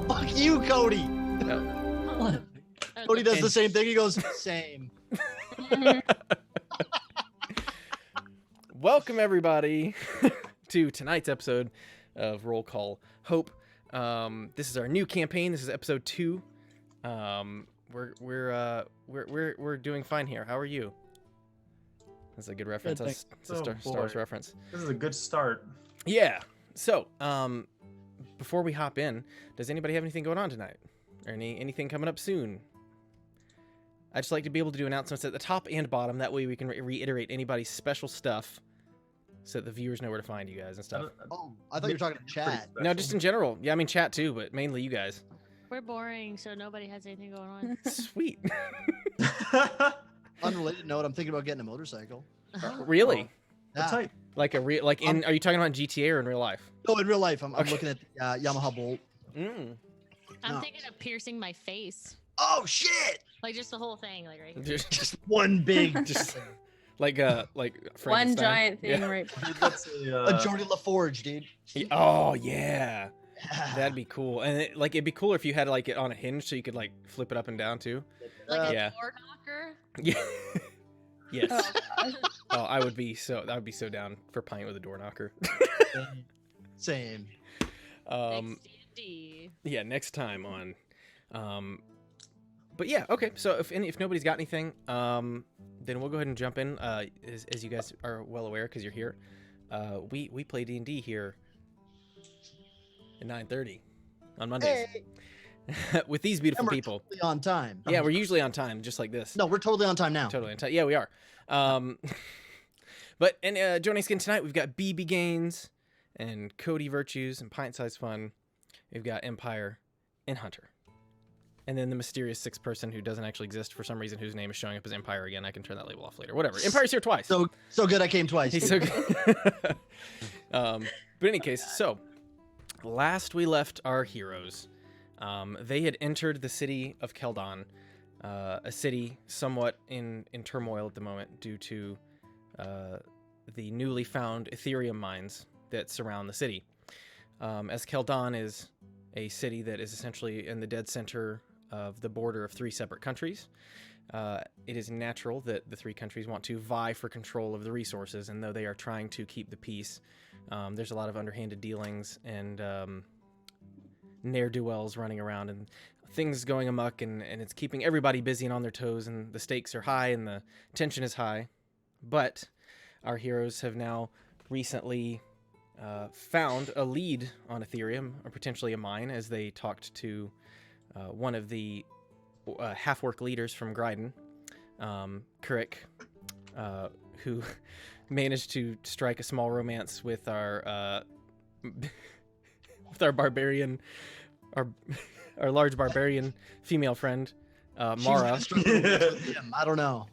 Fuck you, Cody. What? Cody does the same thing. He goes, same. Welcome everybody to tonight's episode of Roll Call Hope. This is our new campaign. This is episode 2. We're doing fine here. How are you? That's a good reference. Good, That's a Star Wars reference. This is a good start. Yeah. So, before we hop in, does anybody have anything going on tonight, or anything coming up soon? I'd just like to be able to do announcements at the top and bottom. That way we can reiterate anybody's special stuff, so that the viewers know where to find you guys and stuff. Oh, I thought you were talking to chat. No, just in general. Yeah, I mean chat too, but mainly you guys. We're boring, so nobody has anything going on. Sweet. Unrelated note, I'm thinking about getting a motorcycle. Really? Yeah. type? Like are you talking about GTA or in real life? No, in real life, I'm looking at the Yamaha Bolt. Mm. I'm No. thinking of piercing my face. Oh shit! Like just the whole thing, like right here. Just One big, Just- like One Frankenstein. giant thing Yeah. right. That's a Jordy LaForge, dude. Oh yeah, that'd be cool. And it'd be cooler if you had like it on a hinge so you could like flip it up and down too. Like a yeah. door knocker. Yeah. Yes. Oh, gosh. Oh, I would be so down for playing with a door knocker. Same. Next D&D. Yeah, next time on. But yeah, okay. So if nobody's got anything, then we'll go ahead and jump in. As you guys are well aware, because you're here, we play D&D here at 9:30 on Mondays with these beautiful And we're people. totally on time. Yeah, we're usually on time, just like this. No, we're totally on time now. Totally on time. Yeah, we are. But joining us again tonight, we've got BB Gaines and Cody Virtues and Pint Size Fun. We've got Empire and Hunter. And then the mysterious sixth person who doesn't actually exist for some reason, whose name is showing up as Empire again. I can turn that label off later. Whatever. Empire's here twice. So good I came twice. He's so good. But in any case, so last we left our heroes, they had entered the city of Keldon, a city somewhat in turmoil at the moment due to the newly found Ethereum mines that surround the city. As Keldon is a city that is essentially in the dead center of the border of 3 separate countries, it is natural that the 3 countries want to vie for control of the resources, and though they are trying to keep the peace, there's a lot of underhanded dealings and ne'er-do-wells running around and things going amok, and it's keeping everybody busy and on their toes, and the stakes are high and the tension is high. But our heroes have now recently found a lead on Ethereum, or potentially a mine, as they talked to one of the half-orc leaders from Gryden, Kurik, who managed to strike a small romance with our barbarian, our large barbarian female friend, Mara. I don't know.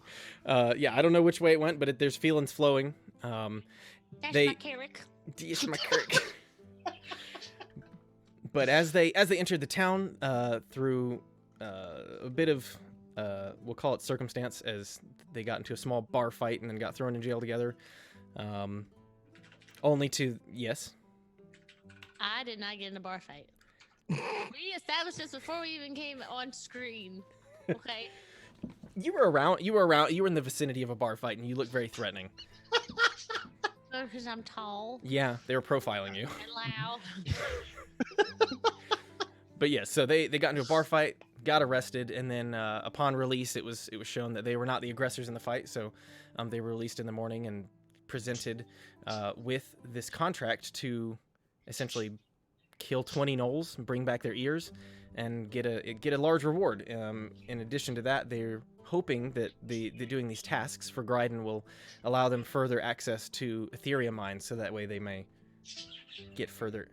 Yeah, I don't know which way it went, but there's feelings flowing. That's They- my Carrick. Yes, my Kurik. But as they entered the town through a bit of we'll call it circumstance, as they got into a small bar fight and then got thrown in jail together, only to I did not get in a bar fight. We established this before we even came on screen. Okay. you were in the vicinity of a bar fight and you looked very threatening. Because I'm tall Yeah, they were profiling you. and loud. But yes, so they got into a bar fight, got arrested, and then upon release, it was shown that they were not the aggressors in the fight. So they were released in the morning and presented with this contract to essentially kill 20 gnolls, bring back their ears, and get a large reward. In addition to that, they're hoping that they're doing these tasks for Gryden will allow them further access to Ethereum mines, so that way they may get further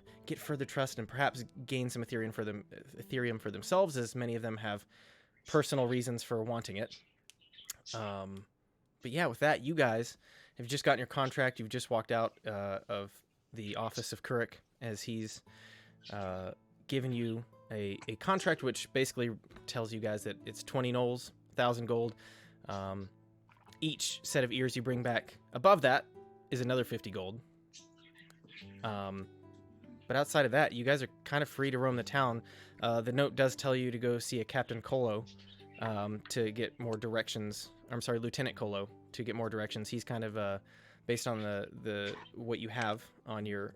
trust and perhaps gain some Ethereum for themselves, as many of them have personal reasons for wanting it. But yeah, with that, you guys have just gotten your contract. You've just walked out of the office of Kurik, as he's given you a contract which basically tells you guys that it's 20 gnolls, 1,000 gold. Each set of ears you bring back above that is another 50 gold. But outside of that, you guys are kind of free to roam the town. The note does tell you to go see a Captain Colo to get more directions. I'm sorry, Lieutenant Colo, to get more directions. He's kind of based on the what you have on your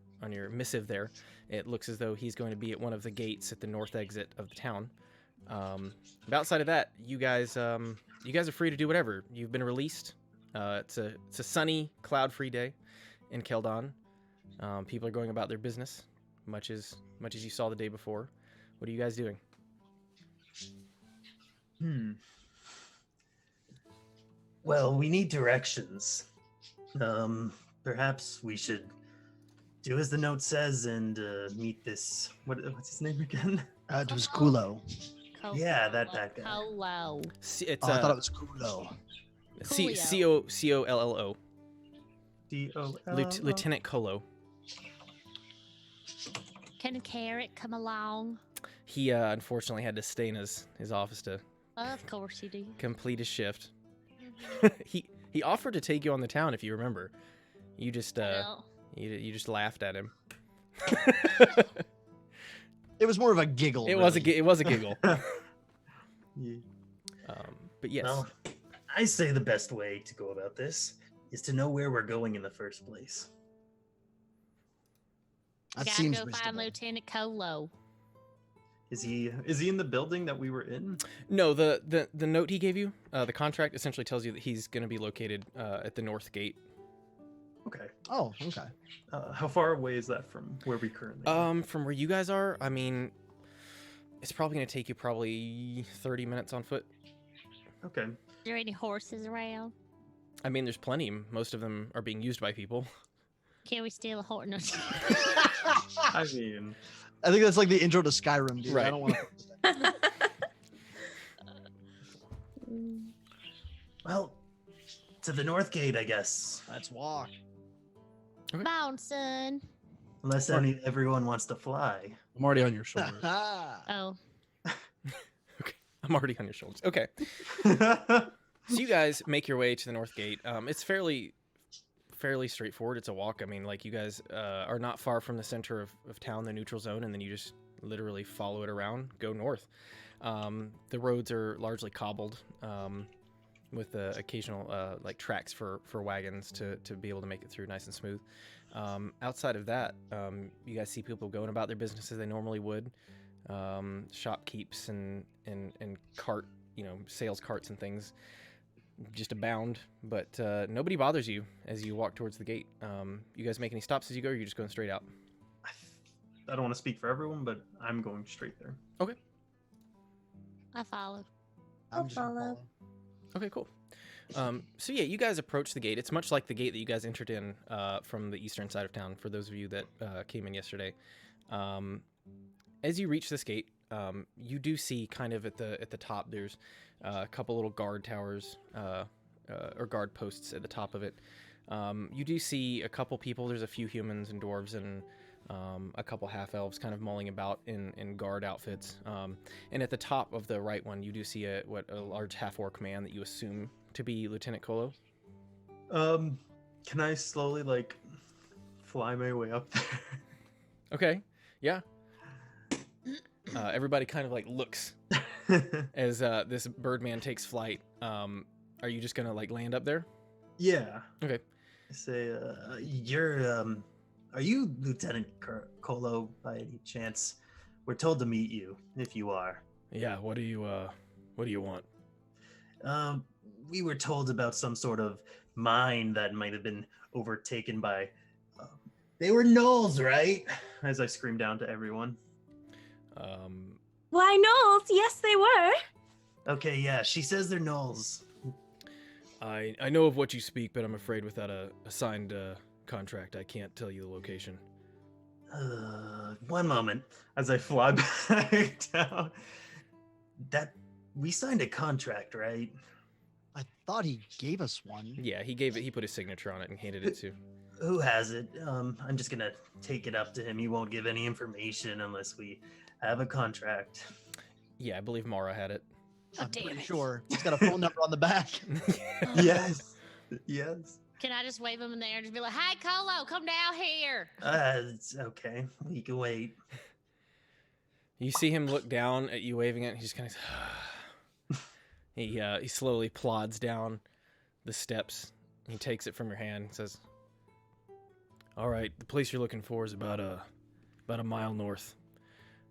missive there. It looks as though he's going to be at one of the gates at the north exit of the town. But outside of that, you guys are free to do whatever. You've been released. It's a sunny, cloud-free day in Keldon. People are going about their business, much as you saw the day before. What are you guys doing? Well, we need directions. Perhaps we should do as the note says and meet this. What's his name again? It was Kulo. Yeah, that guy. Colo. It's I thought it was Kulo. Colllo. D-O-L. Lieutenant Colo. Can Carrot come along? He unfortunately had to stay in his office to Of course you do. complete his shift. Mhm. He offered to take you on the town if you remember. You just Well, you just laughed at him. It was more of a giggle. It really. was a giggle. Yeah. But yes. Well, I say the best way to go about this is to know where we're going in the first place. That gotta seems go find reasonable. Lieutenant Colo. Is he in the building that we were in? No, the note he gave you, the contract essentially tells you that he's going to be located at the north gate. Okay. Oh, okay. How far away is that from where we currently are? From where you guys are, I mean, it's probably going to take you probably 30 minutes on foot. Okay. Is there any horses around? I mean, there's plenty. Most of them are being used by people. Can we steal a horse? No. I mean, I think that's like the intro to Skyrim, dude. Right. I don't want to. well, to the north gate, I guess. Let's walk. Come on, son. Unless everyone wants to fly. I'm already on your shoulder. Oh. Okay, I'm already on your shoulders. Okay, so you guys make your way to the north gate. It's fairly straightforward. It's a walk. I mean, like, you guys are not far from the center of town, the neutral zone, and then you just literally follow it around, go north. The roads are largely cobbled, with occasional like tracks for wagons to be able to make it through nice and smooth. Outside of that, you guys see people going about their business as they normally would. Shopkeeps and sales carts and things just abound, but nobody bothers you as you walk towards the gate. You guys make any stops as you go, or are you just going straight out? I don't want to speak for everyone, but I'm going straight there. Okay. I follow. I'm just gonna follow. Okay, cool. So yeah, you guys approach the gate. It's much like the gate that you guys entered in from the eastern side of town, for those of you that came in yesterday. As you reach this gate, you do see kind of at the top, there's a couple little guard towers or guard posts at the top of it. You do see a couple people. There's a few humans and dwarves and a couple half-elves kind of mulling about in guard outfits. And at the top of the right one, you do see a large half-orc man that you assume to be Lieutenant Colo. Can I slowly, like, fly my way up there? Okay, yeah. Everybody kind of, like, looks as this Birdman takes flight. Are you just gonna, like, land up there? Yeah. Okay. I say, are you Lieutenant Colo by any chance? We're told to meet you, if you are. Yeah, what do you want? We were told about some sort of mine that might have been overtaken by... they were Gnolls, right? As I screamed down to everyone. Why, Gnolls? Yes, they were. Okay, yeah, she says they're Gnolls. I know of what you speak, but I'm afraid without a signed contract, I can't tell you the location. One moment. As I fly back down. We signed a contract, right? I thought he gave us one. Yeah, he put his signature on it and handed it to. Who has it? I'm just gonna take it up to him. He won't give any information unless we have a contract. Yeah, I believe Mara had it. Oh, I'm damn pretty it. sure. It's got a phone number on the back. Yes. Yes. Can I just wave him in the air and just be like, "Hey, Colo, come down here"? It's okay. We can wait. You see him look down at you waving it, and he just kind of he slowly plods down the steps. He takes it from your hand and says, "All right, the place you're looking for is about a mile north.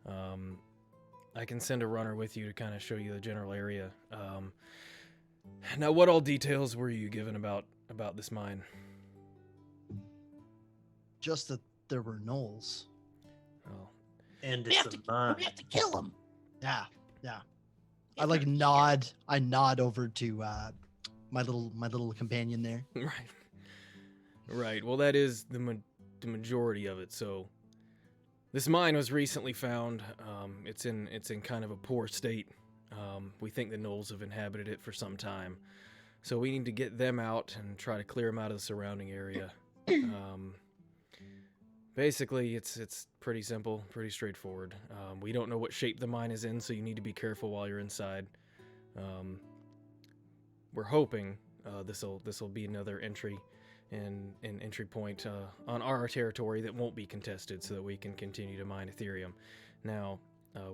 I can send a runner with you to kind of show you the general area. Now, what all details were you given about this mine?" Just that there were gnolls. Oh, And We it's have, a to, mine. we have to kill him. Yeah. I like nod. I nod over to my little companion there. right. Well, that is the majority of it. So, this mine was recently found. It's in kind of a poor state. We think the Gnolls have inhabited it for some time, so we need to get them out and try to clear them out of the surrounding area. Basically, it's pretty simple, pretty straightforward. We don't know what shape the mine is in, so you need to be careful while you're inside. We're hoping this will be another entry and an entry point on our territory that won't be contested, so that we can continue to mine Ethereum. Now,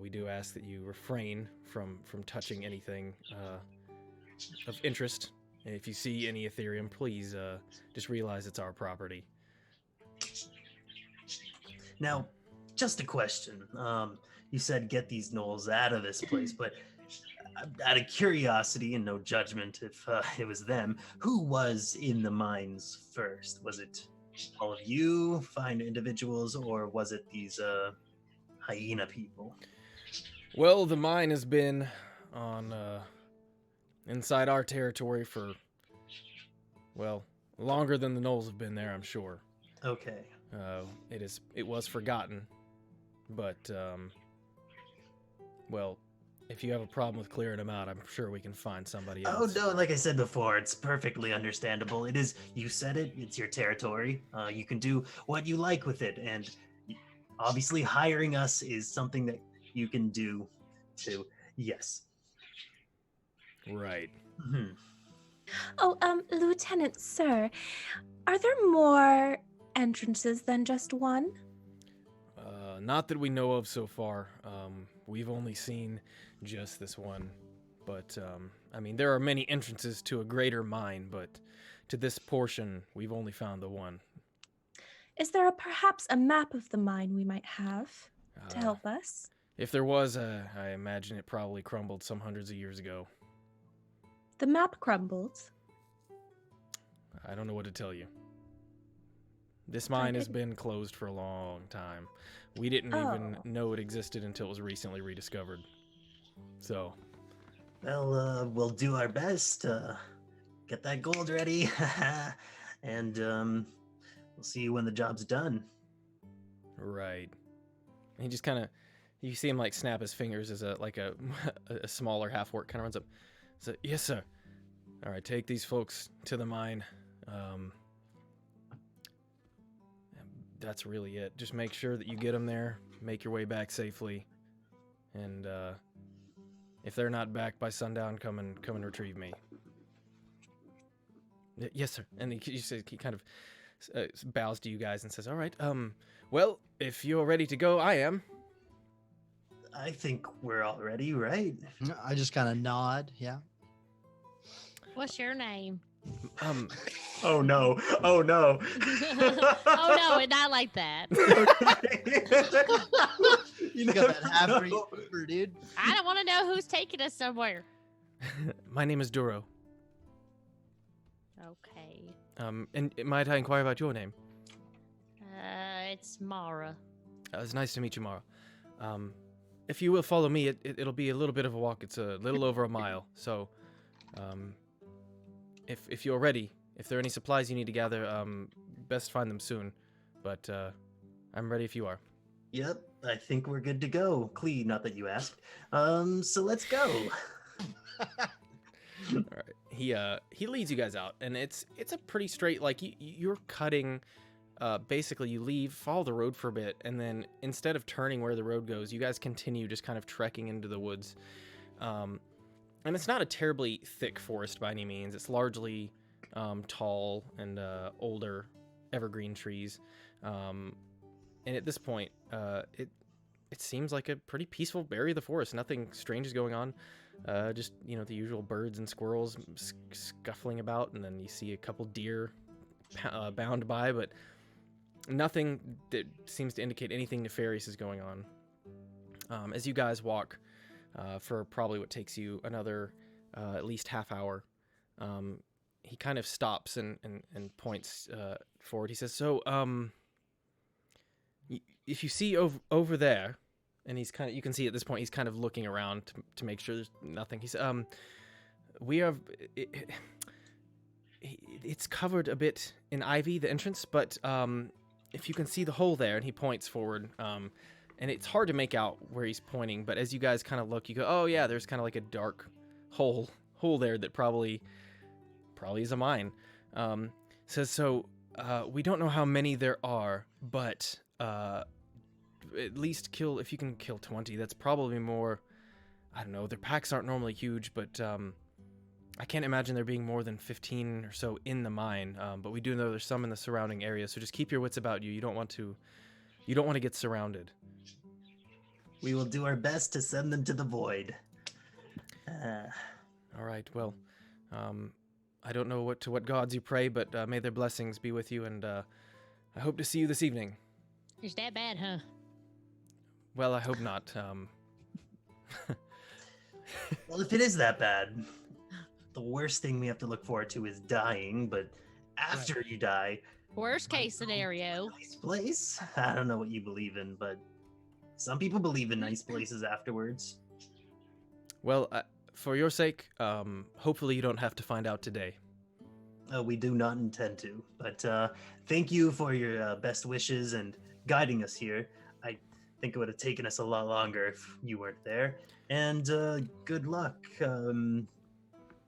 we do ask that you refrain from touching anything of interest. And if you see any Ethereum, please just realize it's our property. Now, just a question. You said get these gnolls out of this place, but out of curiosity and no judgment if it was them, who was in the mines first? Was it all of you, fine individuals, or was it these hyena people? Well, the mine has been on inside our territory for, well, longer than the Gnolls have been there, I'm sure. Okay. It was forgotten, but well, if you have a problem with clearing them out, I'm sure we can find somebody else. Oh no, like I said before, it's perfectly understandable. It is, you said it, it's your territory. You can do what you like with it, and obviously hiring us is something that you can do too. Yes. Right. Mhm. Oh, Lieutenant, sir, are there more entrances than just one? Not that we know of so far. We've only seen just this one. But, I mean, there are many entrances to a greater mine, but to this portion, we've only found the one. Is there perhaps a map of the mine we might have to help us? If there was, I imagine it probably crumbled some hundreds of years ago. The map crumbled. I don't know what to tell you. This mine has been closed for a long time. We didn't even know it existed until it was recently rediscovered. So. Well, we'll do our best to get that gold ready, and we'll see you when the job's done. Right. And he just kind of, you see him like snap his fingers as a smaller half-orc kind of runs up. So, yes, sir. All right, take these folks to the mine. That's really it. Just make sure that you get them there, make your way back safely, and if they're not back by sundown, come and retrieve me. Yes, sir. And he kind of bows to you guys and says, "All right. Well, if you're ready to go, I am." I think we're all ready, right? I just kind of nod. Yeah. What's your name? Oh no! Oh no! Oh no, it's not like that. You got that half-breed fever, dude. I don't want to know who's taking us somewhere. My name is Duro. Okay. And might I inquire about your name? It's Mara. It's nice to meet you, Mara. If you will follow me, it'll be a little bit of a walk. It's a little over a mile. So, if you're ready, if there are any supplies you need to gather, best find them soon. But I'm ready if you are. Yep, I think we're good to go. Clee, not that you asked. So let's go. All right. He leads you guys out, and it's a pretty straight, like you're cutting. Basically, you follow the road for a bit, and then instead of turning where the road goes, you guys continue just kind of trekking into the woods. And it's not a terribly thick forest by any means. It's largely tall and older evergreen trees. And at this point, it seems like a pretty peaceful area of the forest. Nothing strange is going on. Just, the usual birds and squirrels scuffling about, and then you see a couple deer bound by, but nothing that seems to indicate anything nefarious is going on. As you guys walk for probably what takes you another at least half hour, he kind of stops and points forward. He says, "So, if you see over there," and you can see at this point he's kind of looking around to make sure there's nothing. He says, "We have it's covered a bit in ivy, the entrance, but if you can see the hole there," and he points forward, and it's hard to make out where he's pointing, but as you guys kind of look, you go, "Oh yeah, there's kind of like a dark hole there that probably is a mine." Says, "So we don't know how many there are, but at least if you can kill 20, that's probably more. I don't know, their packs aren't normally huge, but I can't imagine there being more than 15 or so in the mine, but we do know there's some in the surrounding area, so just keep your wits about you. You don't want to get surrounded." We will do our best to send them to the void. All right, well, I don't know what gods you pray, but may their blessings be with you, and I hope to see you this evening. Is that bad, huh? Well, I hope not. Well, if it is that bad, the worst thing we have to look forward to is dying, but after you die... Worst case scenario. Nice place? I don't know what you believe in, but some people believe in nice places afterwards. Well, for your sake, hopefully you don't have to find out today. We do not intend to, but thank you for your best wishes and guiding us here. I think it would have taken us a lot longer if you weren't there. And good luck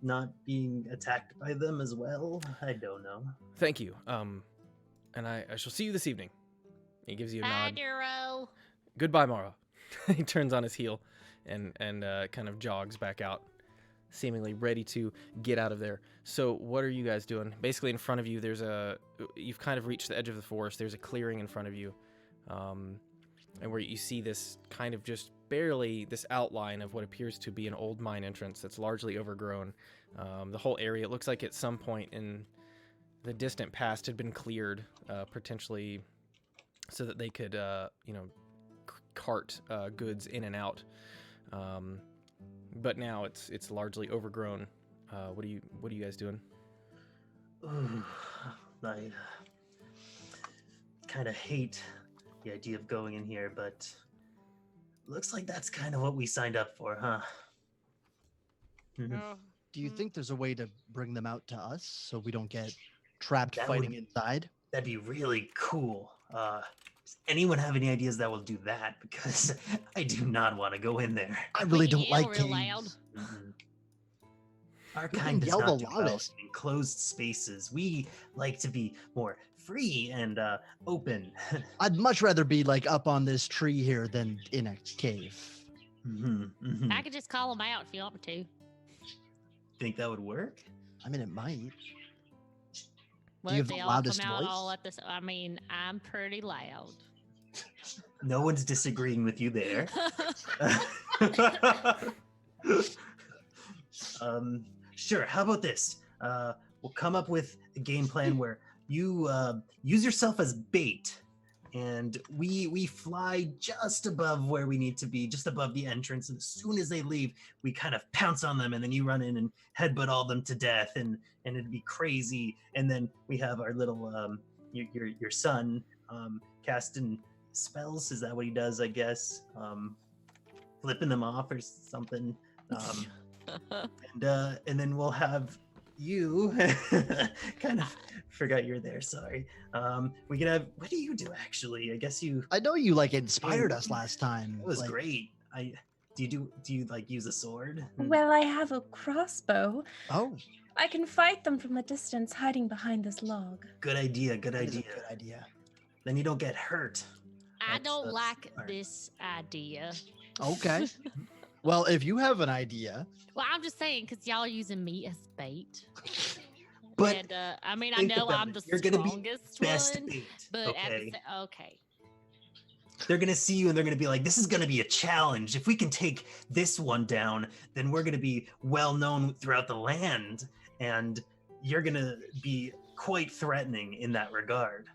not being attacked by them as well. I don't know. Thank you. And I shall see you this evening. He gives you a Bye, nod. Duro. Goodbye, Mara. He turns on his heel and kind of jogs back out, seemingly ready to get out of there. So what are you guys doing? Basically in front of you, you've kind of reached the edge of the forest. There's a clearing in front of you. And where you see this kind of just barely this outline of what appears to be an old mine entrance that's largely overgrown. The whole area, it looks like at some point in the distant past had been cleared, potentially so that they could, cart goods in and out. But now it's largely overgrown. What are you guys doing? Ooh, I kind of hate the idea of going in here, but looks like that's kind of what we signed up for, huh? Do you think there's a way to bring them out to us so we don't get trapped fighting inside? That'd be really cool. Does anyone have any ideas that will do that? Because I do not want to go in there. I really But you don't yell like real caves. loud. Mhm. Our can kind does yell not the do well loudest. in enclosed spaces. We like to be more free and open. I'd much rather be like up on this tree here than in a cave. I could just call them out if you want me to. Think that would work? I mean, it might. Well, you if have the they all loudest come out voice? all at this, I mean, I'm pretty loud. No one's disagreeing with you there. Sure. How about this? We'll come up with a game plan where you use yourself as bait, and we fly just above where we need to be, just above the entrance. And as soon as they leave, we kind of pounce on them, and then you run in and headbutt all them to death, and it'd be crazy. And then we have our little your son casting spells. Is that what he does? I guess flipping them off or something. And then we'll have you kind of forgot you're there. Sorry. We could have. What do you do actually? I guess you. I know you like inspired us last time. It was like, great. Do you like use a sword? Well, I have a crossbow. Oh, I can fight them from a distance hiding behind this log. Good idea. Good that is a idea. good idea. Then you don't get hurt. I don't That's like smart. this idea. Okay. Well, if you have an idea, Well, I'm just saying because y'all are using me as bait. But And I mean, I think know about I'm it. the You're gonna be strongest best one, bait. but Okay. Okay. They're gonna see you and they're gonna be like, this is gonna be a challenge. If we can take this one down, then we're gonna be well known throughout the land, and you're gonna be quite threatening in that regard.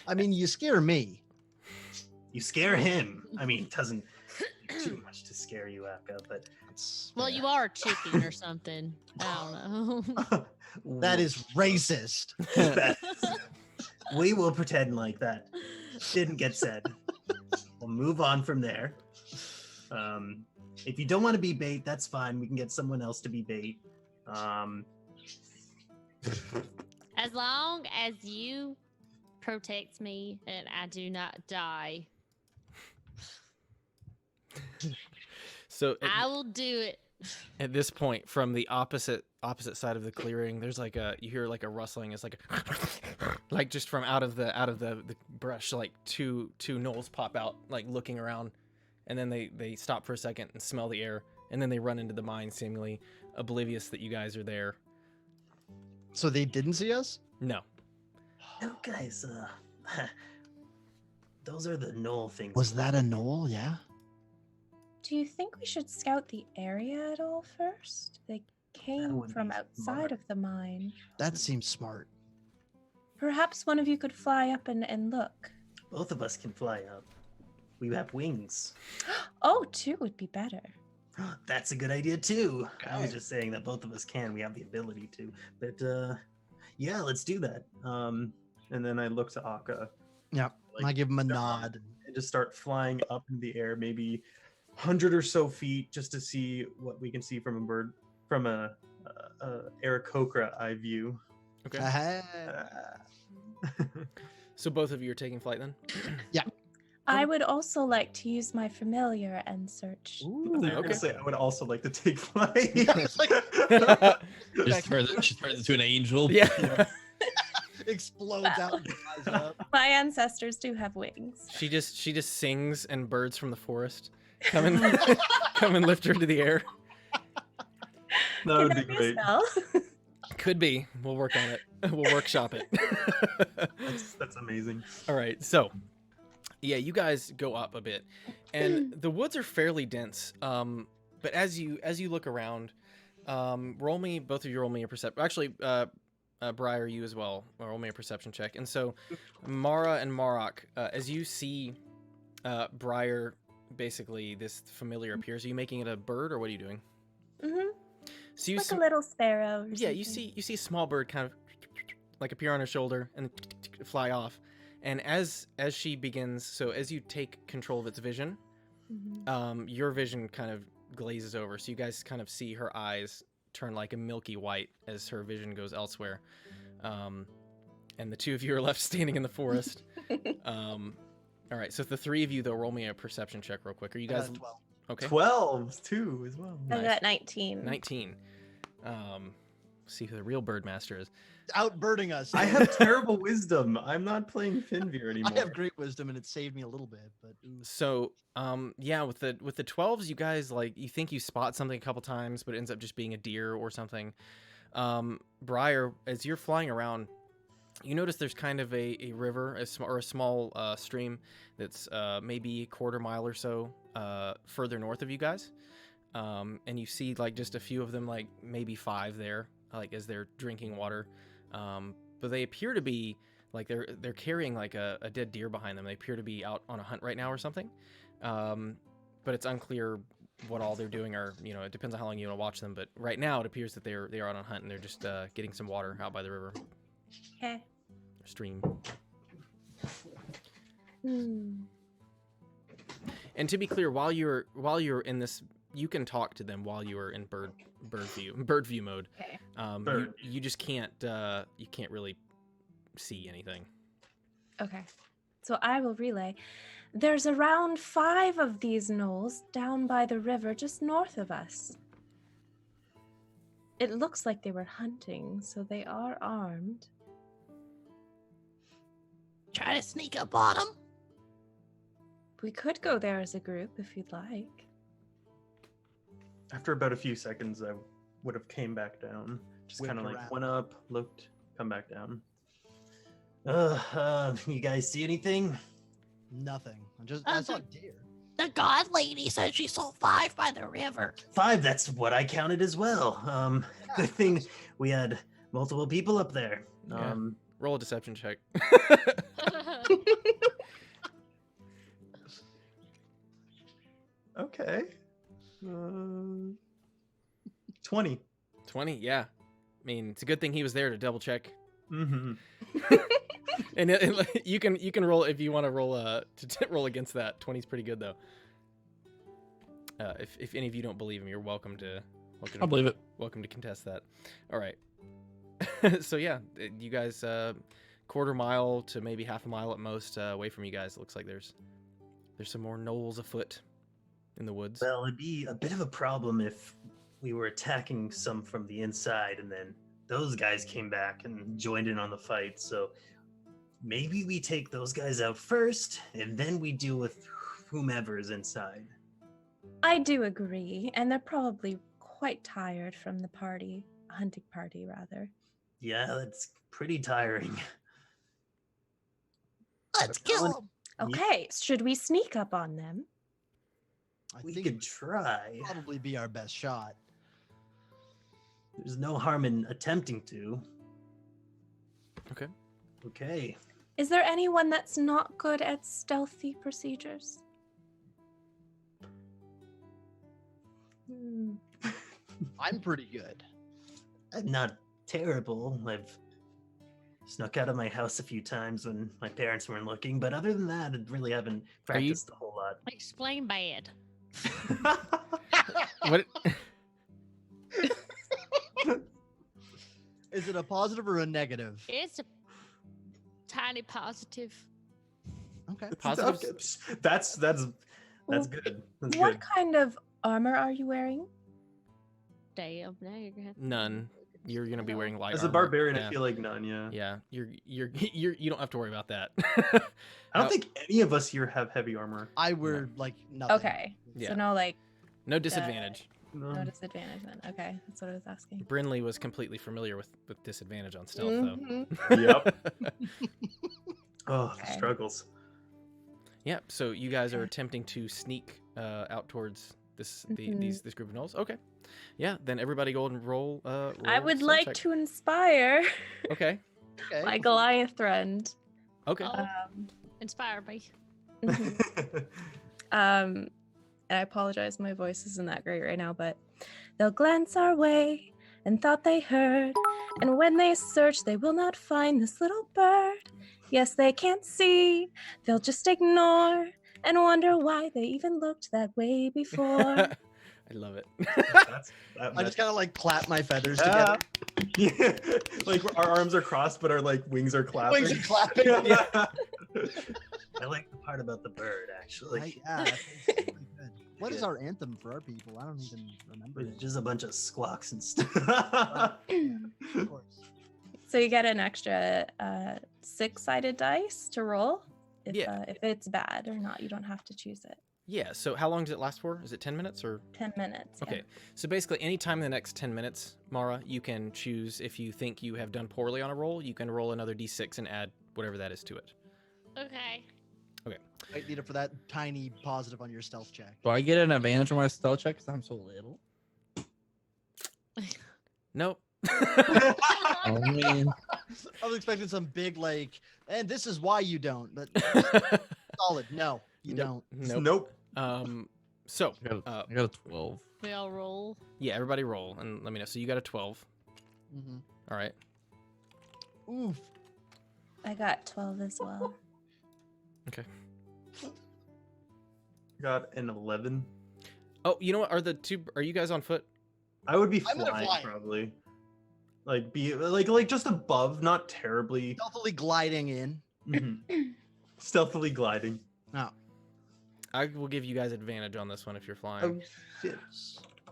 I mean, you scare me. You scare him. I mean, it doesn't do too much to scare you, Akka, but It's Well, fair. you are a chicken or something. I don't know. That is racist. That is- we will pretend like that didn't get said. We'll move on from there. If you don't want to be bait, that's fine. We can get someone else to be bait. As long as you protect me and I do not die, So I will do it. at this point, from the opposite side of the clearing, there's like you hear like a rustling. It's like like just from out of the brush, like two gnolls pop out, like looking around, and then they stop for a second and smell the air, and then they run into the mine, seemingly oblivious that you guys are there. So they didn't see us? No. No, guys, those are the Gnoll things. Was that a knoll? Yeah. Do you think we should scout the area at all first? They came would from be outside smart. of the mine. That seems smart. Perhaps one of you could fly up and look. Both of us can fly up. We have wings. Oh, two would be better. That's a good idea too. I was Okay. just saying that both of us can. We have the ability to. But yeah, let's do that. And then I look to Akka Yeah. Like, I give him a jump nod. and just start flying up in the air, maybe 100 or so feet, just to see what we can see from a bird, from a Aarakocra eye view. Okay. So both of you are taking flight then. I would also like to use my familiar and search. I thought you were okay. gonna say I would also like to take flight. It's like Just turns into an angel. Yeah. explodes out and flies up. My ancestors do have wings. She just sings, and birds from the forest come and come and lift her into the air. That would Can be that great. a spell? Could be. We'll work on it. We'll workshop it. That's amazing. All right. So, yeah, you guys go up a bit, and the woods are fairly dense. But as you look around, both of you roll me a perception. Actually, Briar, you as well. Roll me a perception check. And so, Mara and Marok, as you see, Briar, basically this familiar appears. Are you making it a bird, or what are you doing? Mm-hmm. So you Like see, a little sparrow. Or yeah, you something. see a small bird kind of like appear on her shoulder and fly off. And as she begins, so as you take control of its vision, Mhm. your vision kind of glazes over. So you guys kind of see her eyes turn like a milky white as her vision goes elsewhere. And the two of you are left standing in the forest. All right, so the three of you, though, roll me a perception check real quick. Are you I got guys a 12. okay? 12 too as well. I Nice. got 19. 19. See who the real birdmaster is. Outbirding us. I have terrible wisdom. I'm not playing Finveer I anymore. have great wisdom, and it saved me a little bit. But ooh. So, yeah, with the 12s, you guys like you think you spot something a couple times, but it ends up just being a deer or something. Briar, as you're flying around, you notice there's kind of a river, or a small stream that's maybe a quarter mile or so further north of you guys, and you see like just a few of them, like maybe 5 there, like as they're drinking water, but they appear to be like they're carrying like a dead deer behind them. They appear to be out on a hunt right now or something, but it's unclear what all they're doing, or it depends on how long you want to watch them. But right now it appears that they are out on a hunt, and they're just getting some water out by the river. Okay. Stream. Hmm. And to be clear, while you're in this, you can talk to them while you are in bird view mode. Okay. Bird. You just can't really see anything. Okay. So I will relay. There's around 5 of these gnolls down by the river just north of us. It looks like they were hunting, so they are armed. Try to sneak up on them. We could go there as a group if you'd like. After about a few seconds, I would have came back down Just kind of whipped like around. went up, looked, come back down. You guys see anything? Nothing. I saw a deer. The god lady said she saw 5 by the river. 5, that's what I counted as well. Good thing we had multiple people up there. Yeah. Roll a deception check. Okay. 20. 20, yeah. I mean, it's a good thing he was there to double check. Mm-hmm. And you can roll if you want to roll roll against that. 20 is pretty good though. If any of you don't believe him, you're welcome to I believe it. welcome to contest that. All right. So yeah, you guys quarter mile to maybe half a mile at most away from you guys. It looks like there's some more gnolls afoot in the woods. Well, it'd be a bit of a problem if we were attacking some from the inside and then those guys came back and joined in on the fight. So maybe we take those guys out first and then we deal with whomever is inside. I do agree, and they're probably quite tired from the party, hunting party rather. Yeah, that's pretty tiring. Let's kill him. Okay, should we sneak up on them? I We think could it try. would probably be our best shot. There's no harm in attempting to. Okay. Okay. Is there anyone that's not good at stealthy procedures? Hmm. I'm pretty good. I'm not terrible. I've snuck out of my house a few times when my parents weren't looking, but other than that, I really haven't Are you- practiced a whole lot. Explain bad. What? Is it a positive or a negative? It's a tiny positive. Okay. Positives? That's Well, good. That's What good. kind of armor are you wearing? Damn, now you're gonna have to None. You're gonna be wearing light As a armor. barbarian, Yeah. I feel like none. Yeah. Yeah, you don't have to worry about that. I don't think any of us here have heavy armor. I were like nothing. Okay, Yeah. so no No disadvantage. no disadvantage then. Okay, that's what I was asking. Brinley was completely familiar with disadvantage on stealth, Mhm. Yep. Oh, the Okay. struggles. Yeah, so you guys are attempting to sneak out towards this Mhm. this group of gnolls. Okay. Yeah, then everybody go and roll. I roll would stealth like check. to inspire Okay. Okay. my Goliath friend. Okay. Oh. Um, inspire me. mhm. And I apologize, my voice isn't that great right now, but they'll glance our way and thought they heard, and when they search, they will not find this little bird. Yes, they can't see, they'll just ignore and wonder why they even looked that way before. I love it. I just kind of like clap my feathers Yeah. together. Yeah, like our arms are crossed, but our like wings are clapping. Wings are clapping. Yeah. I like the part about the bird, actually. Yeah, it's really good. What is our anthem for our people? I don't even remember It's it. just a bunch of squawks and stuff. Of course. So you get an extra 6-sided dice to roll. Yeah. If it's bad or not, you don't have to choose it. Yeah, so how long does it last for? Is it 10 minutes or? 10 minutes. yeah. Okay, so basically anytime in the next 10 minutes, Mara, you can choose if you think you have done poorly on a roll, you can roll another d6 and add whatever that is to it. Okay. Wait, Nita, for that tiny positive on your stealth check. Do I get an advantage on my stealth check because I'm so little? Nope. I mean, I was expecting some big like, and this is why you don't. But solid. No, you don't. Nope. Nope. So, I got a 12. We all roll. yeah, everybody roll and let me know. So you got a 12. Mm-hmm. All right. Oof. I got 12 as well. Okay. Got an 11. Oh, you know what? Are you guys on foot? I would be I'm gonna flying fly. probably. Like be like just above, not terribly. Stealthily gliding in. Mhm. Stealthily gliding. I will give you guys advantage on this one if you're flying. Oh shit.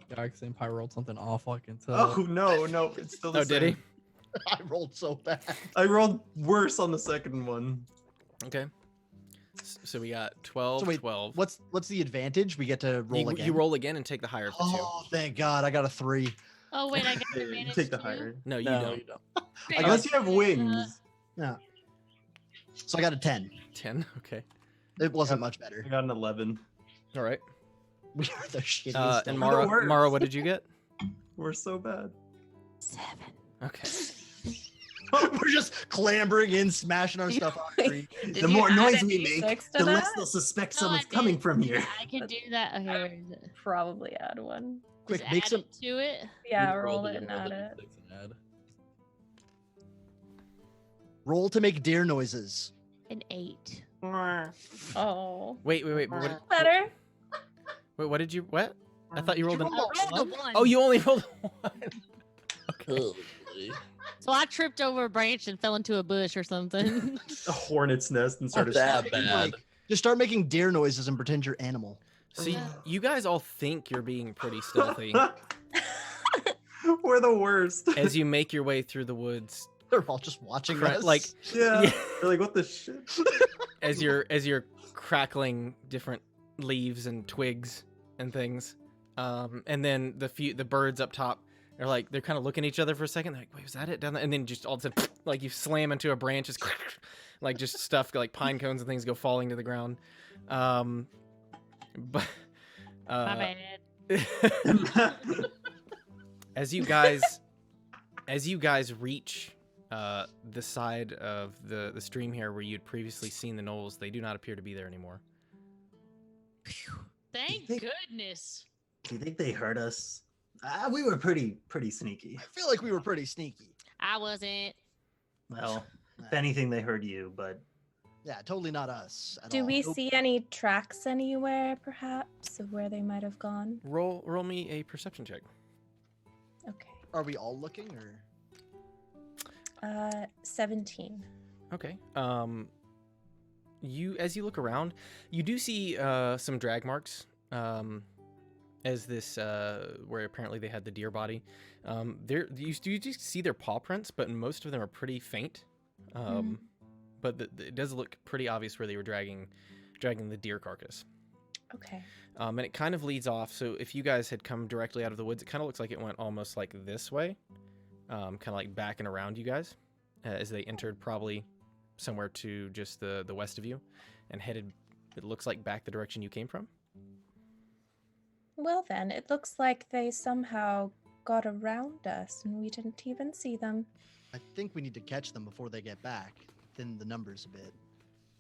Yeah, I think I rolled something awful. I can tell. Oh no, it's still the Oh, did he? same. I rolled so bad. I rolled worse on the second one. Okay. So we got 12, So wait, 12. What's the advantage? We get to roll again. You roll again and take the higher of the two. Oh, thank God! I got a 3. Oh wait, I got You advantage take the too? higher. No, you No, don't. you don't. Great. Unless you have wings. Yeah. So I got a 10. 10. Okay. It wasn't much better. I got an 11. All right. We are the shittiest. And We're the Mara, worst. Mara, what did you get? We're so bad. 7. Okay. We're just clambering in, smashing our stuff on the street. The more you add noise a we make, D6 to the less that? they'll suspect No, I someone's coming did. from here. I can do that. Okay, where is it? Probably add one. Quick, Just make add some. it to it. Yeah, You roll the- it and roll add the it. D6 and add. Roll to make deer noises. An 8. Oh. Wait. What, Better? wait, what did you? What? I thought you rolled an. I rolled a 1. Oh, you only rolled a 1. Okay. Holy. So I tripped over a branch and fell into a bush or something. A hornet's nest and Not started that snapping. bad. Just start making deer noises and pretend you're animal. So you guys all think you're being pretty stealthy We're the worst. as you make your way through the woods. They're all just watching Cra- us. like- Yeah. Yeah. They're like, what the shit? As you're crackling different leaves and twigs and things, and then the birds up top are like they're kind of looking at each other for a second. They're like, wait, was that it down there? And then just all of a sudden, like you slam into a branch, just like just stuff like pine cones and things go falling to the ground. But My bad. as you guys reach the side of the stream here where you'd previously seen the Gnolls, they do not appear to be there anymore. Thank think- goodness. Do you think they heard us? We were pretty sneaky. I feel like we were pretty sneaky. I wasn't. Well, if anything, they heard you, but Yeah, totally not us. At Do all. we Nope. see any tracks anywhere, perhaps, of where they might have gone? Roll me a perception check. Okay. Are we all looking or? 17. Okay. As you look around, you do see some drag marks. As this where apparently they had the deer body. You just see their paw prints, but most of them are pretty faint. But it does look pretty obvious where they were dragging the deer carcass. Okay. And it kind of leads off. So if you guys had come directly out of the woods, it kind of looks like it went almost like this way, kind of like back and around you guys, as they entered probably somewhere to just the west of you, and headed. It looks like back the direction you came from. Well then, it looks like they somehow got around us and we didn't even see them. I think we need to catch them before they get back. Thin the numbers a bit.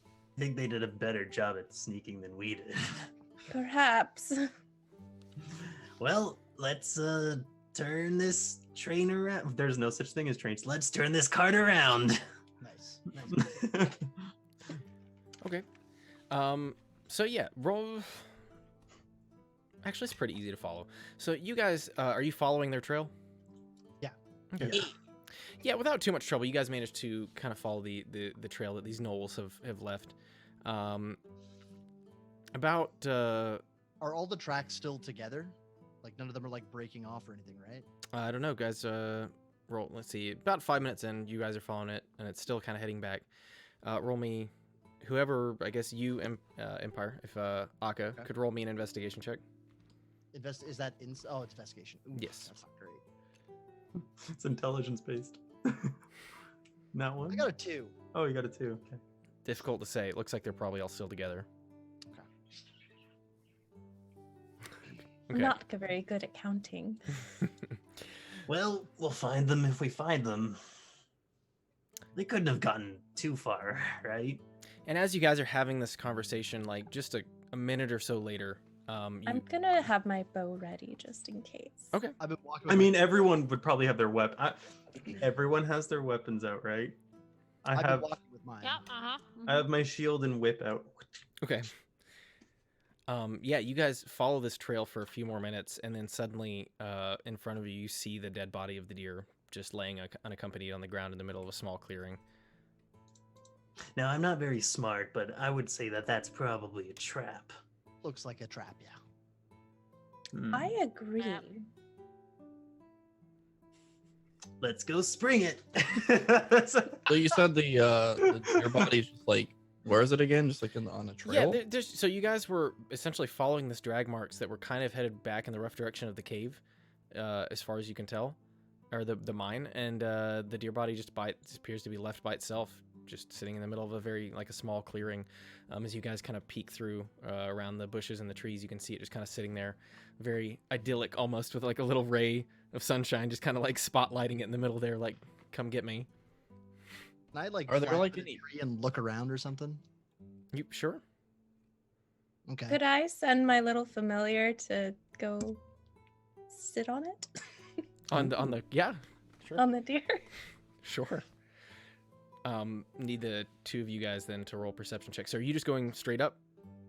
I think they did a better job at sneaking than we did. Perhaps. Well, let's turn this train around. There's no such thing as trains. Let's turn this cart around. Nice. Nice. Okay. So yeah, roll. Actually, it's pretty easy to follow. So you guys, are you following their trail? Yeah. Okay. Yeah. Yeah, without too much trouble, you guys managed to kind of follow the trail that these Gnolls have left. Are all the tracks still together? Like none of them are like breaking off or anything, right? I don't know, guys. Roll. Let's see. About 5 minutes in, you guys are following it, and it's still kind of heading back. Roll me, whoever. I guess you, Empire. If Akka could roll me an investigation check. Is that oh, it's investigation. Ooh, Yes. That's not great. It's intelligence based. Not one? I got a 2. Oh, you got a 2. Okay. Difficult to say. It looks like they're probably all still together. Okay. Not very good at counting. Well, we'll find them if we find them. They couldn't have gotten too far, right? And as you guys are having this conversation, like just a minute or so later, I'm gonna have my bow ready just in case. Okay. I've been walking. I with mean, my- everyone would probably have their weapon. Everyone has their weapons out, right? I I've been have walking with mine. Yep. I have my shield and whip out. Okay. Yeah, you guys follow this trail for a few more minutes, and then suddenly, in front of you, you see the dead body of the deer just laying unaccompanied on the ground in the middle of a small clearing. Now, I'm not very smart, but I would say that that's probably a trap. Looks like a trap, yeah. Hmm. I agree. Yep. Let's go spring it. So you said your body's just like, where is it again? Just like on a trail? Yeah, so you guys were essentially following this drag marks that were kind of headed back in the rough direction of the cave. as far as you can tell, or the mine, and the deer body just appears to be left by itself, just sitting in the middle of a very like a small clearing. As you guys kind of peek through around the bushes and the trees, you can see it just kind of sitting there, very idyllic almost, with like a little ray of sunshine just kind of like spotlighting it in the middle there, like, come get me. Can I like Are there climb like the any- tree and look around or something? You sure? Okay. Could I send my little familiar to go sit on it? On the yeah, sure. On the deer? Sure. Need the two of you guys then to roll perception checks. So are you just going straight up?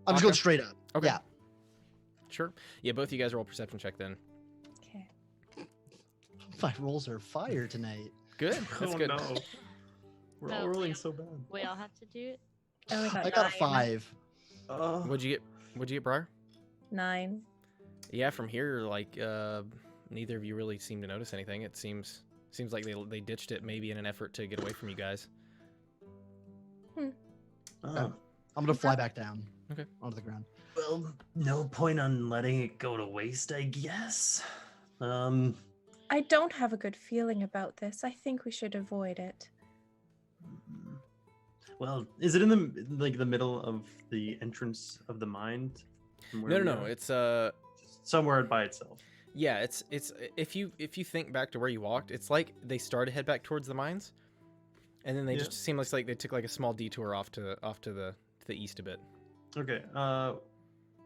I'm just going straight up. Okay. Yeah. Sure. Yeah, both of you guys roll perception check then. Okay. My rolls are fire tonight. Good. That's Oh good. no. We're all Oh, rolling yeah. so bad. We all have to do it. I only got I got a 9. 5. What'd you get, Briar? 9. Yeah, from here, like, neither of you really seem to notice anything. It seems like they ditched it, maybe in an effort to get away from you guys. Oh. I'm gonna fly back down. Okay. Onto the ground. Well, no point on letting it go to waste, I guess. I don't have a good feeling about this. I think we should avoid it. Well, Is it in the middle of the entrance of the mine? From where No. we are? It's somewhere by itself. yeah. It's if you think back to where you walked, it's like they started to head back towards the mines, and then they Yeah. just seem like they took like a small detour off to the east a bit. Okay.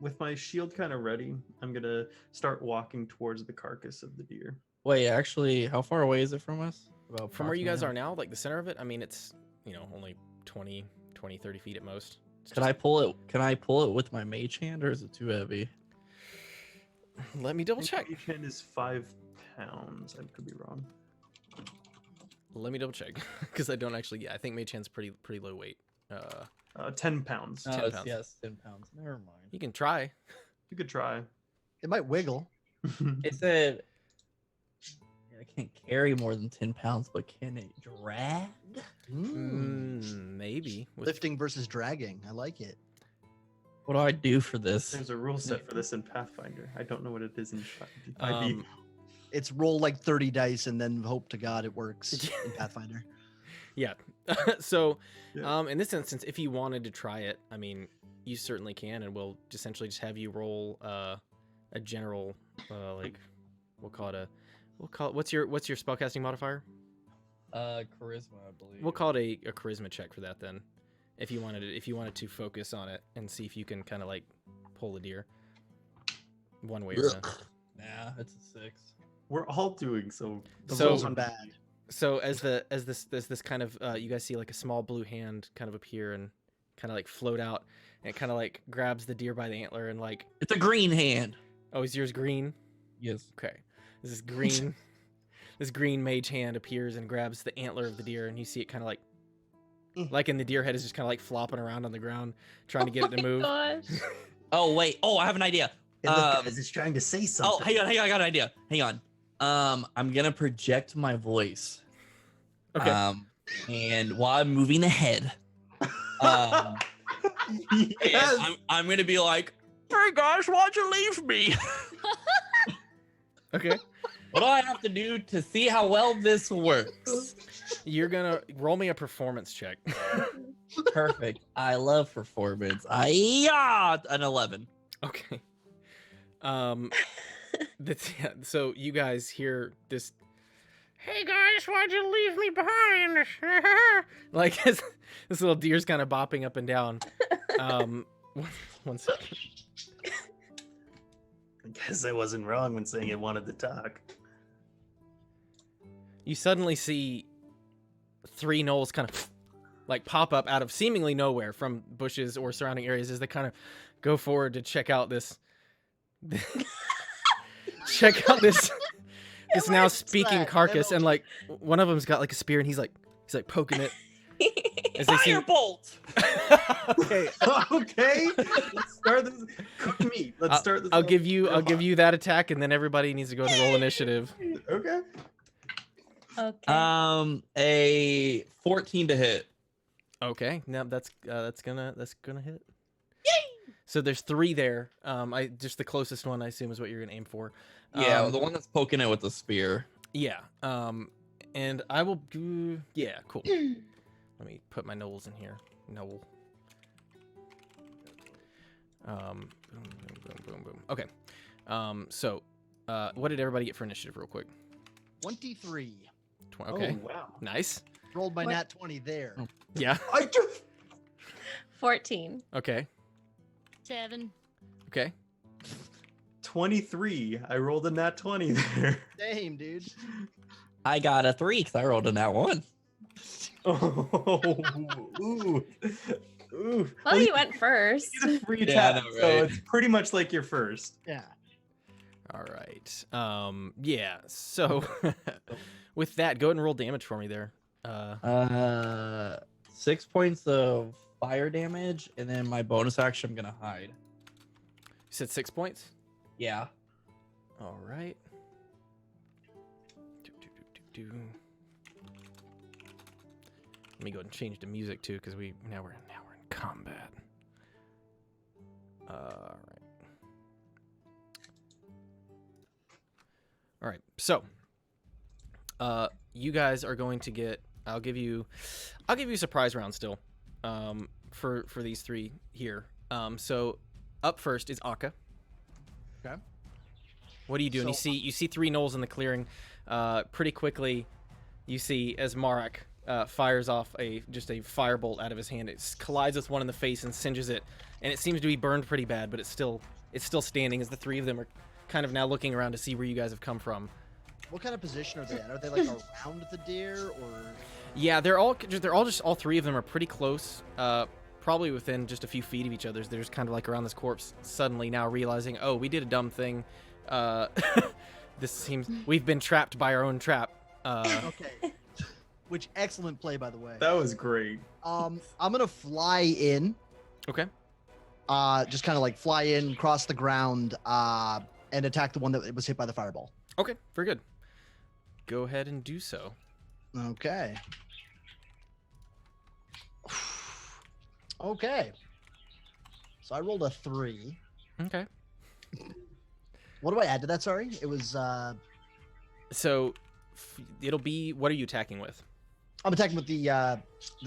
With my shield kind of ready, I'm gonna start walking towards the carcass of the deer. Wait, actually, how far away is it from us? About From where you guys approximately? are now, like the center of it, I mean, it's, only 20, 30 feet at most. It's Can I pull it? Can I pull it with my mage hand, or is it too heavy? Let me double I check. think each hand is 5 pounds. I could be wrong. Let me double check because I don't actually. Yeah, I think mage hand's pretty low weight. 10 pounds. 10 it's- pounds. Yes, 10 pounds. Never mind. You can try. You could try. It might wiggle. It said I can't carry more than 10 pounds, but can it drag? Maybe. With- Lifting versus dragging. I like it. What do I do for this? There's a rule set for this in Pathfinder. I don't know what it is in 5e. It's roll like 30 dice and then hope to God it works in Pathfinder. Yeah. So, Yeah. in this instance, if you wanted to try it, I mean, you certainly can, and we'll essentially just have you roll a general, like, we'll call it what's your spellcasting modifier? Charisma, I believe. We'll call it a charisma check for that then, if you wanted to focus on it and see if you can kind of like pull a deer one way or another. Nah, it's a 6. We're all doing so. The So- rolls are bad. So as this kind of you guys see like a small blue hand kind of appear and kind of like float out, and it kind of like grabs the deer by the antler and like, It's a green hand. oh, is yours green? Yes. Okay, this green mage hand appears and grabs the antler of the deer, and you see it kind of like in the deer head is just kind of like flopping around on the ground trying to get it to move. Gosh. Oh wait. Oh, I have an idea. Hey, look, guys, it's trying to say something. Oh, hang on. I got an idea. Hang on. I'm gonna project my voice. Okay. And while I'm moving ahead, and Yes! I'm gonna be like, "Hey guys, why'd you leave me?" Okay. What do I have to do to see how well this works? You're gonna roll me a performance check. Perfect. I love performance. An 11. Okay. So you guys hear this. Hey guys, why'd you leave me behind? Like this little deer's kind of bopping up and down. One second. I guess I wasn't wrong when saying it wanted to talk. You suddenly see 3 gnolls kind of like pop up out of seemingly nowhere from bushes or surrounding areas as they kind of go forward to check out this this now speaking carcass, and like one of them's got like a spear and he's like poking it as they see. Firebolt! Okay, Okay. Let's start this. Cook meat. Let's start this. I'll off. give you Come on. that attack, and then everybody needs to go and roll initiative. Okay. Okay. A 14 to hit. Okay, now that's gonna hit. Yay! So there's 3 there. I just the closest one I assume is what you're gonna aim for. Yeah, the one that's poking it with the spear. Yeah. And I will do. Yeah, cool. Let me put my Gnolls in here. Gnoll. Boom, boom, boom, boom, boom. Okay. So, what did everybody get for initiative, real quick? 23. Okay. Oh, wow. Nice. Rolled my What? nat 20 there. Yeah. 14. Okay. 7. Okay. 23. I rolled a nat 20 there. Same, dude. I got a 3 because I rolled a nat 1. Oh, ooh. Ooh. Well, you went first. You get a free Yeah, I tap, know, so right? it's pretty much like your first. Yeah. All right. Yeah. So, with that, go ahead and roll damage for me there. 6 points of fire damage, and then my bonus action, I'm gonna hide. You said 6 points. Yeah. All right. Do. Let me go ahead and change the music too, because now we're in combat. All right. All right. So, you guys are going to get. I'll give you a surprise round still. For these 3 here. So, up first is Akka. Okay. What are you doing? So- You see 3 Gnolls in the clearing. Pretty quickly, you see as Marak fires off just a firebolt out of his hand. It collides with one in the face and singes it, and it seems to be burned pretty bad. But it's still standing as the 3 of them are kind of now looking around to see where you guys have come from. What kind of position are they in? Are they like around the deer or? Yeah, all 3 of them are pretty close. Probably within just a few feet of each other. They're just kind of like around this corpse, suddenly now realizing, oh, we did a dumb thing. This seems we've been trapped by our own trap. Okay. Which excellent play, by the way. That was great. I'm gonna fly in. Okay. Just kind of like fly in, cross the ground, and attack the one that was hit by the fireball. Okay. Very good. Go ahead and do so. Okay. Okay. So I rolled a 3. Okay. What do I add to that? Sorry, it was. So it'll be. What are you attacking with? I'm attacking with the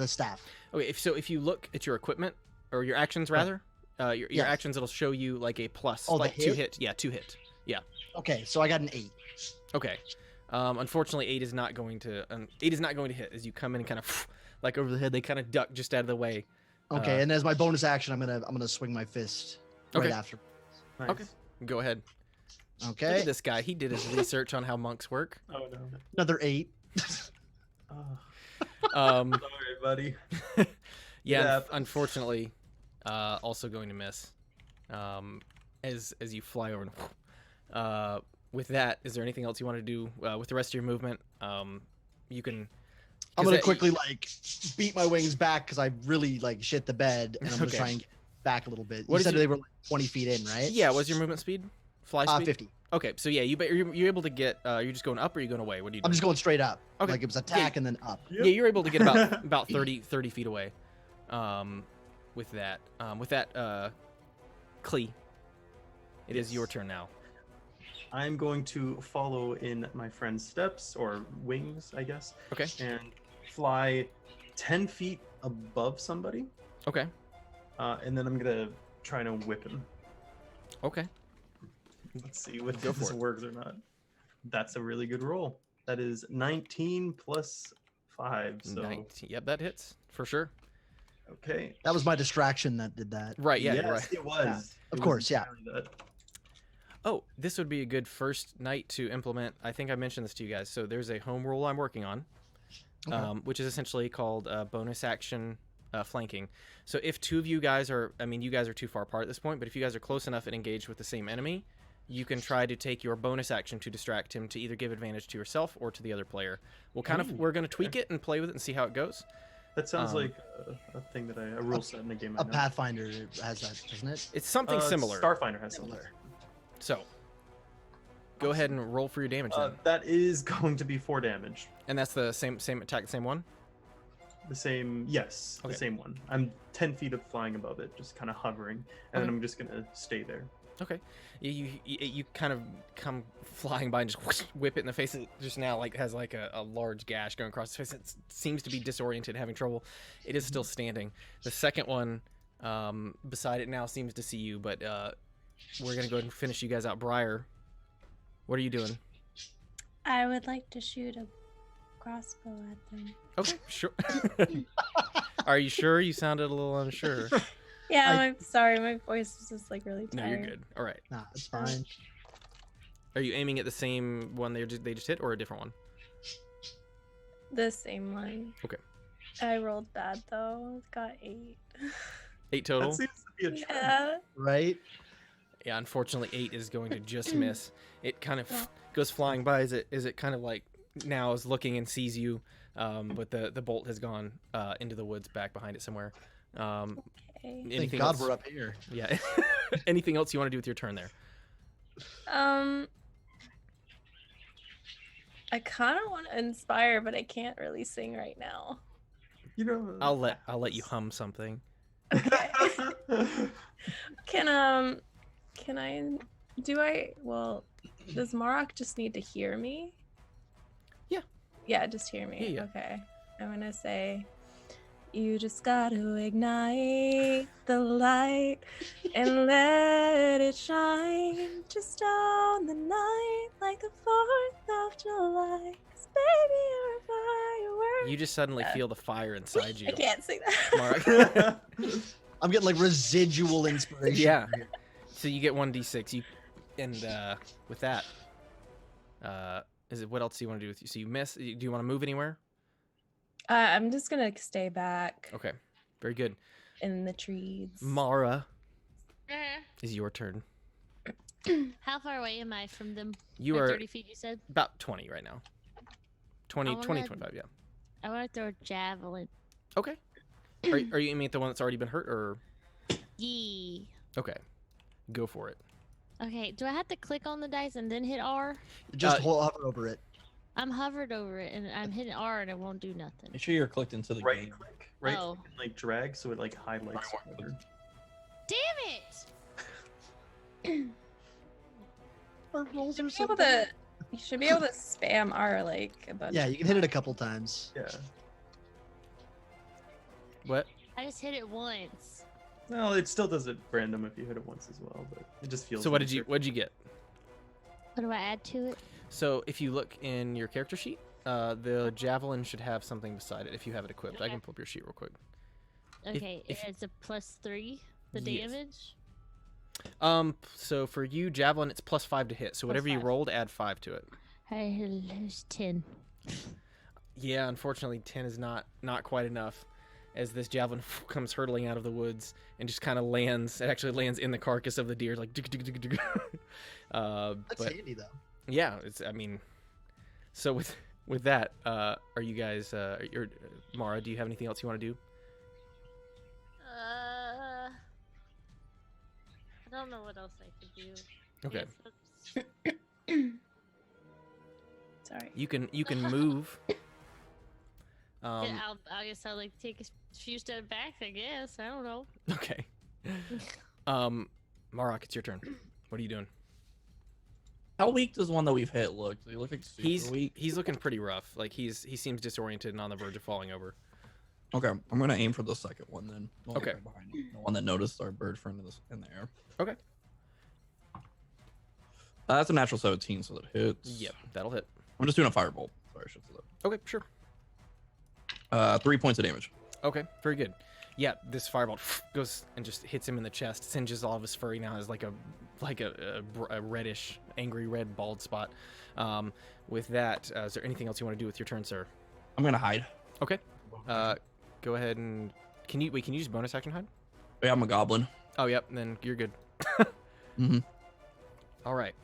staff. Okay. If you look at your equipment or your actions rather, your Yes. actions, it'll show you like a plus, Oh, the like 2 hit? hit. Yeah, 2 hit. Yeah. Okay, so I got an 8. Okay. Unfortunately, 8 is not going to. 8 is not going to hit as you come in and kind of like over the head. They kind of duck just out of the way. Okay, and as my bonus action, I'm gonna swing my fist right Okay. after. Nice. Okay. Go ahead. Look Okay, at this guy. He did his research on how monks work. Oh, no. another 8. Oh, Um, sorry, buddy. yeah, Yeah. unfortunately, also going to miss. As you fly over. With that, is there anything else you want to do with the rest of your movement? You can. I'm 'cause gonna that- quickly like beat my wings back because I really like shit the bed, and I'm gonna Okay. try and get back a little bit. What You is said your- they were like 20 feet in, right? Yeah. What's your movement speed? Fly speed. 50. Okay, so yeah, you're able to get. You're just going up, or are you going away? What do you do? I'm just going straight up. Okay. Like it was attack and then up. Yeah, you're able to get about 30 feet away. With that, Klee, it is your turn now. I'm going to follow in my friend's steps, or wings, I guess, Okay. and fly 10 feet above somebody. Okay. And then I'm going to try to whip him. Okay. Let's see if Go for this it. works or not. That's a really good roll. That is 19 plus 5. So, 19. Yep, that hits for sure. okay. That was my distraction that did that. Right. Yeah. yes, You're right. it was. Yeah, It of was course, yeah. entirely that. Oh, this would be a good first night to implement. I think I mentioned this to you guys. So there's a home rule I'm working on, Okay. which is essentially called bonus action flanking. So if 2 of you guys are, you guys are too far apart at this point, but if you guys are close enough and engaged with the same enemy, you can try to take your bonus action to distract him to either give advantage to yourself or to the other player. We're going to tweak it and play with it and see how it goes. That sounds Um, like a thing that a rule set in a game. I A know. Pathfinder has that, doesn't it? It's something similar. Starfinder has something. Similar. So go ahead and roll for your damage then. That is going to be 4 damage. And that's the same attack, same one? The same, yes, Okay. the same one. I'm 10 feet of flying above it, just kind of hovering, and then I'm just gonna stay there. Okay. You kind of come flying by and just whoosh, whip it in the face. It just now like has like a large gash going across its face. It seems to be disoriented, having trouble. It is still standing. The second one beside it now seems to see you, but we're gonna go ahead and finish you guys out. Briar, what are you doing? I would like to shoot a crossbow at them. Okay, sure. Are you sure? You sounded a little unsure. Yeah, I'm sorry. My voice is just like really tired. No, you're good. All right. Nah, it's fine. Are you aiming at the same one they just hit, or a different one? The same one. Okay. I rolled bad though. Got 8. 8 total? That seems to be a trend. Yeah. Right? Yeah, unfortunately, 8 is going to just miss. It kind of goes flying by as it kind of like now is looking and sees you, but the bolt has gone into the woods back behind it somewhere. Okay. Thank God we're up here. Yeah. Anything else you want to do with your turn there? I kind of want to inspire, but I can't really sing right now. You know, I'll let you hum something. Okay. Can I well, does Marok just need to hear me? Yeah. Yeah, just hear me. Yeah. Okay. I'm gonna say, you just gotta ignite the light and let it shine just on the night like the 4th of July. 'Cause baby, you're a firework. You just suddenly feel the fire inside you. I can't sing that. Mark. I'm getting like residual inspiration. Yeah. from here. So you get 1d6. With that, what else do you want to do with you? So you miss. Do you want to move anywhere? I'm just gonna stay back Okay. Very good. in the trees. Mara, Uh-huh. is your turn. How far away am I from them? You Like are 30 feet, you said? about 20 right now. 20, I wanna- 25, yeah. I want to throw a javelin. Okay. Are you aiming at the one that's already been hurt, or? Yee. Okay. Go for it. Okay, do I have to click on the dice and then hit R? Just hover over it. I'm hovered over it and I'm hitting R and it won't do nothing. Make sure you're clicked into the right game. click, right Oh. click, and, like drag, so it like highlights. whatever. Damn it! Our rolls are You so should be able to spam R like a bunch. Yeah, you can hit it a couple times. Yeah. What? I just hit it once. Well, it still does it random if you hit it once as well, but it just feels. So what'd you get? What do I add to it? So if you look in your character sheet, the javelin should have something beside it if you have it equipped. I Okay. can pull up your sheet real quick. Okay, if- it's a +3, the Yes. damage. So for you, javelin, it's +5 to hit. So whatever you 5. rolled, add 5 to it. I lose 10. Yeah, unfortunately, 10 is not quite enough. As this javelin comes hurtling out of the woods and just kind of lands. It actually lands in the carcass of the deer, like. That's But handy though. yeah, so with that, are you guys? Mara, do you have anything else you want to do? I don't know what else I could do. Okay. Yes, Sorry. You can move. I guess I'll like take a few steps back. I guess I don't know. Okay. Marok, it's your turn. What are you doing? How weak does one that we've hit look? Does he look like super weak? He's looking pretty rough. Like he seems disoriented and on the verge of falling over. Okay, I'm gonna aim for the second one then. The one Okay. right behind it. The one that noticed our bird friend in the air. Okay. That's a natural 17, so that hits. Yep, that'll hit. I'm just doing a firebolt. Sorry, I should say that. Okay, sure. 3 points of damage. Okay, very good. Yeah, this firebolt goes and just hits him in the chest, singes all of his fur. He now has like a reddish, angry red bald spot. With that, is there anything else you want to do with your turn, sir? I'm gonna hide. Okay. Go ahead and can you use bonus action hide? Yeah, I'm a goblin. Oh, yep. Then you're good. Mhm. All right.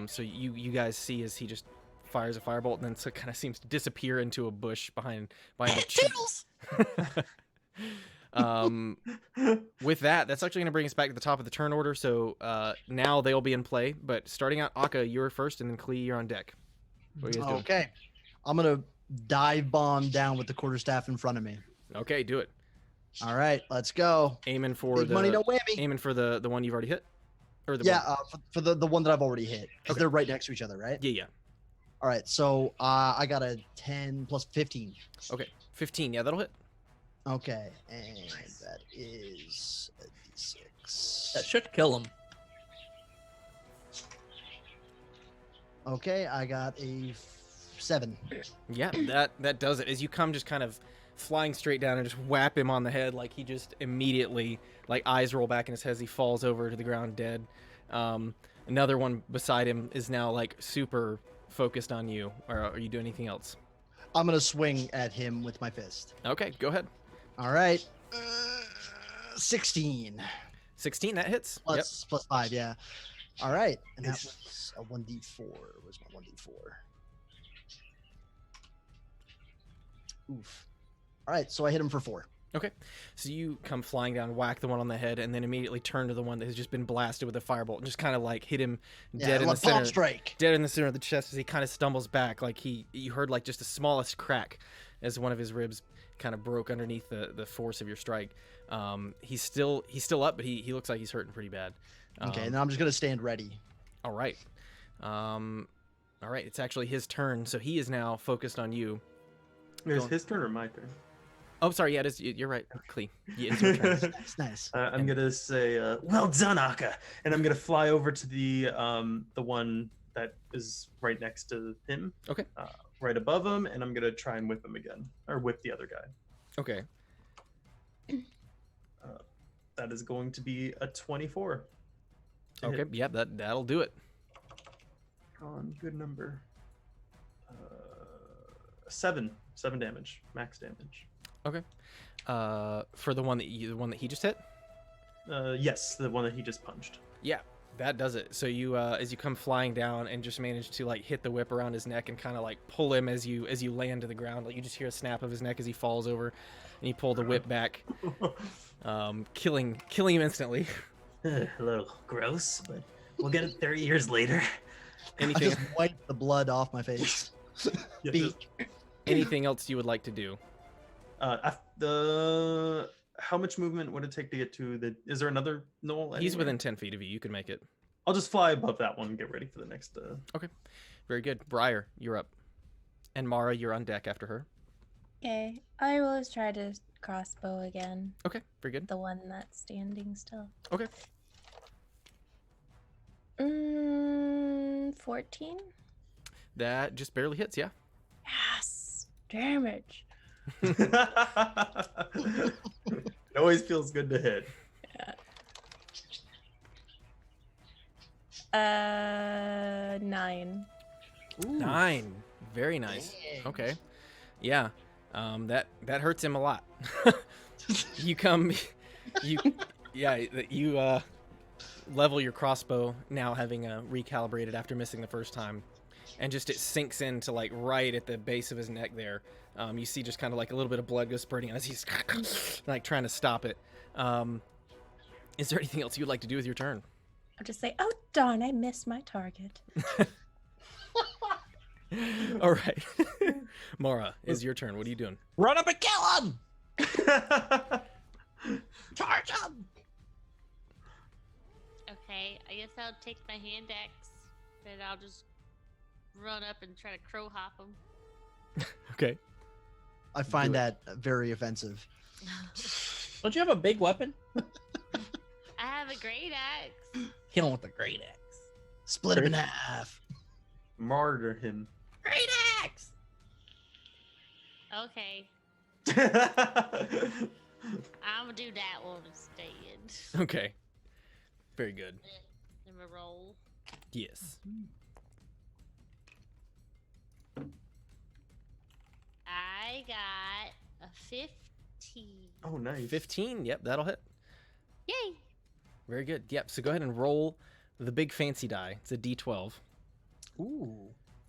So you guys see as he just fires a firebolt and then so kind of seems to disappear into a bush behind a tree. With that, that's actually going to bring us back to the top of the turn order. So now they'll be in play. But starting out, Akka, you're first, and then Klee, you're on deck. What are you guys doing? Okay. I'm gonna dive bomb down with the quarterstaff in front of me. Okay, do it. All right, let's go. Aiming for Big money, no whammy. aiming for the one you've already hit, or the Yeah, one? for the one that I've already hit, because Okay. they're right next to each other, right? Yeah. All right, so I got a 10 plus 15. Okay, 15. Yeah, that'll hit. Okay, and that is a d6. That should kill him. Okay, I got a 7. Yeah, that does it. As you come, just kind of flying straight down and just whap him on the head, like he just immediately, like eyes roll back in his head as he falls over to the ground dead. Another one beside him is now like super focused on you. Or are you doing anything else? I'm gonna swing at him with my fist. Okay, go ahead. All right, 16 16, that hits. plus 5, yeah. All right, and that was a 1d4. Where's my 1d4? Oof. All right, so I hit him for 4. Okay, so you come flying down, whack the one on the head, and then immediately turn to the one that has just been blasted with a firebolt, and just kind of like hit him dead in the center, strike. dead in the center of the chest as he kind of stumbles back. Like you heard like just the smallest crack as one of his ribs kind of broke underneath the force of your strike. He's still up, but he looks like he's hurting pretty bad. Okay, and then I'm just gonna stand ready. All right, it's actually his turn, so he is now focused on you. It's his turn or my turn? Oh, sorry, yeah, it is. You're right, Klee. Yeah, it's your turn. Nice. I'm gonna say, "Well done, Akka," and I'm gonna fly over to the one that is right next to him. Okay. Right above him, and I'm gonna try and whip him again, or whip the other guy. Okay. That is going to be a 24. to Okay. hit. Yeah, that'll do it. On good number. 7 damage, max damage. Okay. For the one that he just hit. Yes, the one that he just punched. Yeah, that does it. So you, as you come flying down and just manage to like hit the whip around his neck and kind of like pull him as you land to the ground. Like you just hear a snap of his neck as he falls over, and you pull the whip back, killing him instantly. A little gross, but we'll get it 30 years later. I Anything, just wiped the blood off my face. Yeah, Beak. anything else you would like to do? How much movement would it take to get to the? Is there another knoll? He's anywhere? within 10 feet of you. You can make it. I'll just fly above that one and get ready for the next. Very good. Briar, you're up. And Mara, you're on deck after her. Okay, I will just try to crossbow again. Okay, very good. The one that's standing still. Okay. 14? That just barely hits, yeah. Yes! Damage. It always feels good to hit. 9. 9. Very nice. Okay. Yeah. That hurts him a lot. You level your crossbow now, having recalibrated after missing the first time, and just it sinks into like right at the base of his neck there. You see just kind of like a little bit of blood go spurting as he's like trying to stop it. Is there anything else you'd like to do with your turn? I'll just say, oh darn, I missed my target. All right. Mara, is your turn. What are you doing? Run up and kill him! Charge him! Okay, I guess I'll take my hand axe and I'll just run up and try to crow hop him. Okay. I find that very offensive. Don't you have a big weapon? I have a great axe. Kill him with a great axe. Split him in half. Martyr him. Great axe! Okay, I'm gonna do that one instead. Okay. Very good. Let me roll. Yes. I got a 15. Oh, nice. 15. Yep, that'll hit. Yay! Very good. Yep. So go ahead and roll the big fancy die. It's a D12. Ooh.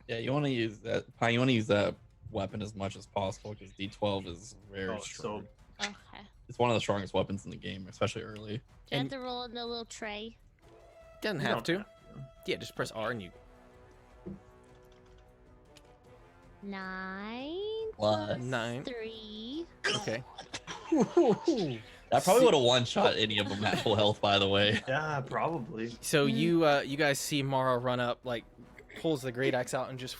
Yeah, you want to use that. Pie, you want to use that weapon as much as possible because D12 is very strong. Okay. It's one of the strongest weapons in the game, especially early. Do I have And- to roll in the little tray? Doesn't You have don't to. Yeah, just press R and you. 9 Plus. 9. 3. Okay. That probably would have one-shot any of them at full health, by the way. Yeah, probably. So you guys see Mara run up, like pulls the great axe out and just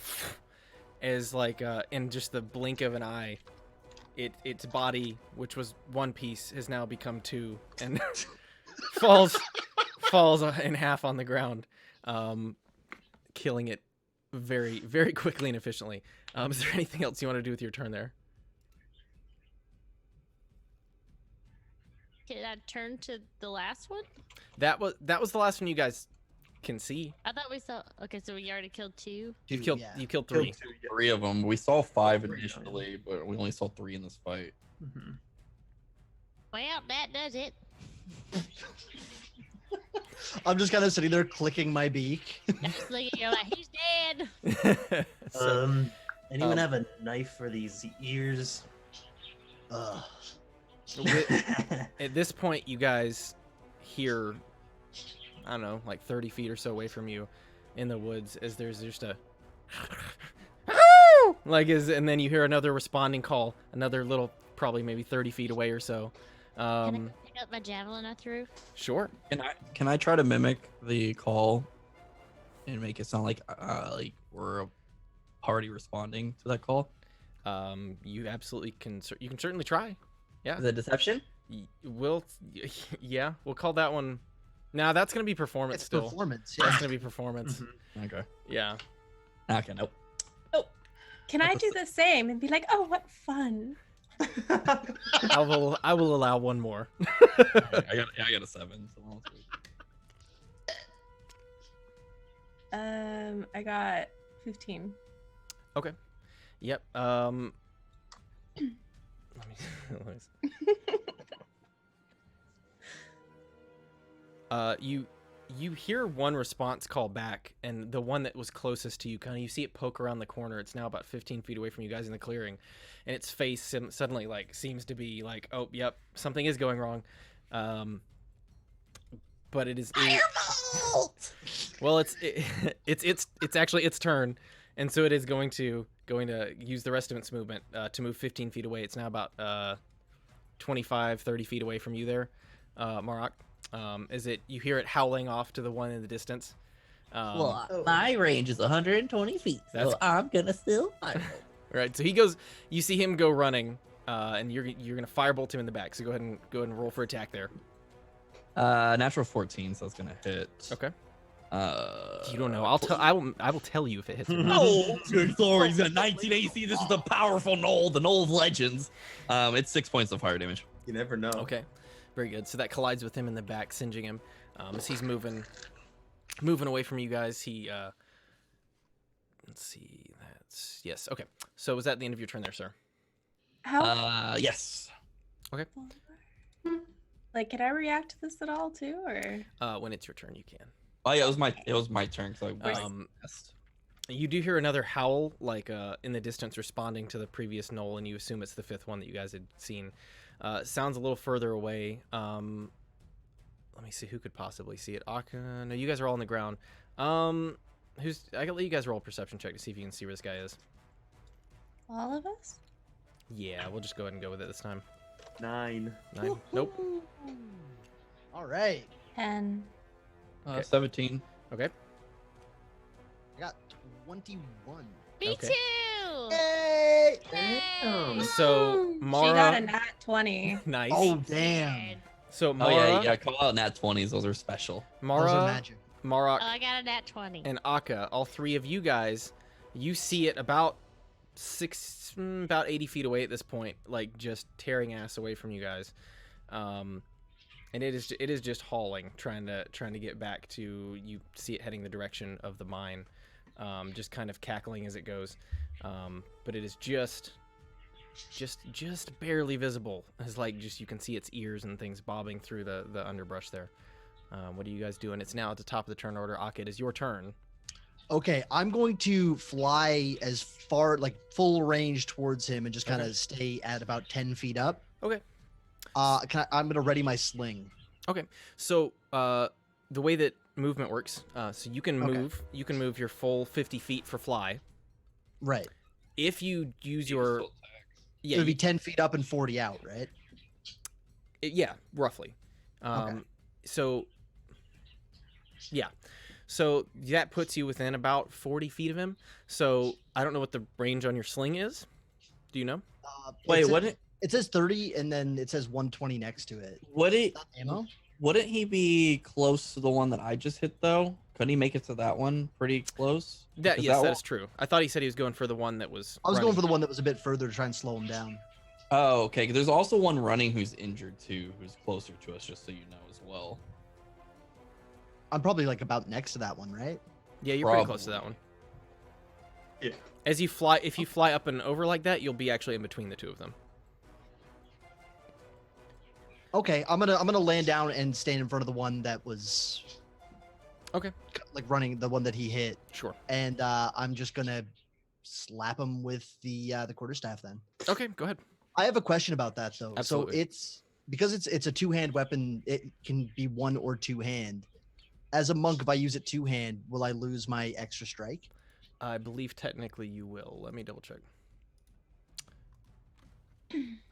as like in just the blink of an eye, its body, which was one piece, has now become two and falls in half on the ground, killing it very, very quickly and efficiently. Is there anything else you want to do with your turn there? Did I turn to the last one? That was the last one you guys can see. I thought we saw. Okay, so we already killed 2. You killed yeah. you killed 3. Killed 2, yeah. 3 of them. We saw 5 Three, initially, but we only saw 3 in this fight. Mhm. Well, that does it. I'm just kind of sitting there clicking my beak. Just looking, you're like, he's dead. So, Anyone have a knife for these ears? Ugh. at this point, you guys hear, I don't know, like 30 feet or so away from you in the woods, as there's just a and then you hear another responding call, another little, probably maybe 30 feet away or so. Can I go pick up my javelin I threw? Sure. Can I try to mimic the call and make it sound like we're a party responding to that call? You absolutely can. You can certainly try. Yeah. Is it deception? Yeah, we'll call that one. Now that's gonna be performance It's still. performance. That's Yeah. gonna be performance. Okay. Yeah. Okay. Nope. Can I do the same and be like, oh, what fun? I will allow one more. I got a 7. So I'll take- I got 15. Okay. Yep. Let me see. You hear one response call back, and the one that was closest to you, kind of, you see it poke around the corner. It's now about 15 feet away from you guys in the clearing, and its face suddenly like seems to be like, oh, yep, something is going wrong. But it is. Well, it's actually its turn, and so it is going to use the rest of its movement to move 15 feet away. It's now about 25, 30 feet away from you there, Marok. You hear it howling off to the one in the distance. My range is 120 feet, so I'm gonna still fire. Right, so you see him go running, and you're gonna firebolt him in the back. So go ahead and roll for attack there. Natural 14, so it's gonna hit. Okay. You don't know. I will tell you if it hits. Or not. Oh, good story. He's got 19 AC. This is the powerful Gnoll, the Gnoll of Legends. It's 6 points of fire damage. You never know. Okay, very good. So that collides with him in the back, singeing him. As he's moving away from you guys, he let's see. Yes. Okay. So was that the end of your turn there, sir? How? Yes. Okay. Like, can I react to this at all too, or? When it's your turn, you can. Oh yeah, it was my turn. So You do hear another howl, like in the distance, responding to the previous Gnoll, and you assume it's the 5th one that you guys had seen. Sounds a little further away. Let me see who could possibly see it. Aka, no, you guys are all on the ground. I can let you guys roll a perception check to see if you can see where this guy is. All of us? Yeah, we'll just go ahead and go with it this time. 9. 9. Nope. All right. 10. 17. Okay. I got 21. Me Okay. too. Yay! Yay! So Mara. She got a nat 20. Nice. Oh damn. So Oh Mara. yeah, call out nat 20s. Those are special. Those are Mara. magic. Marok. Oh, I got a nat 20. And Aka, all 3 of you guys, you see it about 80 feet away at this point, like just tearing ass away from you guys, and it is just hauling, trying to get back to. You see it heading the direction of the mine, just kind of cackling as it goes, but it is just barely visible. It's like just you can see its ears and things bobbing through the underbrush there. What are you guys doing? It's now at the top of the turn order. Aka, it is your turn. Okay, I'm going to fly as far, like full range towards him, and just kind of Okay. stay at about 10 feet up. Okay. I'm gonna ready my sling. So the way that movement works, so you can Okay. move your full 50 feet for fly, Right. if you use He your still attacks. yeah, It would be 10 feet up and 40 out, right? yeah, roughly. So yeah, so that puts you within about 40 feet of him. So I don't know what the range on your sling is. Do you know? Wait, It says 30, and then it says 120 next to it. Ammo? Wouldn't he be close to the one that I just hit though? Couldn't he make it to that one pretty close? That Because yes, that one- is true. I thought he said he was going for the one that was. I was going running. for the one that was a bit further to try and slow him down. Oh, okay. 'Cause there's also one running who's injured too, who's closer to us, just so you know as well. I'm probably like about next to that one, right? Yeah, you're pretty close to that one. Yeah. As you fly, if you fly up and over like that, you'll be actually in between the two of them. Okay, I'm gonna land down and stand in front of the one that was Okay. like running, the one that he hit, Sure. and I'm just gonna slap him with the quarterstaff. Then Okay, go ahead. I have a question about that though. Absolutely. So it's because it's a two-hand weapon. It can be one or two-hand. As a monk, if I use it two-hand, will I lose my extra strike? I believe technically you will. Let me double check.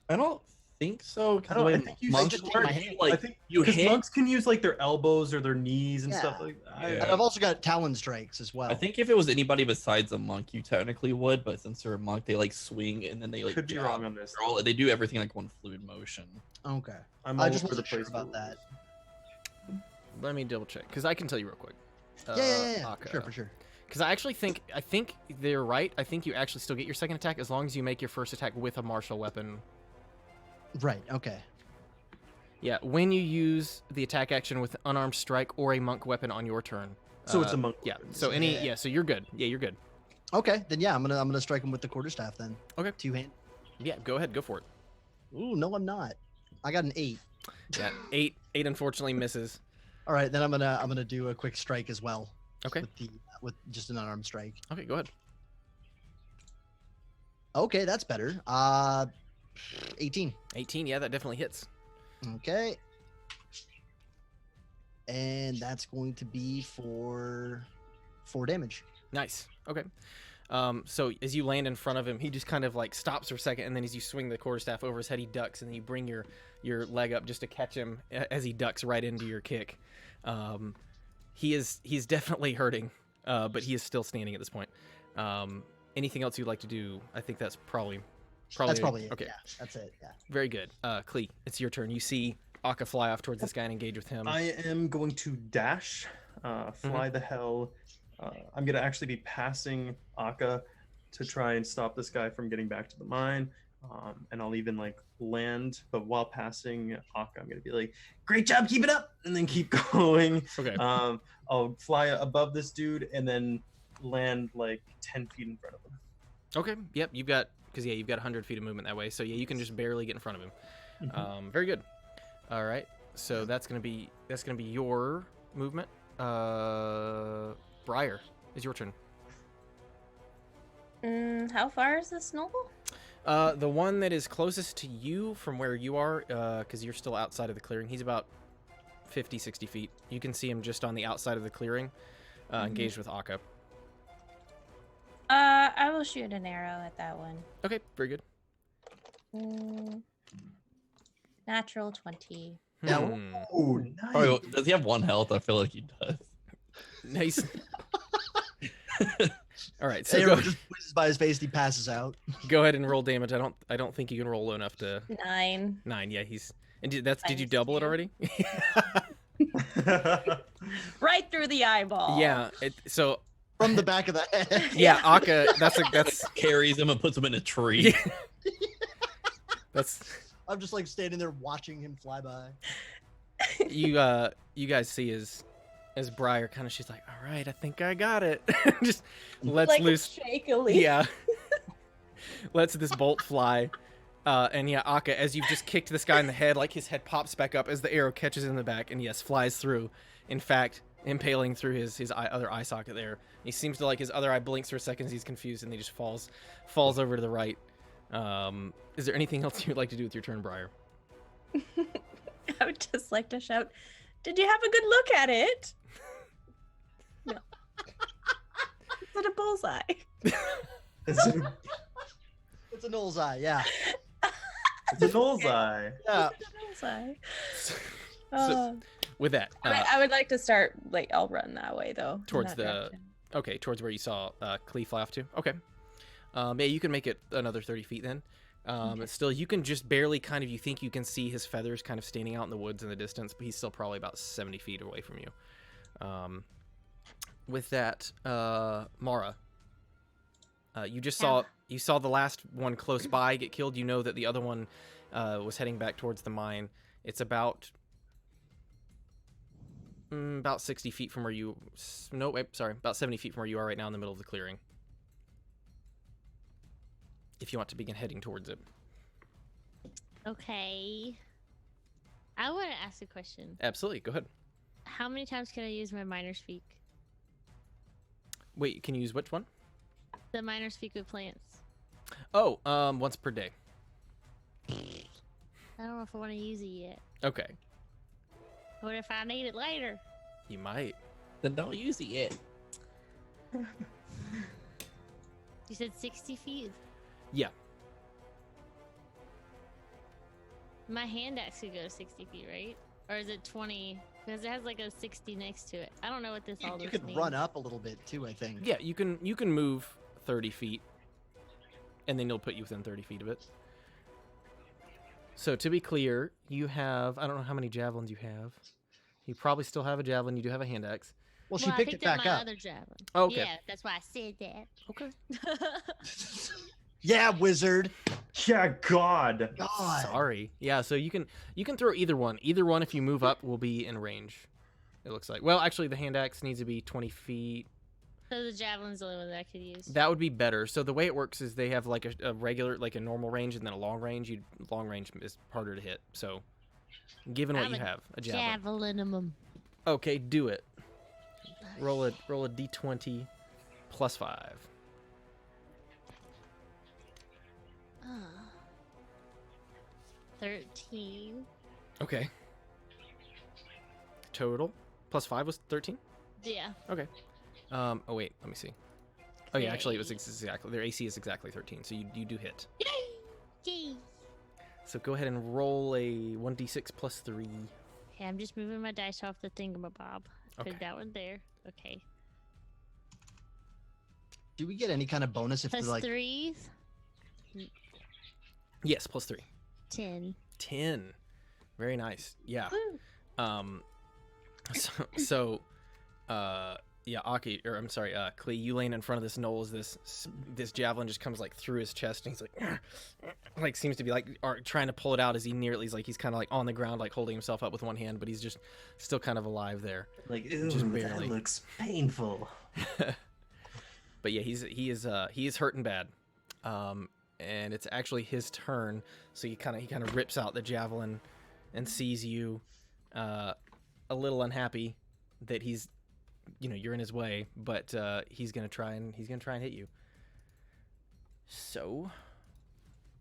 I don't think so. 'Cause I don't- the way I think you monks just take work, my hand. like, I think you because hit. monks can use like their elbows or their knees and stuff Yeah. like that. Yeah. And I've also got talon strikes as well. I think if it was anybody besides a monk, you technically would, but since they're a monk, they like swing and then they like Could be jab. wrong on this. They're all- they do everything like one fluid motion. Okay. I'm I all just over the wasn't sure place about for that. Let me double check because I can tell you real quick. Yeah. Aka. Sure, for sure. Because I think they're right. I think you actually still get your second attack as long as you make your first attack with a martial weapon. Right. Okay. Yeah, when you use the attack action with unarmed strike or a monk weapon on your turn. So it's a monk. Yeah. weapon. So so you're good. Yeah, you're good. Okay. Then yeah, I'm gonna strike him with the quarterstaff then. Okay. Two-hand. Yeah, go ahead, go for it. Ooh, no, I'm not. I got an 8. Yeah, eight unfortunately misses. All right, then I'm gonna do a quick strike as well. Okay. With just an unarmed strike. Okay, go ahead. Okay, that's better. 18. 18. Yeah, that definitely hits. Okay. And that's going to be for 4 damage. Nice. Okay. So as you land in front of him, he just kind of like stops for a second, and then as you swing the quarterstaff over his head, he ducks, and then you bring your leg up just to catch him as he ducks right into your kick. He's definitely hurting, but he is still standing at this point. Anything else you'd like to do? I think that's probably That's probably it. Okay. Yeah, that's it. Yeah. Very good. Klee, it's your turn. You see Aka fly off towards this guy and engage with him. I am going to dash, fly the hell. I'm gonna actually be passing Aka to try and stop this guy from getting back to the mine. And I'll even like land, but while passing Aka, I'm gonna be like, "Great job, keep it up," and then keep going. Okay. I'll fly above this dude and then land like 10 feet in front of him. Okay. Yep. You've got 100 feet of movement that way. So yeah, you can just barely get in front of him. Very good. All right. So that's gonna be your movement. Briar, is your turn. How far is this noble? The one that is closest to you from where you are, because you're still outside of the clearing, he's about 50, 60 feet. You can see him just on the outside of the clearing, engaged with Aka. I will shoot an arrow at that one. Okay, very good. Natural 20. Yeah. Hmm. Oh, nice. Oh, does he have 1 health? I feel like he does. Nice. All right, so Arrow just whizzes by his face and he passes out. go ahead and roll damage. I don't think you can roll low enough to 9. 9. Yeah, did you Minus double it 2. already? Right through the eyeball. Yeah. So From the back of the head. yeah, Aka. That's Carries him and puts him in a tree. that's I'm just like standing there watching him fly by. you guys see as Briar kind of, she's like, all right, I think I got it. Just lets like loose. Shakily. Yeah. Lets this bolt fly. And yeah, Aka, as you've just kicked this guy in the head, like his head pops back up as the arrow catches in the back and yes, flies through. In fact, impaling through his other eye socket there. He seems to like his other eye blinks for a second as he's confused and he just falls over to the right. Is there anything else you'd like to do with your turn, Briar? I would just like to shout, "Did you have a good look at it?" No. Is it a bullseye? It's a Gnolls eye. Yeah. It's a Gnolls eye. Yeah. Bullseye. So, with that, I would like to start, like, I'll run that way, though. in Towards that the- direction. okay, towards where you saw Klee fly off to. Okay. Yeah, you can make it another 30 feet then. Okay. Still, you can just barely kind of, you think you can see his feathers kind of standing out in the woods in the distance, but he's still probably about 70 feet away from you. With that, Mara, you just saw the last one close by get killed. You know that the other one was heading back towards the mine. It's about 60 feet from where you... No, wait, sorry. About 70 feet from where you are right now in the middle of the clearing. If you want to begin heading towards it. Okay. I want to ask a question. Absolutely, go ahead. How many times can I use my minor speak? Wait, can you use which one? The minor speak with plants. Oh, once per day. I don't know if I want to use it yet. Okay, What if I need it later? you might. Then don't use it yet. You said 60 feet? Yeah. My hand axe could go to 60 feet, right? Or is it 20? Because it has like a 60 next to it. I don't know what this all You this could means. run up a little bit too, I think. Yeah, you can move 30 feet, and then you'll put you within 30 feet of it. So to be clear, you have, I don't know how many javelins you have. You probably still have a javelin. You do have a hand axe. Well, she I picked it picked up back my up. other javelin. Oh, okay. Yeah, that's why I said that. Okay. Yeah, wizard. Yeah, God. God. Sorry. Yeah, so you can throw either one. Either one, if you move up, will be in range. It looks like. Well, actually, the hand axe needs to be 20 feet. So the javelin's the only one that I could use. That would be better. So the way it works is they have like a regular, like a normal range, and then a long range. Long range is harder to hit. So, given what I'm you have, a javelin. Javelinum. Okay, do it. Roll a d20 plus 5. 13. Okay. Total plus 5 was 13. Yeah. Okay. Oh wait, let me see. Oh yeah, actually it was Yay. exactly, their AC is exactly 13, so you do hit. Yay. So go ahead and roll a 1d6 plus 3. Okay, I'm just moving my dice off the thingamabob. Put Okay. that one there. Okay. Do we get any kind of bonus if Plus they're like 3, Yes, plus 3. 10. 10. Very nice. Yeah. Woo. Yeah, Aki, or I'm sorry, Klee, you laying in front of this Gnolls, this javelin just comes like through his chest, and he's like seems to be like trying to pull it out as he's kind of like on the ground, like holding himself up with one hand, but he's just still kind of alive there. Like, ooh, Just that barely. looks painful. But yeah, he is hurting bad, and it's actually his turn. So he kind of rips out the javelin, and sees you, a little unhappy that you're in his way, but he's gonna try and hit you. So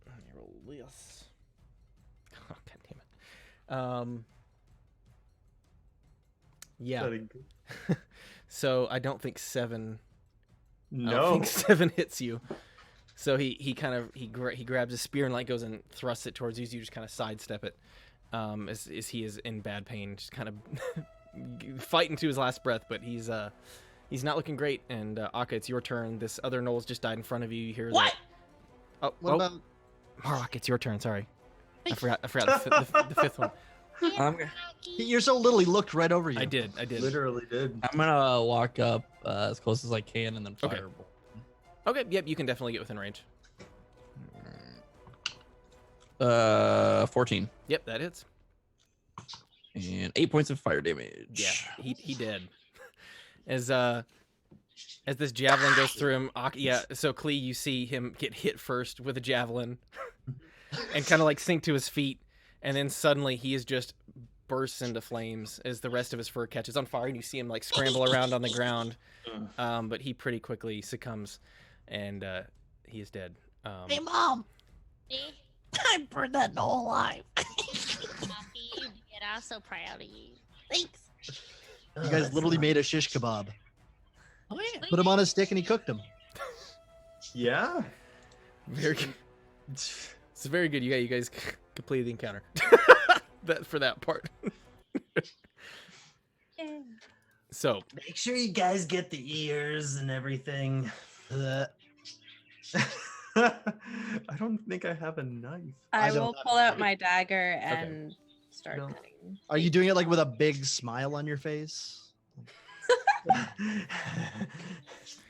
let me roll this. Oh, God damn it. Yeah. Setting- So I don't think 7. I don't No. think 7 hits you. So he grabs his spear and like goes and thrusts it towards you. You just kind of sidestep it, as he is in bad pain, just kind of fighting to his last breath. But he's not looking great. And Akka, it's your turn. This other Gnolls just died in front of you. You hear What? Oh, what about Marok, it's your turn. Sorry, I forgot the fifth one. I'm you're so little he looked right over you. I did. Literally did. gonna walk up as close as I can and then Okay. firebolt. Okay, yep, you can definitely get within range. 14 Yep, that hits. and 8 points of fire damage. Yeah, he dead. As this javelin goes through him, so Klee, you see him get hit first with a javelin and kind of like sink to his feet, and then suddenly he is just bursts into flames as the rest of his fur catches on fire, and you see him like scramble around on the ground. But he pretty quickly succumbs, and he is dead. Hey, Mom, Eh? I burned that Gnoll alive. Poppy, and I'm so proud of you. Thanks. You guys literally made a shish kebab. Oh, yeah. Put him on a stick and he cooked him. Yeah. Very good. It's very good. You guys completed the encounter. For that part. Yeah. So Make sure you guys get the ears and everything. I don't think I have a knife. I don't will have pull a out knife. my dagger and start No. cutting. Are you doing it like with a big smile on your face?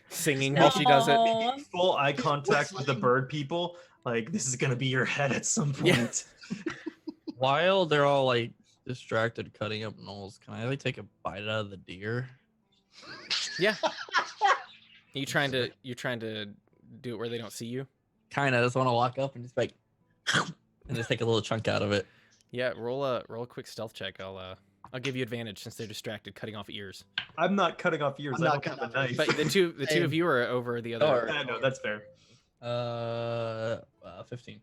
singing while she does it. No. Full eye contact with the bird people. Like, this is gonna be your head at some point. Yeah. While they're all like distracted cutting up Gnolls, can I like take a bite out of the deer? Yeah. You're trying to do it where they don't see you. Kind of. I just want to walk up and just like, and just take a little chunk out of it. Yeah. Roll a quick stealth check. I'll give you advantage since they're distracted cutting off ears. I'm not cutting off ears. I'm I not don't have a cutting off knife. But the two of you are over the other. Or- Yeah, no, that's fair. 15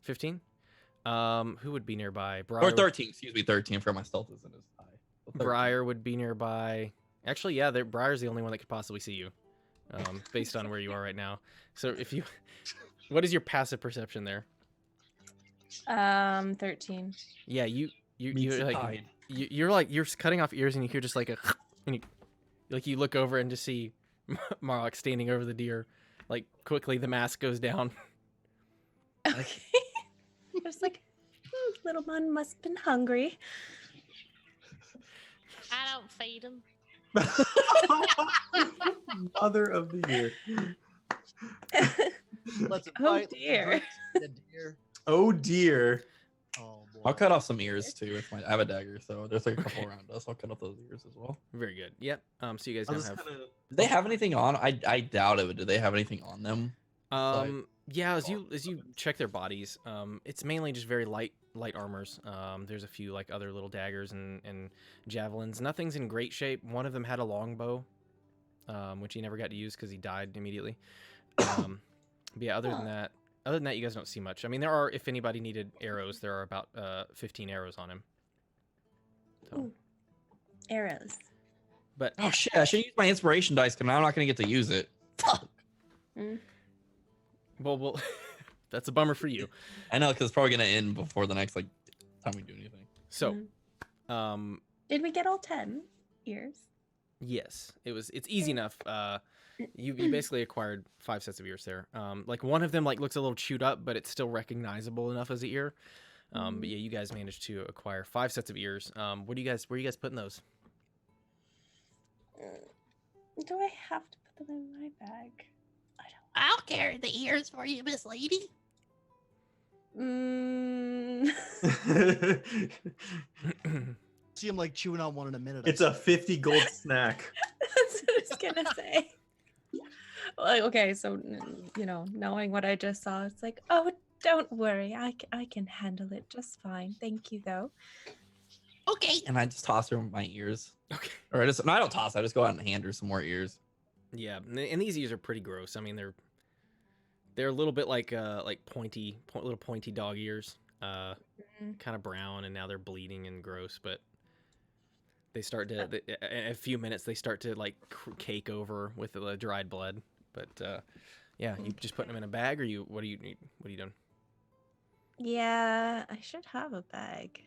15. Who would be nearby? or 13. Excuse me, 13 for my stealth isn't as high. So 13. Briar would be nearby. Actually, yeah, Briar's the only one that could possibly see you, based on where you are right now. So if you, what is your passive perception there? 13. Yeah, you're like Hide. you're cutting off ears and you hear just like a and you look over and just see Marlock standing over the deer. Like quickly the mask goes down. Okay. Just like, little man must have been hungry. I don't feed them. Mother of the year. Let's Oh, invite dear. the deer. Oh dear. Oh boy. I'll cut off some ears too with my. I have a dagger, so there's like a couple around us. I'll cut off those ears as well. Very good. Yep. So you guys I'll don't just have. kinda... Do they have anything on? I doubt it. But do they have anything on them? Yeah, as you check their bodies, it's mainly just very light armors. There's a few like other little daggers and javelins. Nothing's in great shape. One of them had a longbow, which he never got to use because he died immediately. But yeah, other than that, you guys don't see much. I mean, there are, if anybody needed arrows, there are about 15 arrows on him. So, Ooh. Arrows. but Oh shit! I should use my inspiration dice because I'm not gonna get to use it. Fuck. well, that's a bummer for you. I know because it's probably gonna end before the next like time we do anything. So, Did we get all 10 ears? yes, it's easy enough. You basically acquired 5 sets of ears there. Like one of them like looks a little chewed up, but it's still recognizable enough as an ear. But yeah, you guys managed to acquire 5 sets of ears. Where are you guys putting those? Do I have to put them in my bag? I'll carry the ears for you, Miss Lady. See him like chewing on one in a minute. It's a 50 gold snack. That's what I was gonna say. Like, okay, so knowing what I just saw, it's like, oh, don't worry, I can handle it just fine. Thank you, though. Okay. And I just toss her my ears. Okay. Or I just no, I don't toss. I just go out and hand her some more ears. Yeah, and these ears are pretty gross. I mean, they're a little bit like little pointy dog ears, kind of brown, and now they're bleeding and gross. But they start to, in a few minutes, they start to like cake over with the dried blood. But yeah, you just putting them in a bag, or what are you doing? Yeah, I should have a bag.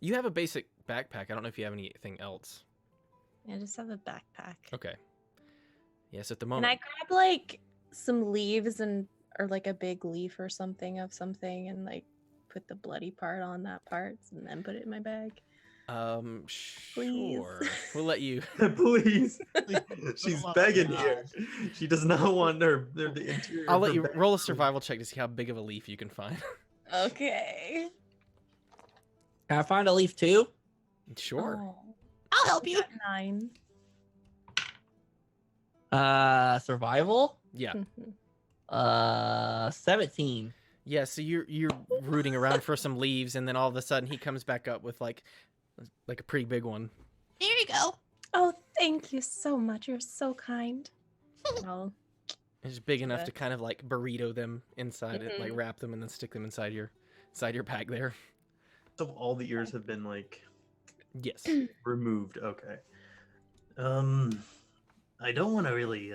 You have a basic backpack. I don't know if you have anything else. I just have a backpack. Okay. Yes, at the Can moment. I grab like some leaves or like a big leaf or something and like put the bloody part on that part and then put it in my bag? Sure. We'll let you. Please. She's begging here. She does not want the interior. I'll of let her you bag. roll a survival check to see how big of a leaf you can find. Okay. Can I find a leaf too? Sure. Oh, I'll help you. 9. Survival. Yeah. 17. Yeah, so you're rooting around for some leaves, and then all of a sudden he comes back up with like a pretty big one. There you go. Oh, thank you so much. You're so kind. Oh, It's big enough Yeah. to kind of like burrito them inside it, like wrap them and then stick them inside your bag there. So all the ears have been like Yes. removed. Okay. I don't want to really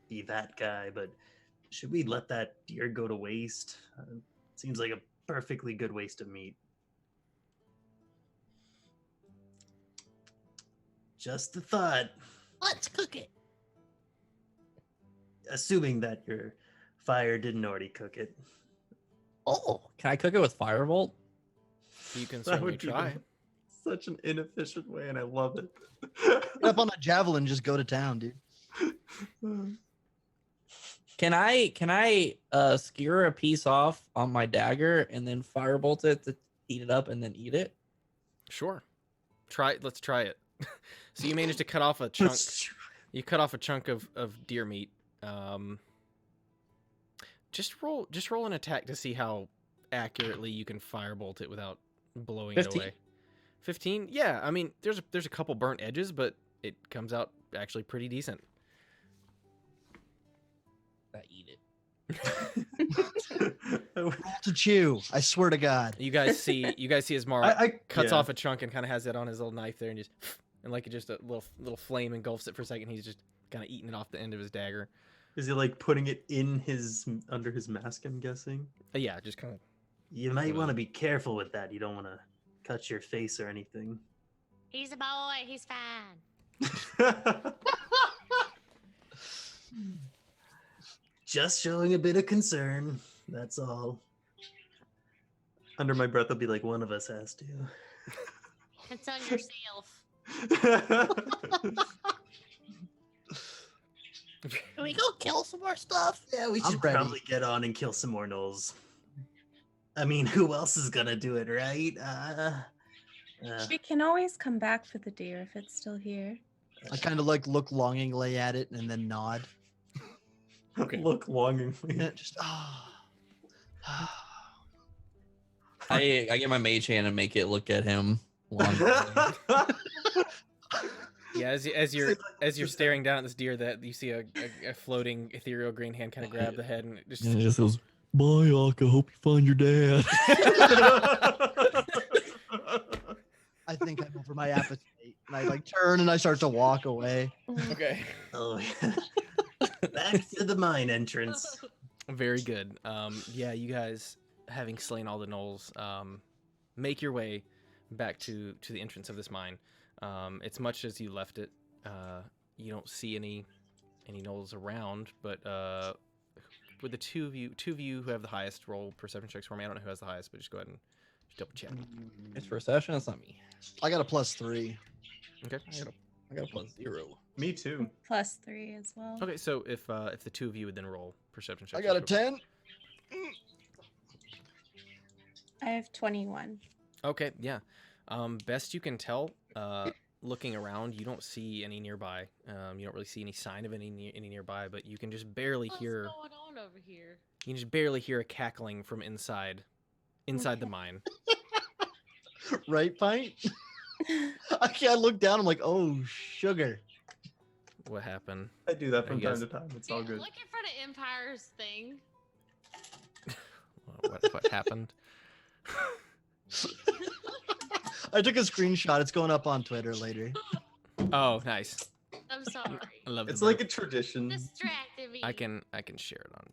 be that guy, but should we let that deer go to waste? Seems like a perfectly good waste of meat. Just a thought. Let's cook it. Assuming that your fire didn't already cook it. Oh, Can I cook it with firebolt? You can That certainly would be try. such an inefficient way, and I love it. Get up on a javelin, just go to town, dude. Can I skewer a piece off on my dagger and then firebolt it to heat it up and then eat it? Sure. Let's try it. So you managed to cut off a chunk. You cut off a chunk of deer meat. Just roll an attack to see how accurately you can firebolt it without blowing 15. it away. 15? Yeah, I mean, there's a couple burnt edges, but it comes out actually pretty decent. I eat it. Roll to chew. I swear to God. You guys see as Mara I cuts yeah. off a chunk and kind of has it on his little knife there, and just and like just a little flame engulfs it for a second. He's just kind of eating it off the end of his dagger. Is he like putting it in under his mask? I'm guessing. Yeah, just kind of. You might want to be careful with that. You don't want to cut your face or anything. He's a boy. He's fine. Just showing a bit of concern. That's all. Under my breath, I'll be like, one of us has to. Concern yourself. can we go kill some more stuff? Yeah, we I'm should ready. probably get on and kill some more gnolls. I mean, who else is gonna do it, right? We can always come back for the deer if it's still here. I kind of like look longingly at it and then nod. Okay. Look longingly. Yeah, just I get my mage hand and make it look at him. Longer. Yeah, as you're staring down at this deer, that you see a floating ethereal green hand kind of grab the head and it just. And it just goes, "Bye, Akka. Hope you find your dad." I think I'm over my appetite, and I like turn and I start to walk away. Okay. Oh, yeah. Back to the mine entrance. Very good. Yeah, you guys, having slain all the gnolls, make your way back to the entrance of this mine. It's much as you left it. You don't see any gnolls around, but with the two of you who have the highest, roll perception checks for me. I don't know who has the highest, but just go ahead and double check. It's perception. That's not me. I got a +3. Okay. I got a +0. Me too. +3 as well. Okay. So if the two of you would then roll perception checks. I got a just real 10. I have 21. Okay, yeah. Best you can tell, looking around, you don't see any nearby. You don't really see any sign of any nearby, but you can just barely hear. What's going on over here? You can just barely hear a cackling from inside the mine. Right, Pint? I look down. I'm like, oh, sugar. What happened? I do that Are from you time guys- to time. It's all good. Looking for the Empire's thing. What happened? I took a screenshot. It's going up on Twitter later. Oh, nice. I'm sorry. I love It's the like burp. a tradition. Distracted me. I can share it on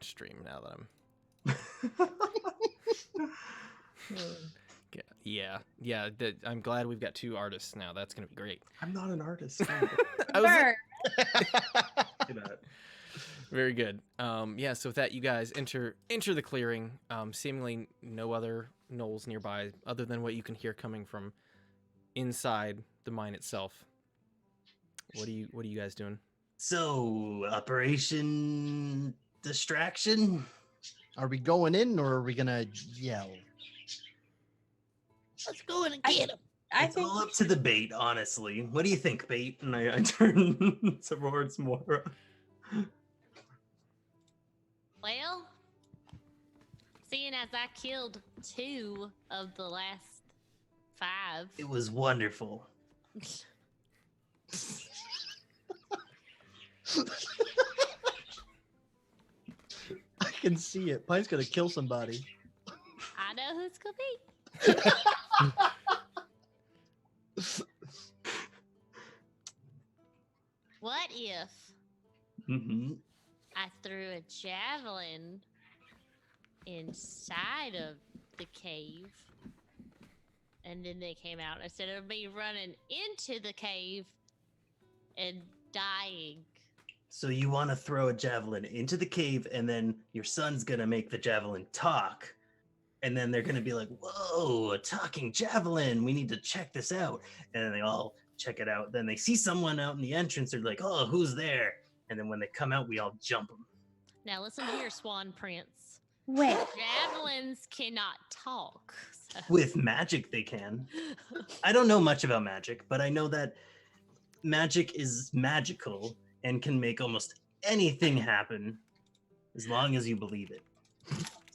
stream now that I'm. Yeah. I'm glad we've got two artists now. That's gonna be great. I'm not an artist. I was Burr. Say that. Very good. Yeah, so with that, you guys enter the clearing. Seemingly no other gnolls nearby, other than what you can hear coming from inside the mine itself. What are you guys doing? So, Operation Distraction? Are we going in or are we gonna yell? Let's go in and get him. I It's think all up to the bait, honestly. What do you think, bait? And I turn towards Mora. Well, seeing as I killed 2 of the last 5. It was wonderful. I can see it. Pint's gonna kill somebody. I know who it's gonna be. What if Mm-hmm. I threw a javelin inside of the cave, and then they came out instead of me running into the cave and dying. So you want to throw a javelin into the cave, and then your son's gonna make the javelin talk, and then they're gonna be like, "Whoa, a talking javelin! We need to check this out." And then they all check it out. Then they see someone out in the entrance. They're like, "Oh, who's there?" And then when they come out, we all jump them. Now listen here, Swan Prince. Wait. Javelins cannot talk. So. With magic, they can. I don't know much about magic, but I know that magic is magical and can make almost anything happen as long as you believe it.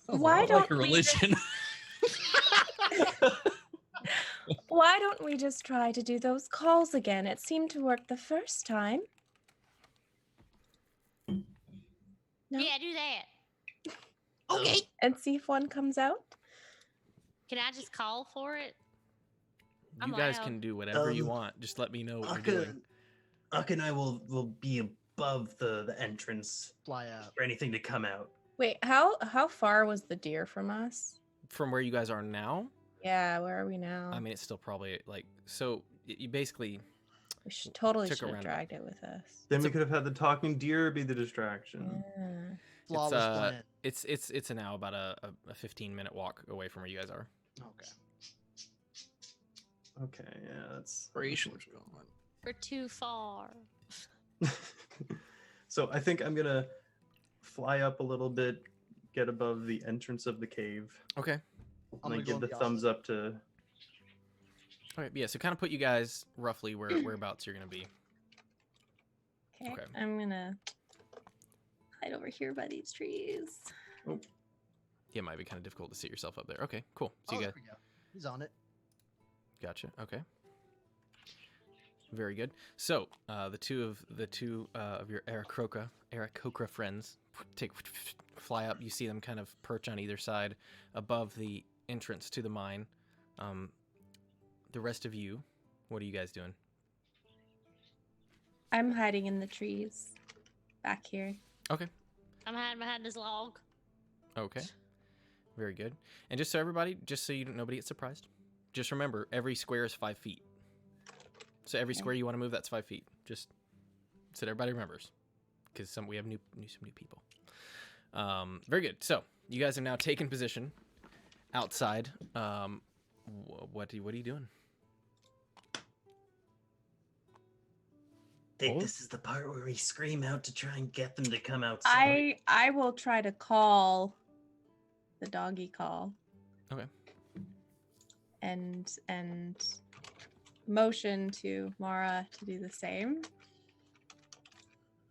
Why Like don't a we religion. Why don't we just try to do those calls again? It seemed to work the first time. No? Yeah, do that. Okay. And see if one comes out? Can I just call for it? I'm You guys loud. can do whatever you Um, want. Just let me know what you're Akka, doing. Akka and I will be above the entrance Fly out. for anything to come out. Wait, how far was the deer from us? From where you guys are now, Yeah, where are we now? I mean, it's still probably like so. You basically we totally took should a have random. dragged it with us. Then we could have had the talking deer be the distraction. Yeah. Flawless plan. it's now about a 15-minute walk away from where you guys are. Okay. Okay, yeah, that's Operations going on. We're too far. So I think I'm gonna fly up a little bit, get above the entrance of the cave, Okay. and I'm then gonna give go the on thumbs up to. Okay. Yeah. So kind of put you guys roughly whereabouts you're gonna be. Okay, Okay. I'm gonna hide over here by these trees. Yeah, it might be kind of difficult to see yourself up there. Okay. Cool. So Oh, you there guys we go. He's on it. gotcha. Okay. Very good. So the two of your Aarakocra friends fly up. You see them kind of perch on either side above the entrance to the mine. The rest of you, what are you guys doing? I'm hiding in the trees back here. Okay. I'm hiding behind this log. Okay. Very good. And just so everybody, just so nobody gets surprised, just remember every square is 5 feet. So every square you want to move, that's 5 feet. Just so that everybody remembers, because we have some new people. Very good. So you guys have now taken position outside. What are you doing? This is the part where we scream out to try and get them to come outside. I will try to call the doggy call. Okay. And motion to Mara to do the same.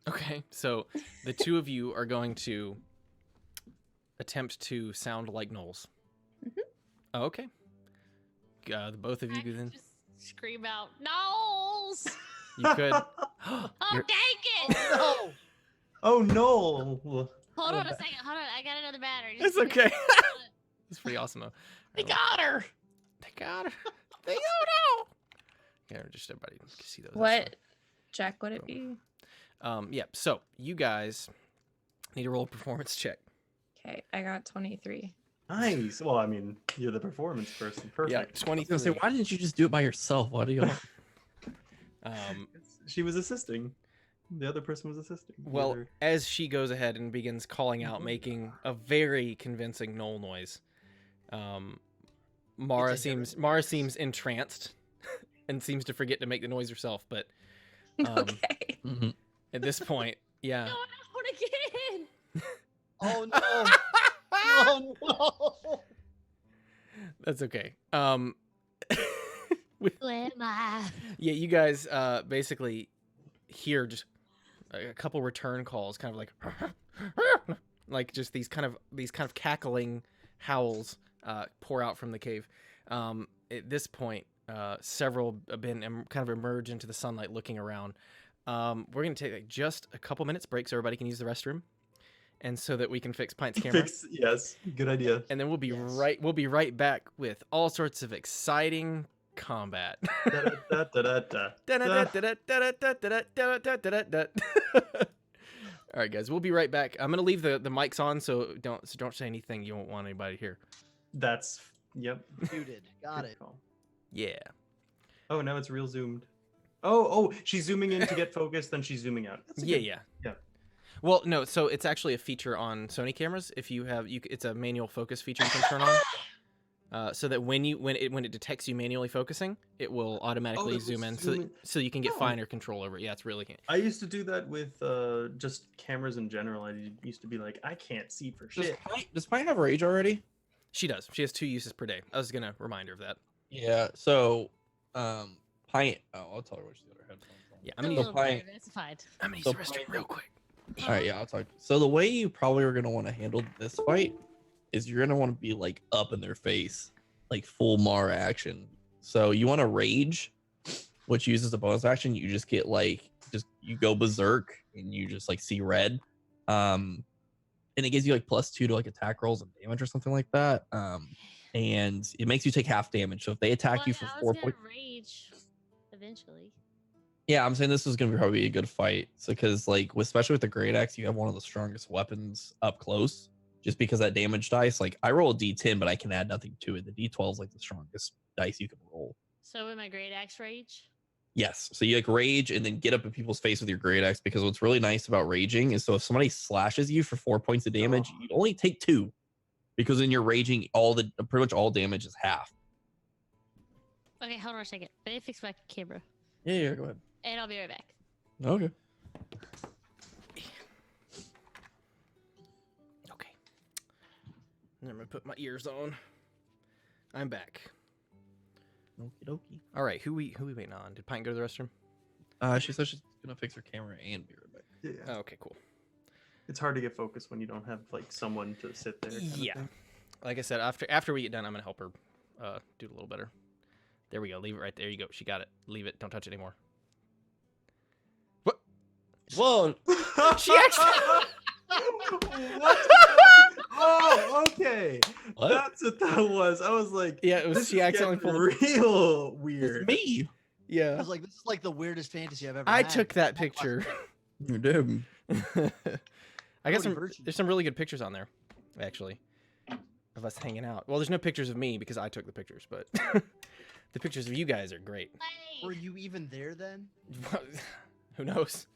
Okay. So the two of you are going to attempt to sound like Gnolls. Mhm. Oh, okay. The both of I you could then. just scream out, Gnolls! You could. Oh, You're- dang it! No. Oh no! Hold on a second. Hold on. I got another battery. It's Just give me okay. a second. It's pretty awesome though. They got her. They got her. They oh no. Yeah, just everybody can see those. that's What check would it be? fine. Yeah. So you guys need to roll a performance check. Okay, I got 23. Nice. Well, I mean, you're the performance person. Perfect. Yeah, I was 23. gonna say, why didn't you just do it by yourself? Why do you? She was assisting. The other person was assisting. The Well, other- as she goes ahead and begins calling out, making a very convincing Gnoll noise, Mara seems entranced and seems to forget to make the noise herself. But Okay. Mhm. at this point, yeah. No, I don't want to get in. Oh no. Oh no. That's okay. Where am I? Yeah, you guys basically hear just a couple return calls, kind of like just these kind of cackling howls pour out from the cave. At this point, several have been kind of emerge into the sunlight, looking around. We're gonna take like just a couple minutes break so everybody can use the restroom, and so that we can fix Pint's camera. Yes, good idea. And then we'll be Yes. right back with all sorts of exciting combat. Da-da-da-da-da. All right, guys, we'll be right back. I'm gonna leave the mics on, so don't say anything you won't want anybody to hear. That's yep. Muted. Got Good it. call. Yeah. Oh, now it's real zoomed. Oh, she's zooming in to get focused, then she's zooming out. That's a good- Yeah. Yeah. Well, no, so it's actually a feature on Sony cameras. If you have, it's a manual focus feature you can turn on, so that when it detects you manually focusing, it will automatically it will zoom in, zoom in. so you can get Oh. finer control over it. Yeah, it's really. I used to do that with just cameras in general. I used to be like, I can't see for shit. Does Pine have rage already? She does. She has 2 uses per day. I was gonna remind her of that. Yeah. So, Pine. Oh, I'll tell her what she's got her headphones on. Yeah, I'm I'm a gonna. little Pine- diversified. I'm gonna use so the restroom Pine- real quick. All right, yeah, I'll talk. So the way you probably are gonna want to handle this fight is you're gonna want to be like up in their face, like full Mara action. So you want to rage, which uses a bonus action. You just get like you go berserk and you just like see red, and it gives you like +2 to like attack rolls and damage or something like that. And it makes you take half damage. So if they attack you for I 4 was points. gonna rage eventually. Yeah, I'm saying this is going to be probably a good fight. So, because like, especially with the great axe, you have one of the strongest weapons up close. Just because that damage dice, like I roll a D10, but I can add nothing to it. The D12 is like the strongest dice you can roll. So with my great axe rage. Yes. So you like rage and then get up in people's face with your great axe. Because what's really nice about raging is so if somebody slashes you for 4 points of damage, you only take 2. Because in your raging, pretty much all damage is half. Okay, hold on a second. Let me fix my camera, Yeah, go ahead. and I'll be right back. Okay. Okay. I'm gonna put my ears on. I'm back. Okie dokie. All right, who we waiting on? Did Pine go to the restroom? She said she's gonna fix her camera and be right back. Yeah. Oh, okay, cool. It's hard to get focused when you don't have like someone to sit there. kind of Yeah. thing. Like I said, after we get done, I'm gonna help her do it a little better. There we go. Leave it right there. You go. She got it. Leave it. Don't touch it anymore. What? Whoa! She actually. What? Oh, okay. What? That's what that was. I was like, Yeah, it was. this She is accidentally getting pulled. real It's weird. me. I Yeah. was like, this is like the weirdest fantasy I've ever I had. took that picture. You did. I got Cody Virtue. there's some really good pictures on there, actually, of us hanging out. Well, there's no pictures of me because I took the pictures, but the pictures of you guys are great. Were you even there then? Who knows?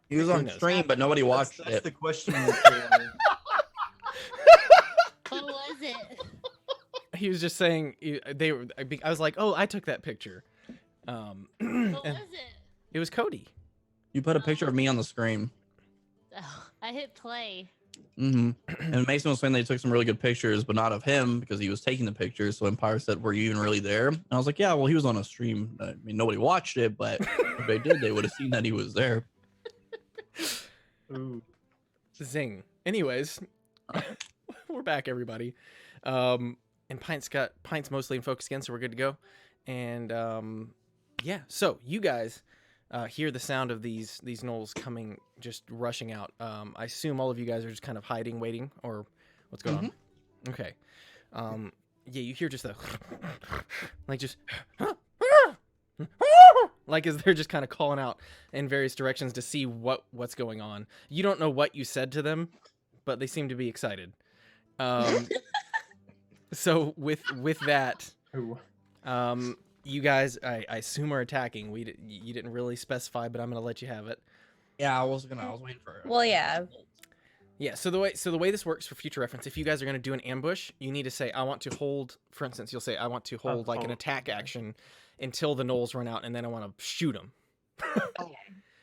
He was Who on knows? stream, but nobody watched That's it. the question. What was it? He was just saying they were. I was like, oh, I took that picture. What and was it? it was Cody. You put a picture of me on the screen. Oh, I hit play. And Mason was saying they took some really good pictures, but not of him because he was taking the pictures. So Empire said, "Were you even really there?" And I was like, "Yeah, well, he was on a stream. I mean, nobody watched it, but if they did, they would have seen that he was there." Ooh. Zing. Anyways, we're back, everybody. And Pint's mostly in focus again, so we're good to go. And yeah, so you guys hear the sound of these Gnolls coming, just rushing out. I assume all of you guys are just kind of hiding, waiting, or what's going on? Okay. Yeah, you hear just the like just like as they're just kind of calling out in various directions to see what's going on. You don't know what you said to them, but they seem to be excited. So with that, Ooh. you guys, I assume are attacking. You didn't really specify, but I'm gonna let you have it. Yeah, I was waiting for it. Well, yeah. Yeah. So the way this works for future reference, if you guys are gonna do an ambush, you need to say, I want to hold. For instance, you'll say, I want to hold like an attack action until the Gnolls run out, and then I want to shoot them.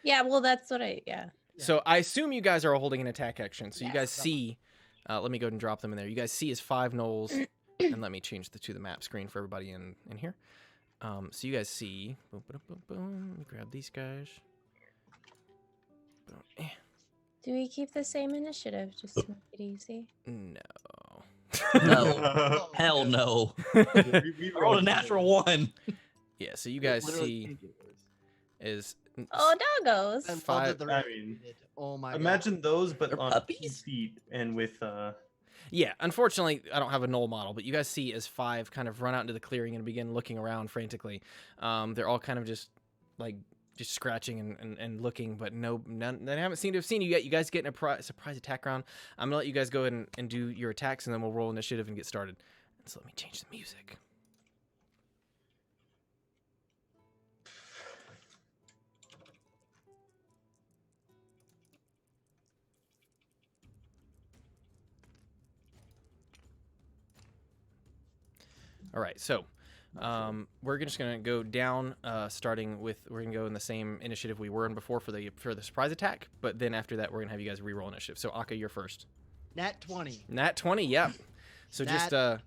Yeah, well, that's what yeah. So I assume you guys are holding an attack action. So you guys Yes. see. Let me go ahead and drop them in there. You guys see is 5 Gnolls, and let me change to the map screen for everybody in here. So you guys see. Boom, boom, boom, boom. Grab these guys. Boom. Do we keep the same initiative just to make it easy? No. No, hell no. We I rolled a natural 1. Yeah. So you guys Literally see can't get worse. is Oh, doggos. I love Five- that they're I mean, oh my Imagine those, but They're on puppies? feet and with yeah. Unfortunately, I don't have a Gnoll model, but you guys see as 5 kind of run out into the clearing and begin looking around frantically. They're all kind of just like just scratching and looking, but none. They haven't seemed to have seen you yet. You guys getting a surprise attack round. I'm gonna let you guys go ahead and do your attacks, and then we'll roll initiative and get started. So let me change the music. All right, so we're just gonna go down, starting with we're gonna go in the same initiative we were in before for the surprise attack, but then after that we're gonna have you guys re-roll initiative. So Akka, you're first. Nat 20. Nat 20, yeah. So Nat just 20.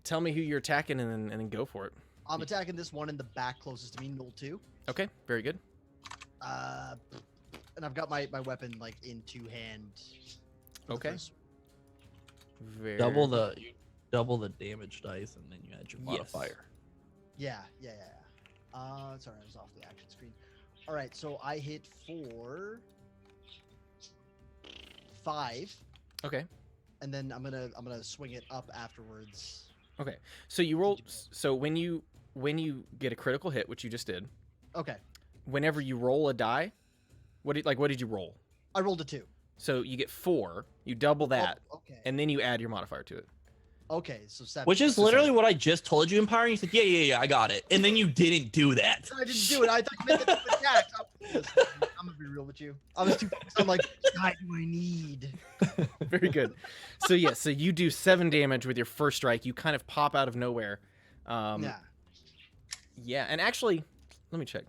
tell me who you're attacking and then go for it. I'm attacking this one in the back closest to me, Gnoll 2. Okay, very good. And I've got my weapon like in two-hand. Okay. Very Double the damage dice, and then you add your Yes. modifier. Yeah. Sorry, I was off the action screen. All right, so I hit for 5, Okay. and then I'm gonna swing it up afterwards. Okay. So you roll. So when you get a critical hit, which you just did, Okay, whenever you roll a die, what did you roll? I rolled a 2. So you get 4. You double that, Oh, okay. and then you add your modifier to it. Okay, so 7. Which is literally what I just told you, Empire. And you said, yeah, I got it. And then you didn't do that. I didn't do it. I thought you meant the attack. I'm gonna be real with you. I was too. I'm like, God, do I need? Very good. So yeah, so you do 7 damage with your first strike. You kind of pop out of nowhere. Yeah. Yeah, and actually, let me check.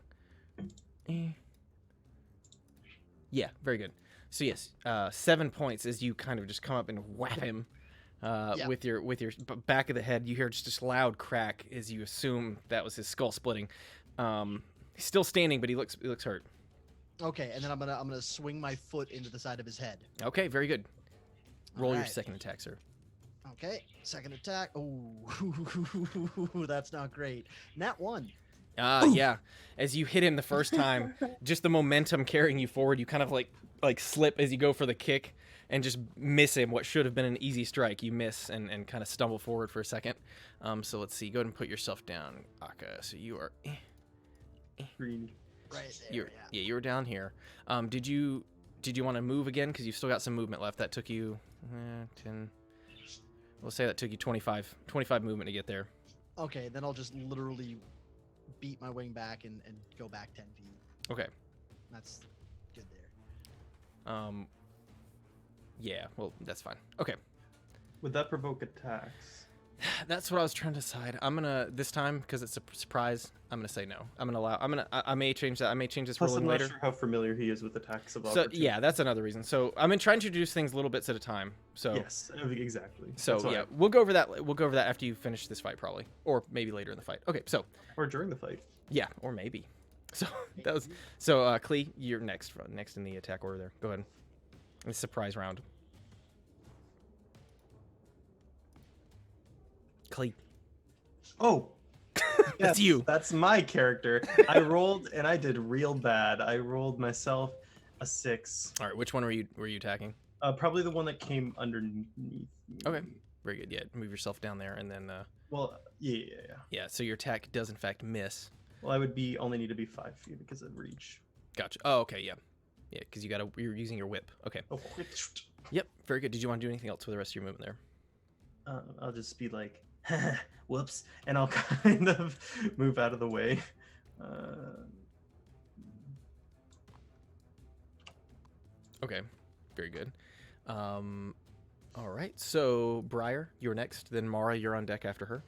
Yeah, very good. So yes, 7 points as you kind of just come up and whap him with your back of the head. You hear just this loud crack as you assume that was his skull splitting. He's still standing, but he looks hurt. Okay, and then I'm gonna swing my foot into the side of his head. Okay, very good. Roll your Alright. second attack, sir. Okay, second attack. Oh, that's not great. Nat 1. Yeah. As you hit him the first time, just the momentum carrying you forward, you kind of like slip as you go for the kick and just miss him. What should have been an easy strike, you miss and kind of stumble forward for a second. So let's see. Go ahead and put yourself down, Akka. So you are. Green. Right there. You were down here. Did you want to move again? Because you've still got some movement left. That took you 10. We'll say that took you 25 movement to get there. Okay, then I'll just literally beat my wing back and go back 10 feet. Okay. That's good there. Yeah. Well, that's fine. Okay. Would that provoke attacks? That's what I was trying to decide. I'm gonna this time because it's a surprise. I'm gonna say no. I may change that. I may change this Plus, ruling I'm not later. sure how familiar he is with attacks of So opportunity. yeah, that's another reason. So I'm gonna try and introduce things little bits at a time. So Yes, exactly. So That's why- yeah, we'll go over that. We'll go over that after you finish this fight, probably, or maybe later in the fight. Okay, so or during the fight. yeah, or maybe. So that was so. Klee, you're next in the attack order. There, go ahead. It's a surprise round. Klee, Oh, that's yes, you. That's my character. I rolled and I did real bad. I rolled myself a 6. All right, which one were you attacking? Probably the one that came underneath me. Okay. Very good. Yeah, move yourself down there, and then Well, yeah. yeah. So your attack does in fact miss. Well, I would only need to be 5 feet because of reach. Gotcha. Oh, okay. Yeah, yeah. Because you're using your whip. Okay. Oh, Yep. Very good. Did you want to do anything else with the rest of your movement there? I'll just be like, whoops, and I'll kind of move out of the way. Okay. Very good. All right. So Briar, you're next. Then Mara, you're on deck after her.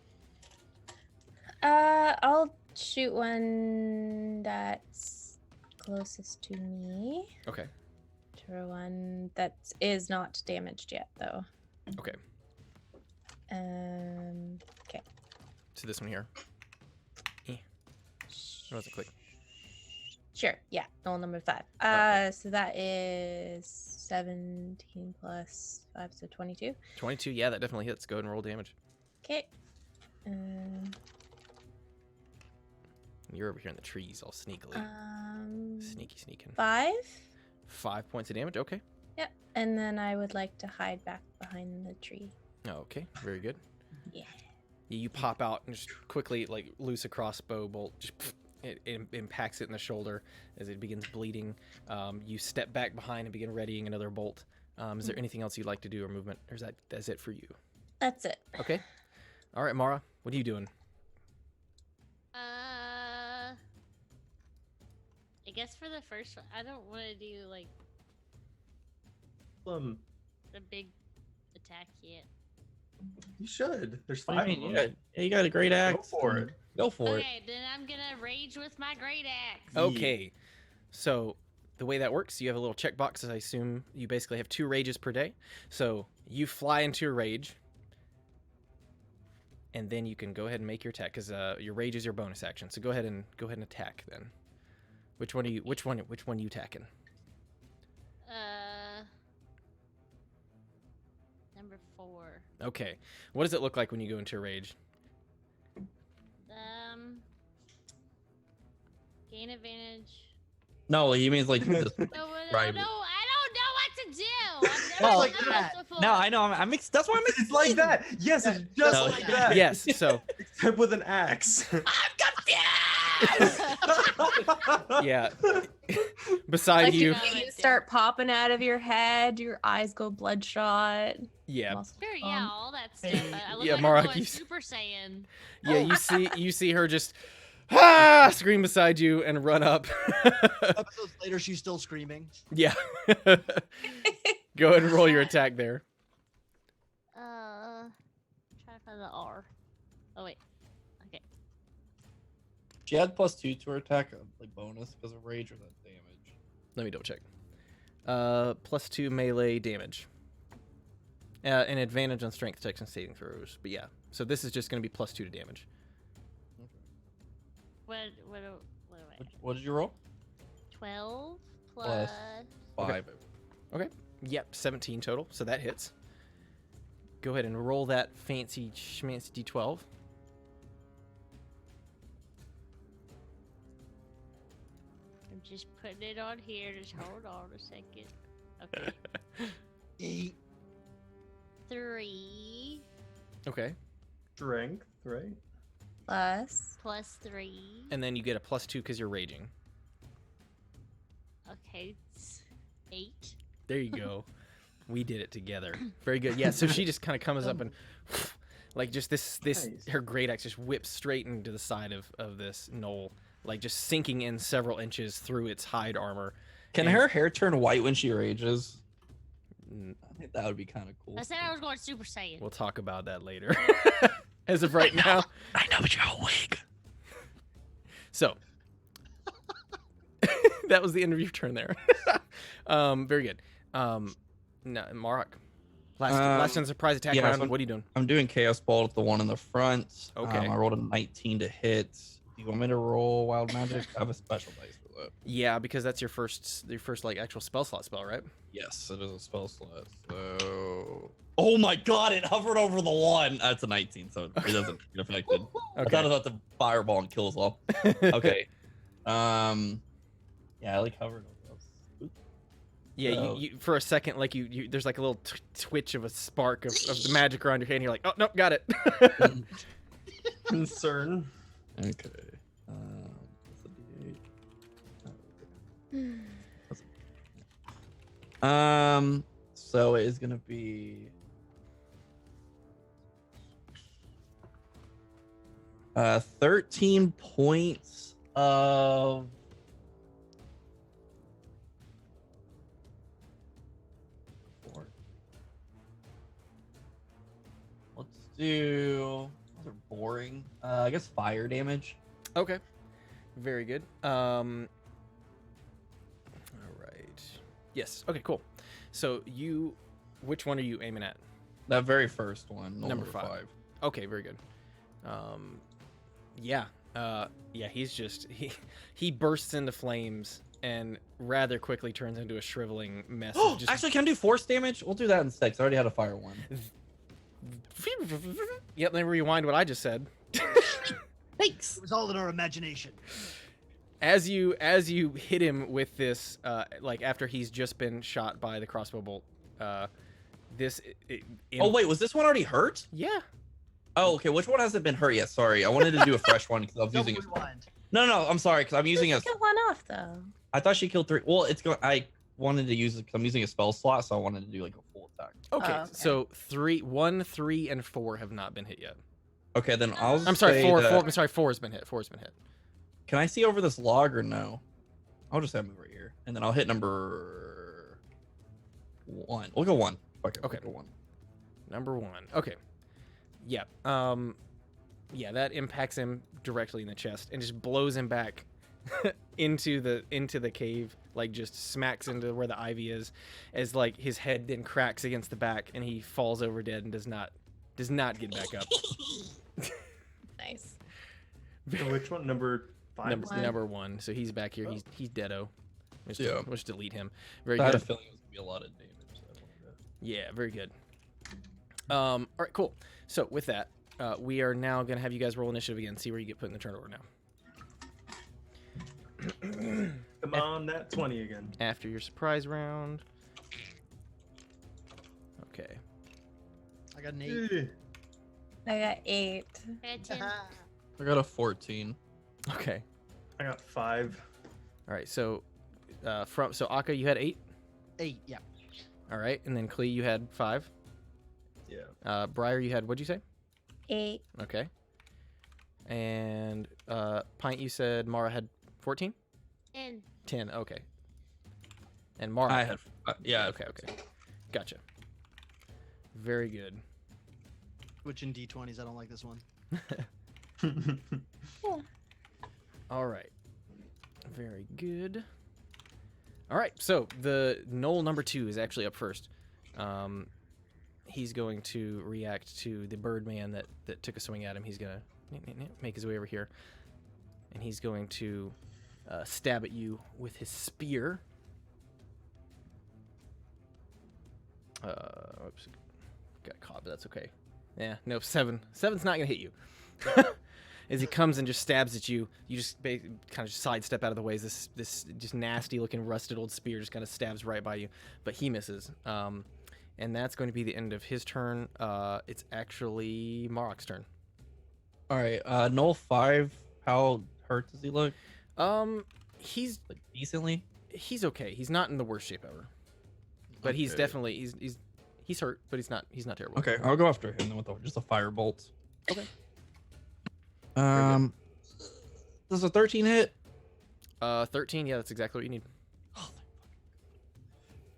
I'll shoot one that's closest to me. Okay. For one that is not damaged yet, though. Okay. Okay. So this one here. It wasn't quick. Sure. Yeah. Goal number 5. So that is 17 plus 5, so 22. 22. Yeah, that definitely hits. Go ahead and roll damage. Okay. You're over here in the trees, all sneakily. Sneaking. 5. 5 points of damage. Okay. Yep. And then I would like to hide back behind the tree. Okay. Very good. Yeah. You pop out and just quickly loose a crossbow bolt, just it impacts it in the shoulder as it begins bleeding. You step back behind and begin readying another bolt. Is there anything else you'd like to do or movement, or that's it for you? That's it. Okay. All right, Mara, what are you doing? I guess for the first one, I don't want to do like You the big attack yet. should. There's I 5 mean, of them. you got a great axe. Go for it. Go for it. Okay, then I'm gonna rage with my great axe. Okay. So the way that works, you have a little checkbox. As I assume you basically have 2 rages per day. So you fly into a rage, and then you can go ahead and make your attack because your rage is your bonus action. So go ahead and attack then. Which one you attacking? Number 4. Okay. What does it look like when you go into a rage? Gain advantage. No, he means like. No, this- no, Right. no, I don't know what to do. I've never Well, done like this that. before. No, I know. I'm that's why I'm. It's like that. Yes, it's just No. like that. Yes. So Except with an axe. yeah. Beside Like you. you start popping out of your head, your eyes go bloodshot. Yeah. muscles Sure, pump. yeah, all that stuff. I look Yeah, like Mark, I'm going you- Super Saiyan. Yeah. You see her just scream beside you and run up. Episodes later, she's still screaming. Yeah. Go ahead and roll your attack there. Try to find the R. Oh wait. Okay. She had +2 to her attack, like bonus because of rage or that damage. Let me double check. +2 melee damage. An advantage on strength checks and saving throws. But yeah, so this is just going to be +2 to damage. What am I? What did you roll? 12 Plus. plus 5. Yep, 17 total. So that hits. Go ahead and roll that fancy schmancy d12. I'm just putting it on here. Just hold on a second. Okay. 8. 3 Okay. Strength, right? plus 3. And then you get a +2 because you're raging. Okay, it's 8. There you go. We did it together. Very good. Yeah, so she just kind of comes up and like just this Nice. her great axe just whips straight into the side of this knoll, like just sinking in several inches through its hide armor. Can And- her hair turn white when she rages? Mm, I think that would be kind of cool. I said I was going Super Saiyan. We'll talk about that later. As of right now. I know, but you're awake. So that was the end of your turn there. Very good. No, Mark. Last turn surprise attack yeah, round. so- What are you doing? I'm doing Chaos Ball at the one in the front. Okay. I rolled a 19 to hit. Do you want me to roll Wild Magic? I have a special dice for that. Yeah, because that's your first like actual spell slot spell, right? Yes, it is a spell slot. So. Oh my god, it hovered over the one. That's a 19, so it doesn't get affected. I thought about the fireball and kill us all. Okay. Yeah, I like hovered over those. Yeah, So- you for a second, like you there's like a little twitch of a spark of the magic around your hand. You're like, oh no, got it. Concern. Okay. That's a D8. So it is gonna be 13 points of let's do those are boring. I guess fire damage. Okay, very good. All right. Yes. Okay. Cool. So which one are you aiming at? That very first one, Number 5. Okay. Very good. Yeah. Yeah. He's just he bursts into flames and rather quickly turns into a shriveling mess. Oh, of just actually, can I do force damage? We'll do that instead. 'Cause I already had a fire one. Yep. Then rewind what I just said. Thanks. It was all in our imagination. As you hit him with this, like after he's just been shot by the crossbow bolt, Oh wait, was this one already hurt? Yeah. Oh, okay. Which one hasn't been hurt yet? Sorry, I wanted to do a fresh one because I was Double using it. rewind. No, I'm sorry, because I'm using a. Kill one off though. I thought she killed 3. Well, it's going. I wanted to use it because I'm using a spell slot, so I wanted to do like a full attack. Okay, okay. so 1, 3, and 4 have not been hit yet. Okay, then I'll. I'm sorry, say 4. that- 4. I'm sorry, 4 has been hit. 4 has been hit. Can I see over this log or no? I'll just have move right here, and then I'll hit number 1. We'll go 1. Okay. Okay. We'll go 1. Number 1. Okay. Yeah. Yeah, that impacts him directly in the chest and just blows him back into the cave, like just smacks into where the ivy is, as like his head then cracks against the back and he falls over dead and does not get back up. Nice. So which one? Number 5? Number 1. So he's back here. He's deado. We'll just delete him. Very I had a good. feeling it was gonna be a lot of damage. So I wanted to- Yeah, very good. All right, cool. So with that, we are now gonna have you guys roll initiative again. See where you get put in the turn order now. Come on, that 20 again. After your surprise round. Okay. I got an 8. I got 8. I got 10. I got a 14. Okay. I got 5. All right. So, so Akka, you had 8. 8. Yeah. All right, and then Klee, you had 5. Yeah. Briar, you had, what'd you say? 8. Okay. And Pint, you said Mara had 14? 10. 10. Okay. And Mara. I had. Yeah. Okay. Gotcha. Very good. Which in D20s, I don't like this one. All right. Very good. All right. So the Gnoll number 2 is actually up first. He's going to react to the Birdman that took a swing at him. He's going to make his way over here. And he's going to stab at you with his spear. Oops. Got caught, but that's okay. Yeah, no, 7. 7's not going to hit you. As he comes and just stabs at you, you just kind of sidestep out of the way. This just nasty looking rusted old spear just kind of stabs right by you, but he misses. And that's going to be the end of his turn. It's actually Marok's turn. All right. Null 5. How hurt does he look? He's Like decently. He's okay. He's not in the worst shape ever, but he's Okay. definitely he's hurt, but he's not terrible. Okay, I'll go after him then with just a fire bolt. Okay. Does a 13 hit? 13. Yeah, that's exactly what you need.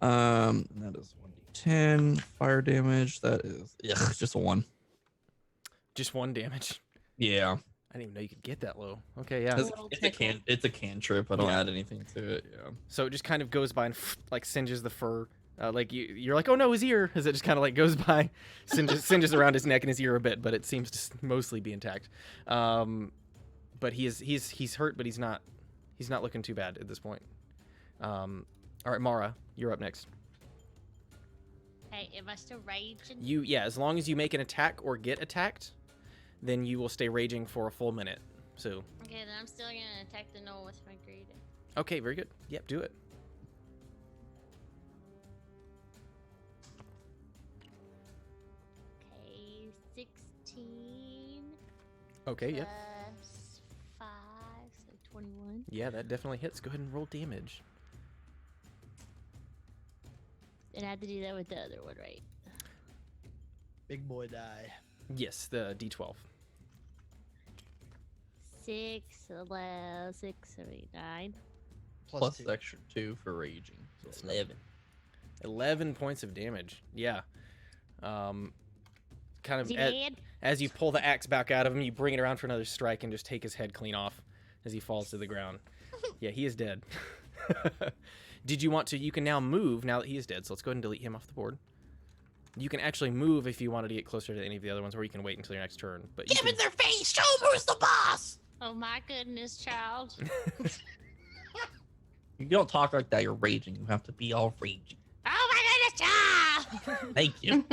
And that is 1d10 fire damage. That is just a 1. Just 1 damage. Yeah, I didn't even know you could get that low. Okay, yeah. it's a cantrip. I don't add anything to it. Yeah. So it just kind of goes by and like singes the fur. Like you're like, oh no, his ear, as it just kind of like goes by, singes around his neck and his ear a bit, but it seems to mostly be intact. But he's hurt, but he's not looking too bad at this point. All right, Mara, you're up next. Hey, am I still raging? Yeah, as long as you make an attack or get attacked, then you will stay raging for a full minute. So. Okay, then I'm still gonna attack the Gnoll with my greed. Okay, very good. Yep, do it. Okay, 16. Okay, yep. Plus 5, so 21. Yeah, that definitely hits. Go ahead and roll damage. And I have to do that with the other one, right? Big boy die. Yes, the D12. 6, 11, 6, 79. Plus 2. extra 2 for raging. So That's 11. 11 points of damage. Yeah. Kind of Is he dead? as you pull the axe back out of him, you bring it around for another strike and just take his head clean off as he falls to the ground. Yeah, he is dead. Did you want to? You can now move now that he is dead. So let's go ahead and delete him off the board. You can actually move if you wanted to get closer to any of the other ones, or you can wait until your next turn. But you Give can, in their face. Show 'em who's the boss. Oh my goodness, child. You don't talk like that. You're raging. You have to be all raging. Oh my goodness, child. Thank you.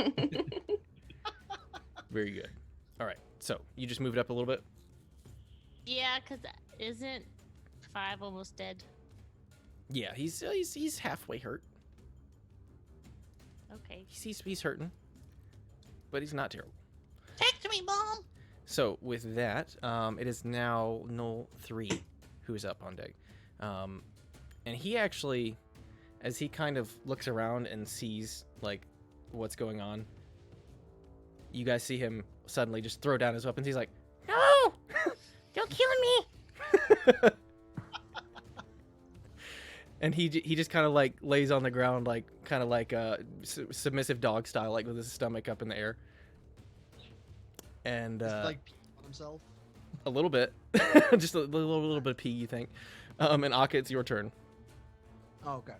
very good. All right. So you just moved up a little bit. Yeah, because isn't 5 almost dead? Yeah, he's halfway hurt. Okay. He's hurting, but he's not terrible. Text me, Mom. So with that, it is now Gnoll 3. who is up on deck. And he actually, as he kind of looks around and sees like what's going on, you guys see him suddenly just throw down his weapons. He's like, No! Don't kill me! and he just kind of like lays on the ground, like kind of like submissive dog style, like with his stomach up in the air. And Just, like peeing on himself. a little bit, just a little bit of pee, you think. And Akka, it's your turn. Oh, okay.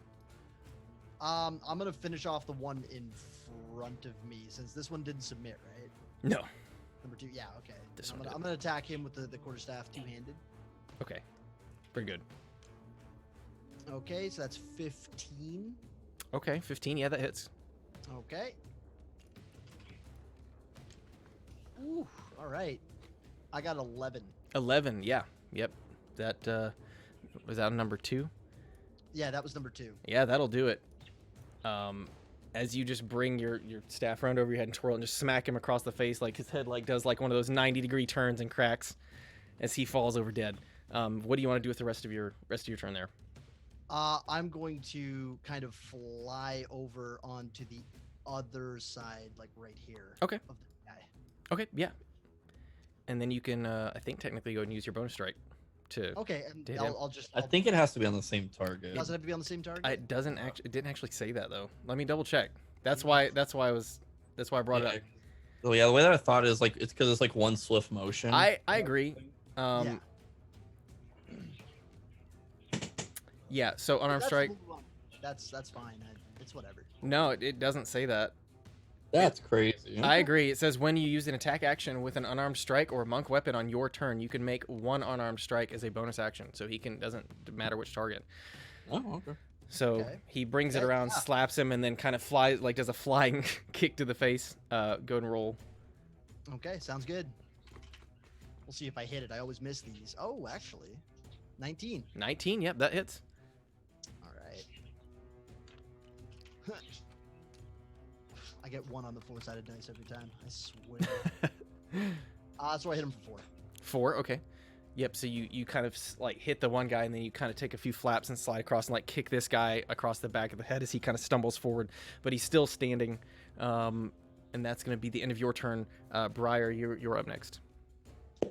I'm gonna finish off the one in front of me since this one didn't submit, right? No. Number 2, yeah, okay. This I'm one gonna, I'm gonna attack him with the quarterstaff two-handed. Okay. Very good. Okay, so that's 15. Okay, 15. Yeah, that hits. Okay. Ooh, all right. I got 11. 11. Yeah. Yep. That was that number 2. Yeah, that was number 2. Yeah, that'll do it. As you just bring your staff around over your head and twirl and just smack him across the face, like his head like does like one of those 90-degree turns and cracks as he falls over dead. What do you want to do with the rest of your turn there? I'm going to kind of fly over onto the other side, like right here. Okay. Of the guy. Okay, yeah. And then you can, I think, technically go and use your bonus strike to. Okay, and Did him. I'll just. I think it has to be on the same target. Does it have to be on the same target? It doesn't actually. It didn't actually say that though. Let me double check. That's why I brought it up. Oh yeah, the way that I thought is like it's because it's like one swift motion. I agree. Yeah. Yeah. So unarmed That's strike. cool. That's fine. It's whatever. No, it doesn't say that. That's crazy. I agree. It says when you use an attack action with an unarmed strike or a monk weapon on your turn, you can make one unarmed strike as a bonus action. So he can, doesn't matter which target. Oh, okay. So Okay. he brings it Okay, around, yeah. slaps him, and then kind of flies, like does a flying kick to the face. Go and roll. Okay, sounds good. We'll see if I hit it. I always miss these. Oh, actually, 19. 19. Yep, that hits. All right. I get 1 on the 4-sided dice every time. I swear. So I hit him for 4. 4. Okay. Yep. So you kind of like hit the one guy, and then you kind of take a few flaps and slide across and like kick this guy across the back of the head as he kind of stumbles forward, but he's still standing. And that's going to be the end of your turn. Briar, you're up next.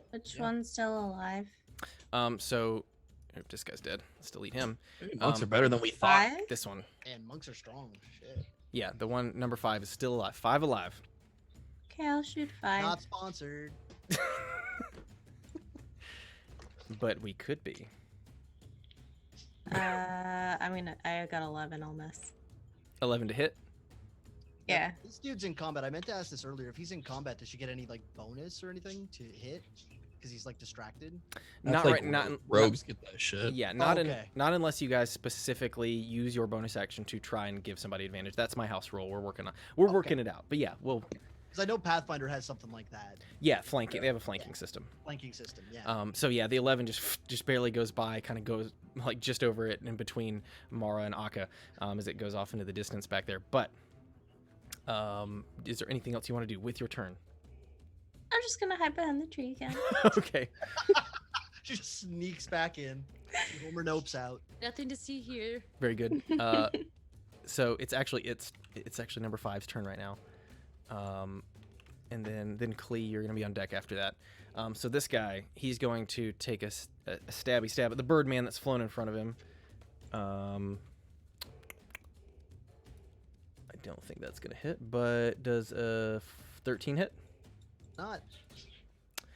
Which one's still alive? So this guy's dead. Let's delete him. Maybe monks are better than we thought. 5? This one. And monks are strong. Shit. Yeah, the one number 5 is still alive. 5 alive. Okay, I'll shoot 5. Not sponsored. But we could be. I mean, I got 11. I'll miss. 11 to hit. Yeah. This dude's in combat. I meant to ask this earlier. If he's in combat, does she get any like bonus or anything to hit? Because he's like distracted. That's Not like right. Not rogues get that shit. Yeah, not okay. not unless you guys specifically use your bonus action to try and give somebody advantage. That's my house rule. We're working it out. But yeah, we'll. Because I know Pathfinder has something like that. Yeah, flanking. They have a flanking system. Flanking system. Yeah. So yeah, the 11 just barely goes by, kind of goes like just over it in between Mara and Akka, as it goes off into the distance back there. But is there anything else you want to do with your turn? I'm just gonna hide behind the tree again. Okay. She just sneaks back in. Homer Nopes out. Nothing to see here. Very good. So it's actually number 5's turn right now. And then Klee, you're gonna be on deck after that. So this guy, he's going to take a stabby stab at the Birdman that's flown in front of him. I don't think that's gonna hit, but does a 13 hit? Not.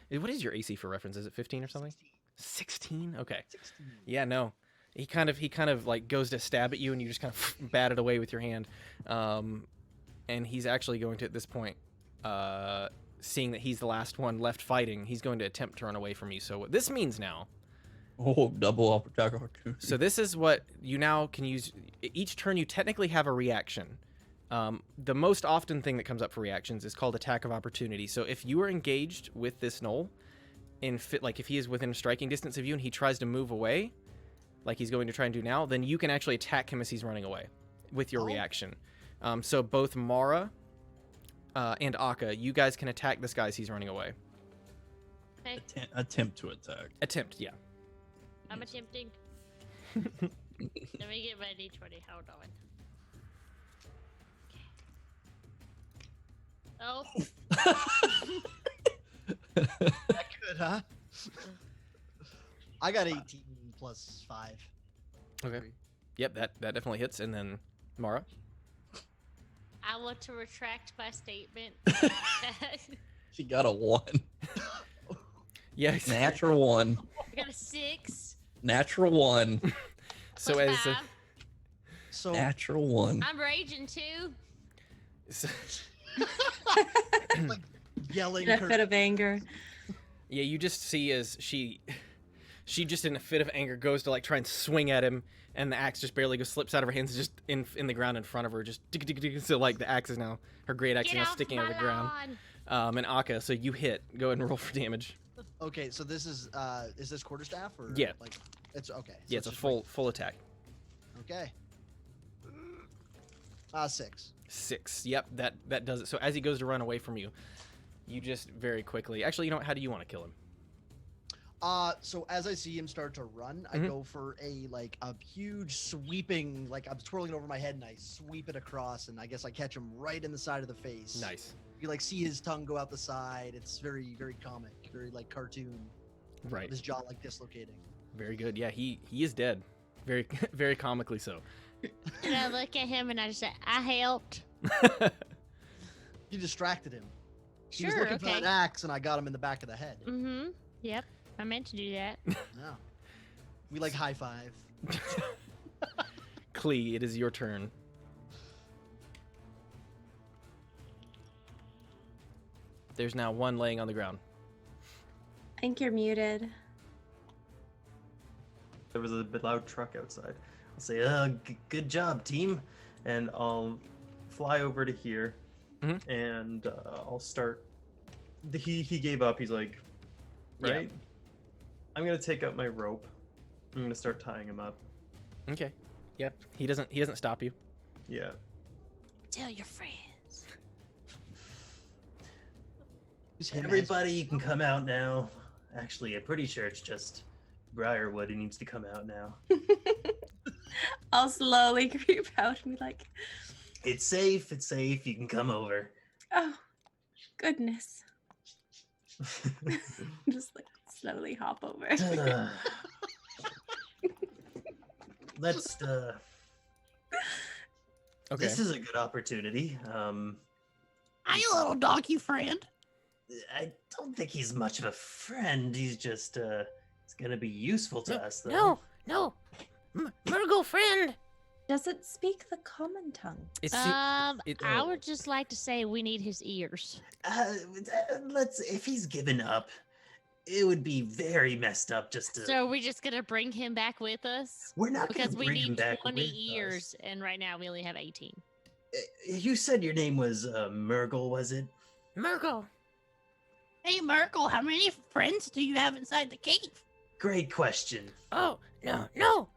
What is your AC for reference? Is it 15 or something? 16? Okay. 16. Yeah, no. He kind of like goes to stab at you, and you just kind of bat it away with your hand. And he's actually going to, at this point, seeing that he's the last one left fighting, he's going to attempt to run away from you. So what this means now. Oh, double up attack opportunity. So this is what you now can use. Each turn you technically have a reaction. The most often thing that comes up for reactions is called attack of opportunity. So if you are engaged with this Gnoll, like if he is within striking distance of you and he tries to move away, like he's going to try and do now, then you can actually attack him as he's running away with your reaction. So both Mara and Akka, you guys can attack this guy as he's running away. Okay. Attempt to attack. Attempt, yeah. I'm attempting. Let me get my d20. Hold on. Oh, That good, huh? I got 18 plus 5. Okay. Yep, that definitely hits. And then Mara. I want to retract my statement. She got a 1. Yes. Natural 1. I got a 6. Natural 1. So plus as 5. So Natural 1. I'm raging too. so, like yelling. In a fit of anger. yeah, you just see as she just in a fit of anger goes to like try and swing at him, and the axe just barely slips out of her hands, just in the ground in front of her. Just so like the axe is now her great axe is Get now off sticking my out of the ground. lawn. And Akka, so you hit. Go ahead and roll for damage. Okay, so this is this quarterstaff or Yeah. like it's okay. So Yeah, it's a just full attack. Okay. 6. 6. Yep, that does it. So as he goes to run away from you, you just very quickly. Actually, you know what? How do you want to kill him? So as I see him start to run, I Mhm. go for a huge sweeping, like I'm twirling it over my head and I sweep it across, and I guess I catch him right in the side of the face. Nice. You like see his tongue go out the side. It's very, very comic, very like cartoon. Right. His jaw like dislocating. Very good. Yeah, he is dead. Very very comically so. And I look at him and I just say, I helped. You distracted him. He was Sure, looking for okay. that axe, and I got him in the back of the head. Mm-hmm. Yep. I meant to do that. No. We like high five. Klee, it is your turn. There's now one laying on the ground. I think you're muted. There was a bit loud truck outside. I'll say, good job, team. And I'll fly over to here, Mhm. and I'll start. He gave up. He's like, Yeah. right? I'm going to take out my rope. I'm going to start tying him up. Okay. Yep. He doesn't stop you. Yeah. Tell your friends. Just him Everybody, you can come out now. Actually, I'm pretty sure it's just Briarwood who needs to come out now. I'll slowly creep out and be like, It's safe. It's safe. You can come over. oh, goodness. Just like slowly hop over. Let's. Okay. This is a good opportunity. Are you a little donkey friend? I don't think he's much of a friend. He's just he's gonna be useful to us, though. No. Murgle friend. Does it speak the common tongue? It's I oh. would just like to say we need his ears. Let's. If he's given up, it would be very messed up. Just to. So are we just gonna bring him back with us? We're not Because gonna we bring him need back 20 with ears, us. and right now we only have 18. You said your name was Murgle, was it? Murgle. Hey, Murgle, how many friends do you have inside the cave? Great question. Oh, no,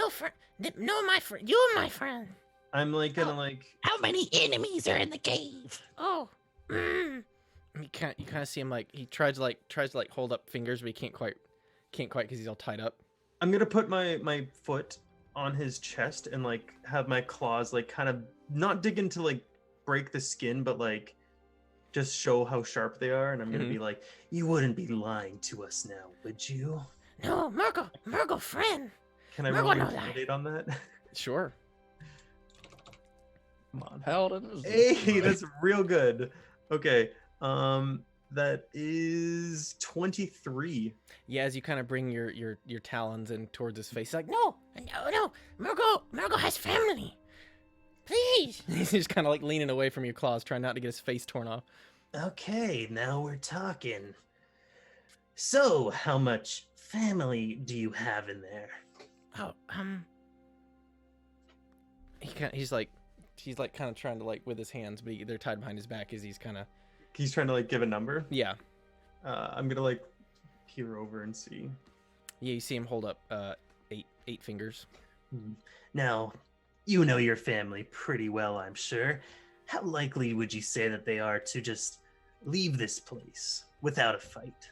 friend. No, my friend. You're my friend. I'm like gonna like. How many enemies are in the cave? Oh, You kind of see him like he tries to hold up fingers, but he can't quite because he's all tied up. I'm gonna put my foot on his chest and like have my claws like kind of not dig into like break the skin, but like just show how sharp they are. And I'm gonna Mhm. be like, You wouldn't be lying to us now, would you? no, Murgle friend. can I We're roll gonna die. intimidate on that? Sure. Come on. Paladin is Hey, that's real good. Okay. That is 23. Yeah, as you kind of bring your talons in towards his face, he's like, No. Murgle has family. Please. he's just kind of like leaning away from your claws, trying not to get his face torn off. Okay, now we're talking. So, how much family do you have in there? Oh, He's like kind of trying to like with his hands, but they're tied behind his back as he's kind of He's trying to like give a number. yeah. I'm gonna like peer over and see. Yeah, you see him hold up eight fingers. Now, you know your family pretty well, I'm sure. How likely would you say that they are to just leave this place without a fight?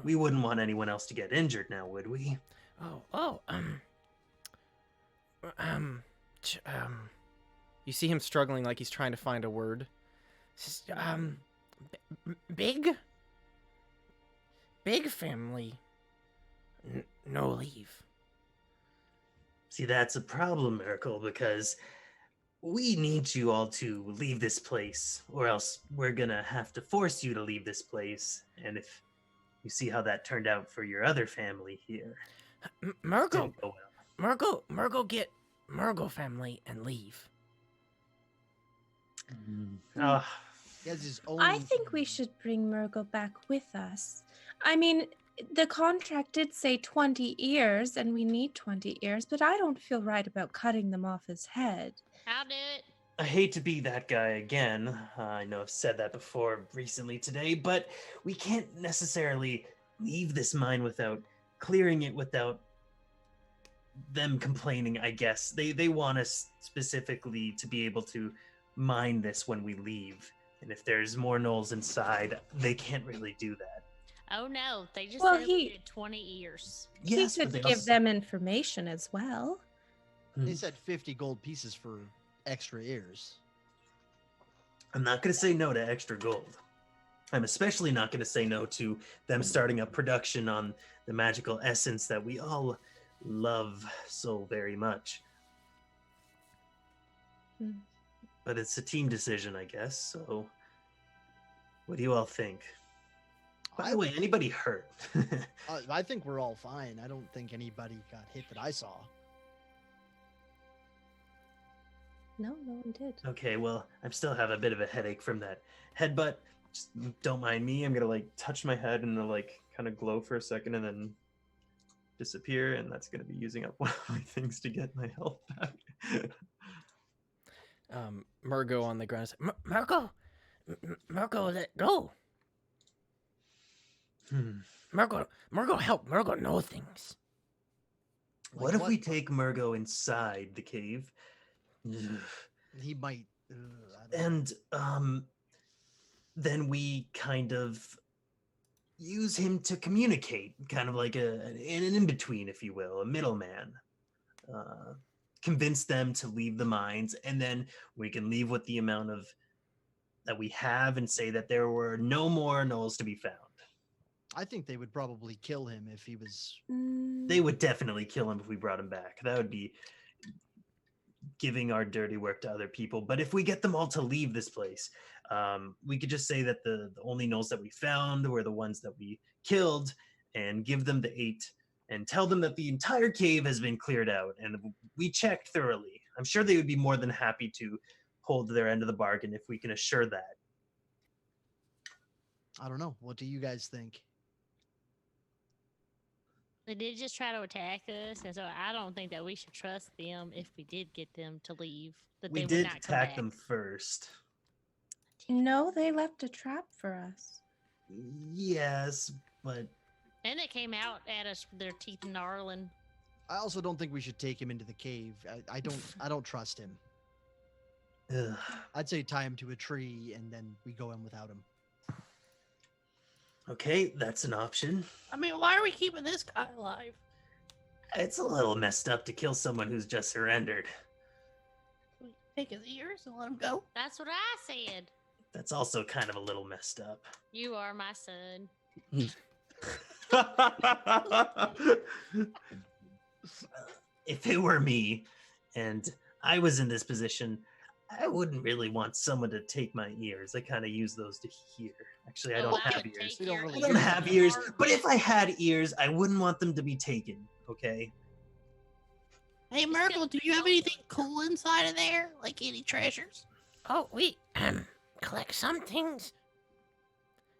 We wouldn't want anyone else to get injured now, would we? You see him struggling like he's trying to find a word. Big family. No leave. See, that's a problem, Miracle, because we need you all to leave this place, or else we're gonna have to force you to leave this place. And if you see how that turned out for your other family here, Murgo, didn't go well. Murgo, get Murgo family and leave. Ah, He has his own. I think we should bring Murgo back with us. I mean, the contract did say 20 ears, and we need 20 ears, but I don't feel right about cutting them off his head. I'll do it. I hate to be that guy again. I know I've said that before recently today, but we can't necessarily leave this mine without clearing it, without them complaining, I guess. They want us specifically to be able to mine this when we leave. And if there's more gnolls inside, they can't really do that. Oh no, they just Well, said we needed 20 ears. Yes, he but could they give also- them information as well. They said 50 gold pieces for extra ears. I'm not going to say no to extra gold. I'm especially not going to say no to them starting up production on the magical essence that we all love so very much. Hmm. But it's a team decision, I guess. So, what do you all think? By the way, anybody hurt? I think we're all fine. I don't think anybody got hit that I saw. No, no one did. Okay, well, I still have a bit of a headache from that headbutt. Just don't mind me. I'm gonna like touch my head and it'll like kind of glow for a second and then disappear, and that's gonna be using up one of my things to get my health back. Murgo on the ground says, Murgo, let go. Murgo, help. Murgo know things. What if we take Murgo inside the cave? He might. I don't know. And then we kind of use him to communicate, kind of like an in-between, if you will, a middleman. Convince them to leave the mines, and then we can leave with the amount of that we have and say that there were no more gnolls to be found. I think they would probably kill him if he was. They would definitely kill him if we brought him back. That would be giving our dirty work to other people. But if we get them all to leave this place, we could just say that the only gnolls that we found were the ones that we killed, and give them the 8 and tell them that the entire cave has been cleared out and we checked thoroughly. I'm sure they would be more than happy to hold their end of the bargain if we can assure that. I don't know. What do you guys think? They did just try to attack us, and so I don't think that we should trust them if we did get them to leave. That We they did would not come attack back. them first. No, they left a trap for us. Yes, but And they came out at us with their teeth gnarling. I also don't think we should take him into the cave. I don't trust him. ugh. I'd say tie him to a tree and then we go in without him. Okay, that's an option. I mean, why are we keeping this guy alive? It's a little messed up to kill someone who's just surrendered. We take his ears and let him go. That's what I said. That's also kind of a little messed up. You are my son. If it were me and I was in this position, I wouldn't really want someone to take my ears. I kind of use those to hear. Actually, I Oh, don't I have could ears. take We don't your really I don't use have them. ears, Hard but if way. I had ears, I wouldn't want them to be taken, okay? Hey, Myrtle, do you have anything cool inside of there? Like any treasures? Oh, we collect some things.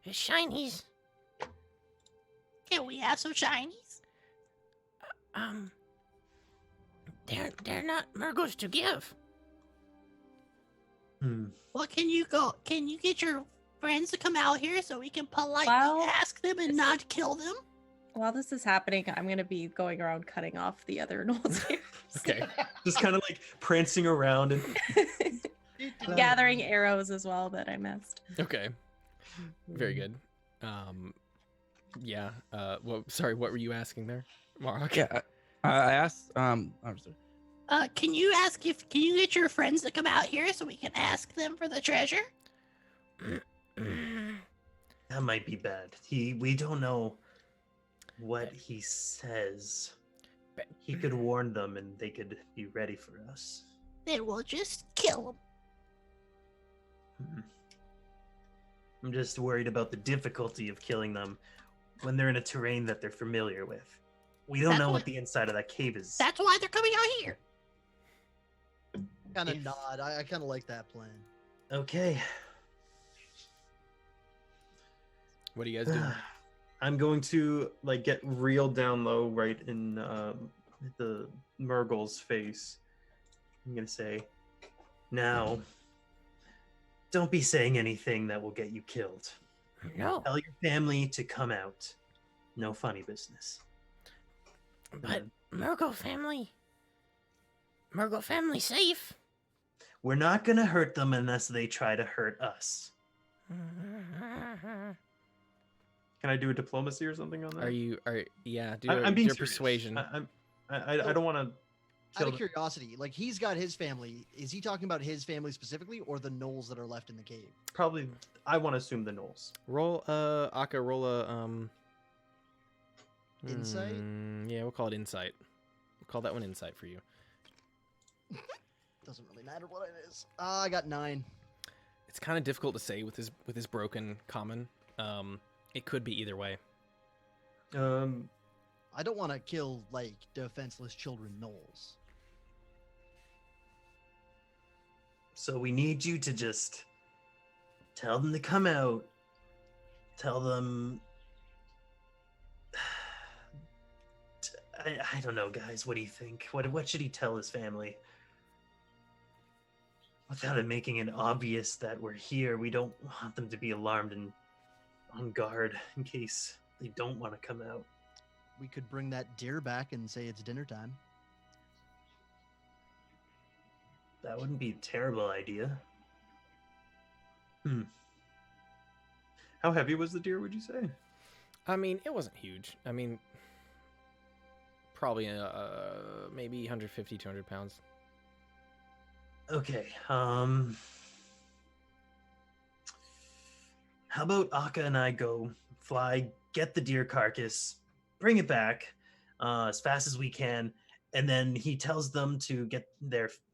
Shinies. Can we have some shinies? They're not Murgos to give. Well, can you get your friends to come out here so we can politely Well, ask them and not kill them? While this is happening, I'm going to be going around cutting off the other Gnolls ears. Okay. Just kind of like prancing around and Gathering arrows as well that I missed. Okay. Very good. Yeah. Sorry, what were you asking there? Mark. Yeah, I asked. I'm sorry. Can you get your friends to come out here so we can ask them for the treasure? That might be bad. We don't know what he says. He could warn them and they could be ready for us. Then we'll just kill them. I'm just worried about the difficulty of killing them when they're in a terrain that they're familiar with. We don't know what the inside of that cave is. That's why they're coming out here. Kind of nod. I kind of like that plan. Okay. What are you guys doing? I'm going to like get real down low right in the Murgle's face. I'm gonna say, now, don't be saying anything that will get you killed. No, Tell your family to come out. No funny business. but Murgle family safe. We're not gonna hurt them unless they try to hurt us. Can I do a diplomacy or something on that? Do I'm being your serious. persuasion. I don't want to. Out of curiosity, like he's got his family. Is he talking about his family specifically, or the gnolls that are left in the cave? Probably, I want to assume the Gnolls. Roll Aka, roll a Insight? Yeah, we'll call it insight. We'll call that one insight for you. Doesn't really matter what it is. I got 9. It's kind of difficult to say with his broken common. It could be either way. I don't want to kill like defenseless children gnolls. So we need you to just tell them to come out. Tell them. I don't know, guys. What do you think? What should he tell his family? Without it making it obvious that we're here, we don't want them to be alarmed and on guard in case they don't want to come out. We could bring that deer back and say it's dinner time. That wouldn't be a terrible idea. How heavy was the deer, would you say? I mean, it wasn't huge. I mean, probably maybe 150, 200 pounds. Okay, how about Aka and I go fly, get the deer carcass, bring it back as fast as we can, and then he tells them to get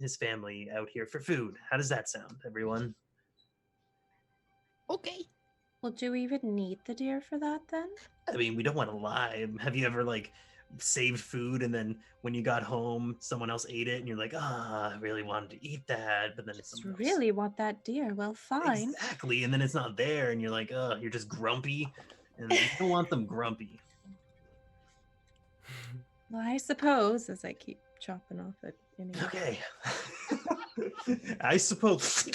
his family out here for food. How does that sound, everyone? Okay. Well, do we even need the deer for that then? I mean, we don't want to lie. Have you ever like saved food and then when you got home, someone else ate it and you're like, I really wanted to eat that, but then it's Just really want that deer. Well, fine. Exactly, and then it's not there, and you're like, you're just grumpy, and you don't want them grumpy. Well, I suppose, as I keep chopping off it. Anyway. Okay. I suppose.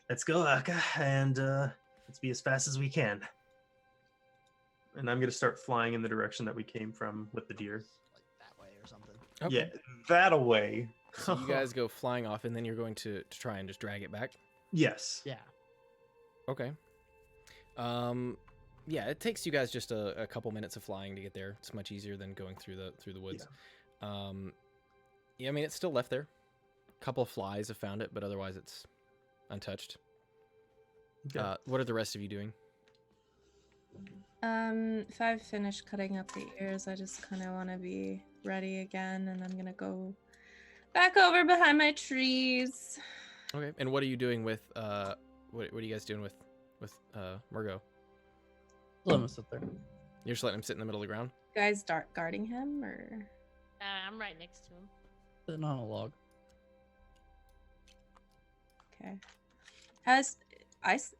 Let's go, Aka, and let's be as fast as we can. And I'm gonna start flying in the direction that we came from with the deer. Like that way or something. Okay. Yeah, that away. So you guys go flying off, and then you're going to try and just drag it back. Yes. Yeah. Okay. Yeah, it takes you guys just a couple minutes of flying to get there. It's much easier than going through the woods. Yeah, I mean, it's still left there. A couple of flies have found it, but otherwise it's untouched. Okay. What are the rest of you doing? If I've finished cutting up the ears, I just kind of want to be ready again, and I'm gonna go back over behind my trees. Okay. And what are you doing with what are you guys doing with Murgo? Let him sit there. You're just letting him sit in the middle of the ground? Guys, guarding him, or I'm right next to him. Sitting on a log. okay?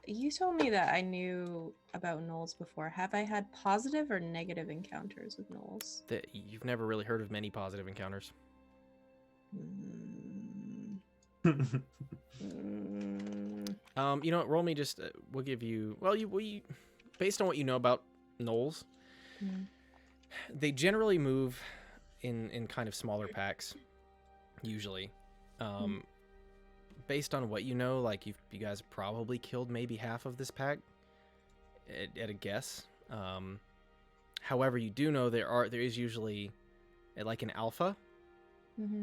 You told me that I knew about Gnolls before. Have I had positive or negative encounters with Gnolls? That you've never really heard of many positive encounters. You know what, roll me just we'll give you you based on what you know about Gnolls, they generally move in kind of smaller packs usually. Based on what you know, like you guys have probably killed maybe half of this pack at a guess. However, you do know there is usually like an alpha,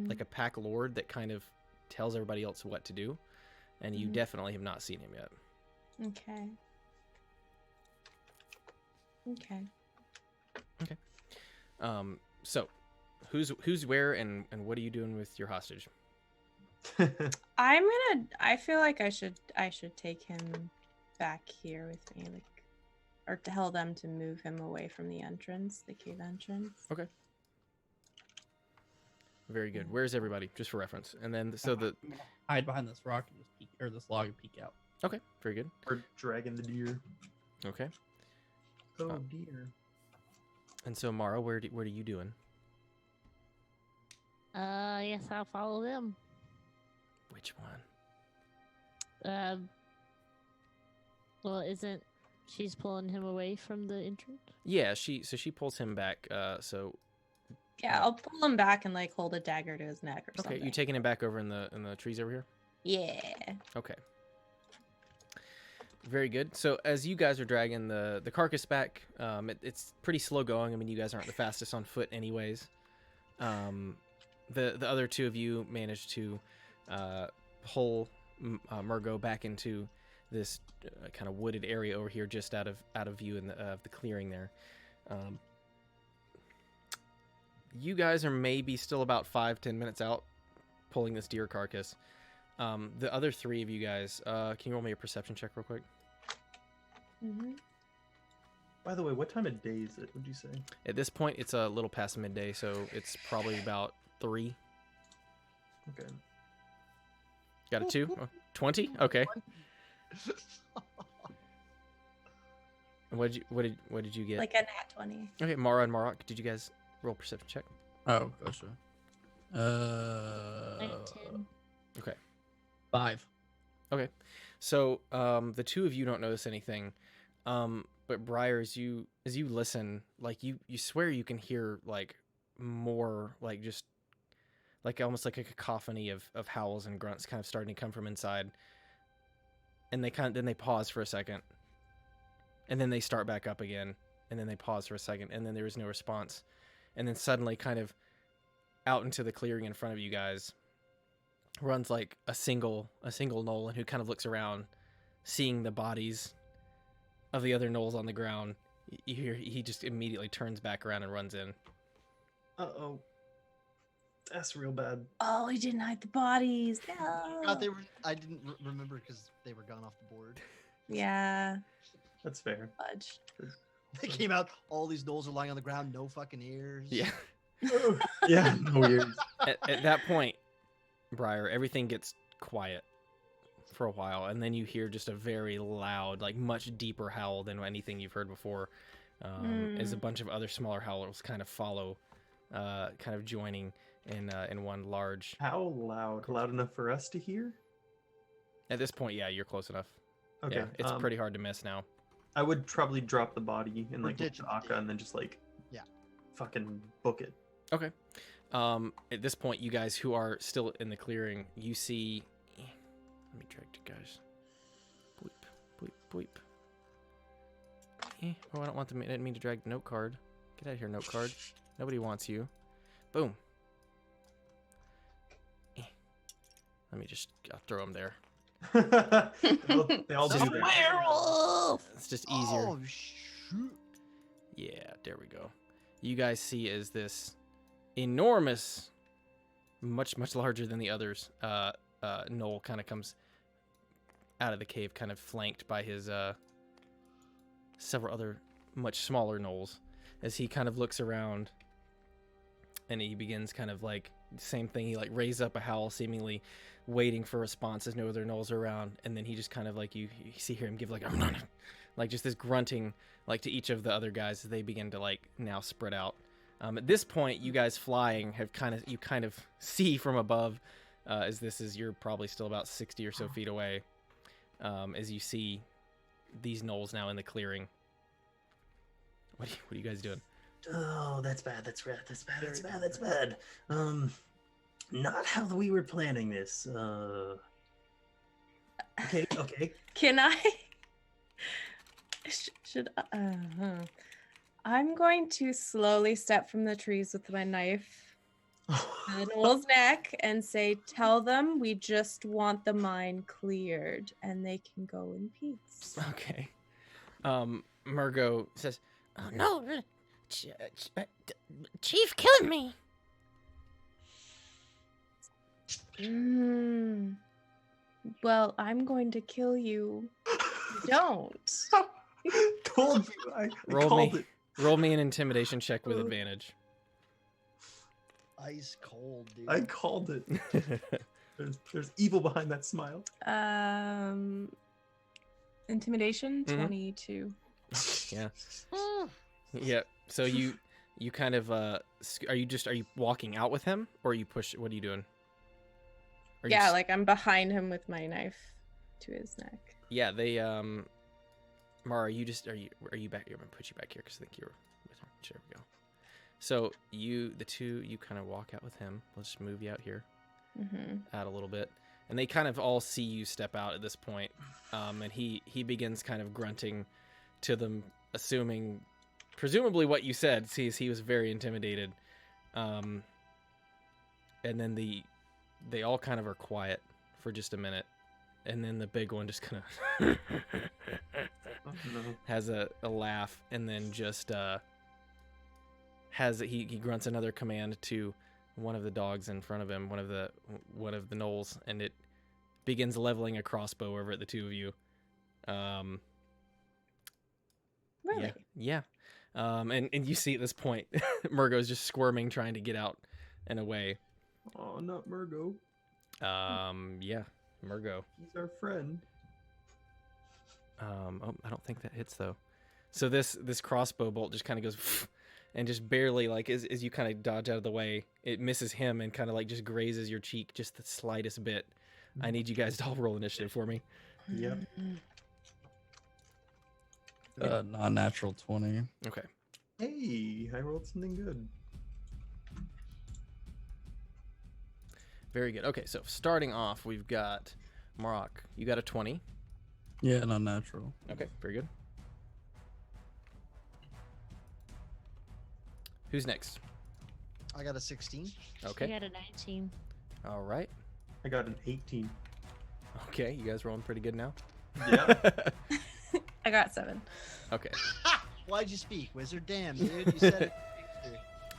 like a pack lord that kind of tells everybody else what to do, and you definitely have not seen him yet. Okay. So who's where and what are you doing with your hostage? I feel like I should take him back here with me, like, or tell them to move him away from the entrance, the cave entrance. Okay. Very good. Where's everybody? Just for reference. And then so the hide behind this rock and just peek, or this log and peek out. Okay, very good. Or dragging the deer. Okay. Oh dear. And so Mara, what are you doing? Yes, I'll follow them. Which one? Well, isn't she's pulling him away from the entrance? Yeah, she pulls him back. Yeah, I'll pull him back and like hold a dagger to his neck or something. Okay, you taking him back over in the trees over here? Yeah. Okay. Very good. So as you guys are dragging the carcass back, it's pretty slow going. I mean, you guys aren't the fastest on foot anyways. The other two of you managed to pull Murgo back into this kind of wooded area over here, just out of view in the clearing there. You guys are maybe still about 5-10 minutes out pulling this deer carcass. The other three of you guys, can you roll me a perception check real quick? By the way, what time of day is it, would you say? At this point, it's a little past midday, so it's probably about 3. Okay. Got a 2? Oh, 20? Okay. What did you get? Like a nat 20. Okay, Mara and Marok, did you guys roll perception check? Oh, gotcha. 19. Okay. 5. Okay. So the two of you don't notice anything. But Briar, as you listen, like you swear you can hear like more, like just like almost like a cacophony of howls and grunts kind of starting to come from inside. And then they pause for a second. And then they start back up again. And then they pause for a second. And then there is no response. And then suddenly, kind of out into the clearing in front of you guys, runs like a single Gnoll, who kind of looks around, seeing the bodies of the other Gnolls on the ground. You hear he just immediately turns back around and runs in. Uh-oh. That's real bad. Oh, he didn't hide the bodies. No. I didn't remember because they were gone off the board. Yeah. That's fair. Fudge. They came out. All these Gnolls are lying on the ground. No fucking ears. Yeah. Yeah, no ears. At that point, Briar, everything gets quiet for a while, and then you hear just a very loud, like much deeper howl than anything you've heard before. As a bunch of other smaller howls kind of follow, kind of joining in one large. How loud? Loud enough for us to hear? At this point, yeah, you're close enough. Okay. Yeah, it's pretty hard to miss now. I would probably drop the body and like ditch the Akka and then just like Yeah. fucking book it. Okay. At this point, you guys who are still in the clearing, you see. Let me drag you guys. Bleep, bleep, bleep. Oh, I didn't mean to drag the note card. Get out of here, note card. Nobody wants you. Boom. Let me just throw them there. They all do that. Werewolf! It's just easier. Oh shoot! Yeah, there we go. You guys see as this enormous, much larger than the others, Gnoll kind of comes out of the cave, kind of flanked by his several other much smaller Gnolls, as he kind of looks around and he begins kind of like same thing. He like raises up a howl, seemingly waiting for a response as no other Gnolls are around, and then he just kind of like you hear him give like just this grunting like to each of the other guys as they begin to like now spread out. At this point, you guys flying have you kind of see from above, as you're probably still about 60 or so feet away, as you see these Gnolls now in the clearing. What are you guys doing? Oh, that's bad. That's bad. That's bad. That's bad. That's bad. Not how we were planning this. Okay. Can I? Should I'm going to slowly step from the trees with my knife to the Gnoll's neck and say, tell them we just want the mine cleared and they can go in peace. Okay. Murgo says, Oh no, Chief killing me. Well, I'm going to kill you. Don't. Told you. I roll called me. it. Roll me an intimidation check with advantage. Ice cold, dude. I called it. There's evil behind that smile. Intimidation, Mhm. 22. Yeah. Yeah. So you kind of are you walking out with him, or what are you doing? Are you Yeah, like I'm behind him with my knife to his neck. Yeah, they Mara, are you back? I'm gonna put you back here because I think you're with her. There we go. So the two kind of walk out with him. Let's just move you out here, out a little bit, and they kind of all see you step out at this point. And he begins kind of grunting to them, presumably what you said. Sees he was very intimidated. And then they all kind of are quiet for just a minute, and then the big one just kind of has a laugh, and then just he grunts another command to one of the dogs in front of him, one of the Gnolls, and it begins leveling a crossbow over at the two of you. Really? Yeah. And you see at this point, Murgo's just squirming, trying to get out and away. Oh, not Murgo. Yeah, Murgo. He's our friend. Oh, I don't think that hits though. So this crossbow bolt just kind of goes and just barely, like, as you kind of dodge out of the way, it misses him and kind of like just grazes your cheek just the slightest bit. I need you guys to all roll initiative for me. Yep. Non-natural 20. Okay. Hey, I rolled something good. Very good. Okay, so starting off, we've got Marok. You got a 20. Yeah, non-natural. Okay, very good. Who's next? I got a 16. I Okay. got a 19. All right. I got an 18. Okay, you guys rolling pretty good now? Yeah. I got 7. Okay. Why'd you speak, wizard? Damn, dude. You said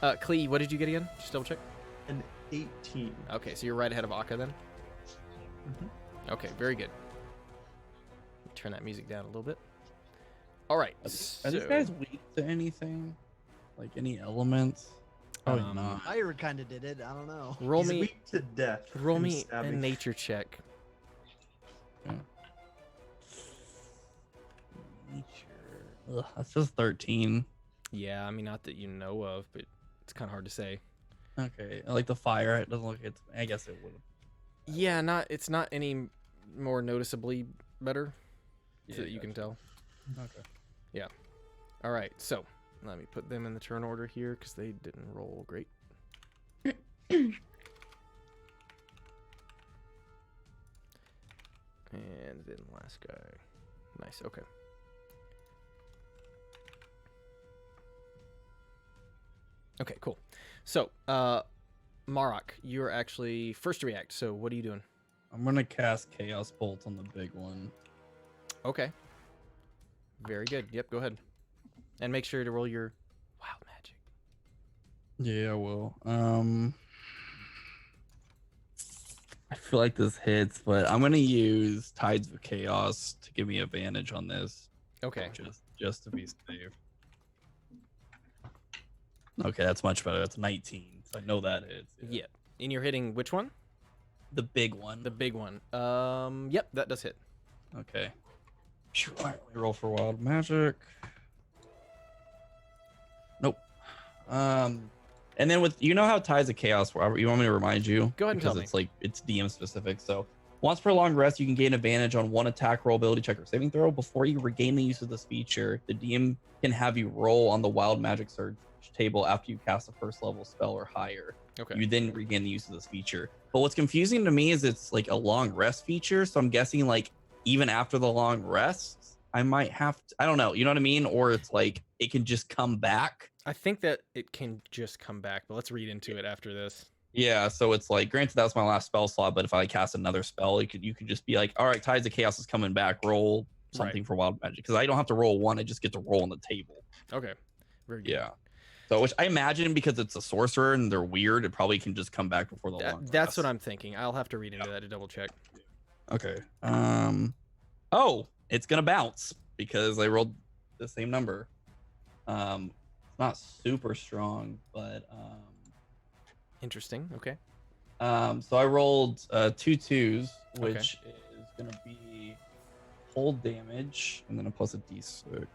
it. Clee, what did you get again? Just double check. An 18. Okay, so you're right ahead of Akka then? Okay, very good. Turn that music down a little bit. All right. Are these guys weak to anything? Like any elements? Probably not. Fire kind of did it. I don't know. Roll He's me weak to death. roll and me a stabbing. nature check. Ugh, that's just 13. Yeah, I mean, not that you know of, but it's kind of hard to say. Okay, like the fire, it doesn't look. It's. I guess it would. Yeah, it's not any more noticeably better so that you can tell. Okay. Yeah. All right, so let me put them in the turn order here because they didn't roll great. And then last guy. Nice, okay. Okay, cool. So, Marok, you're actually first to react. So, what are you doing? I'm gonna cast Chaos Bolt on the big one. Okay. Very good. Yep, go ahead. And make sure to roll your wild magic. Yeah, I will. I feel like this hits, but I'm gonna use Tides of Chaos to give me advantage on this. Okay. Just to be safe. Okay, that's much better. That's 19. So I know that hits. Yeah. And you're hitting which one? The big one. The big one. Yep, that does hit. Okay. Sure. All right, let me roll for wild magic. Nope. And then with how Tides of Chaos, you want me to remind you? Go ahead and tell because me. it's DM specific. So once per long rest, you can gain advantage on one attack, roll, ability check, or saving throw. Before you regain the use of this feature, the DM can have you roll on the wild magic surge table after you cast a first level spell or higher. Okay. You then regain the use of this feature. But what's confusing to me is it's like a long rest feature. So I'm guessing like even after the long rest, I might have to, I don't know, you know what I mean? Or it's like it can just come back. I think that it can just come back, but let's read into it after this. Yeah, so it's like, granted that was my last spell slot, but if I cast another spell, you could just be like, all right, Tides of Chaos is coming back, roll something for wild magic, because I don't have to roll one, I just get to roll on the table. Okay, very good. Yeah. So, which I imagine because it's a sorcerer and they're weird, it probably can just come back before the long rest. That's what I'm thinking. I'll have to read into that to double check. Okay. Oh, it's gonna bounce because I rolled the same number. It's not super strong, but Interesting. Okay. so I rolled 2 2s, which is gonna be cold damage and then a plus a d6.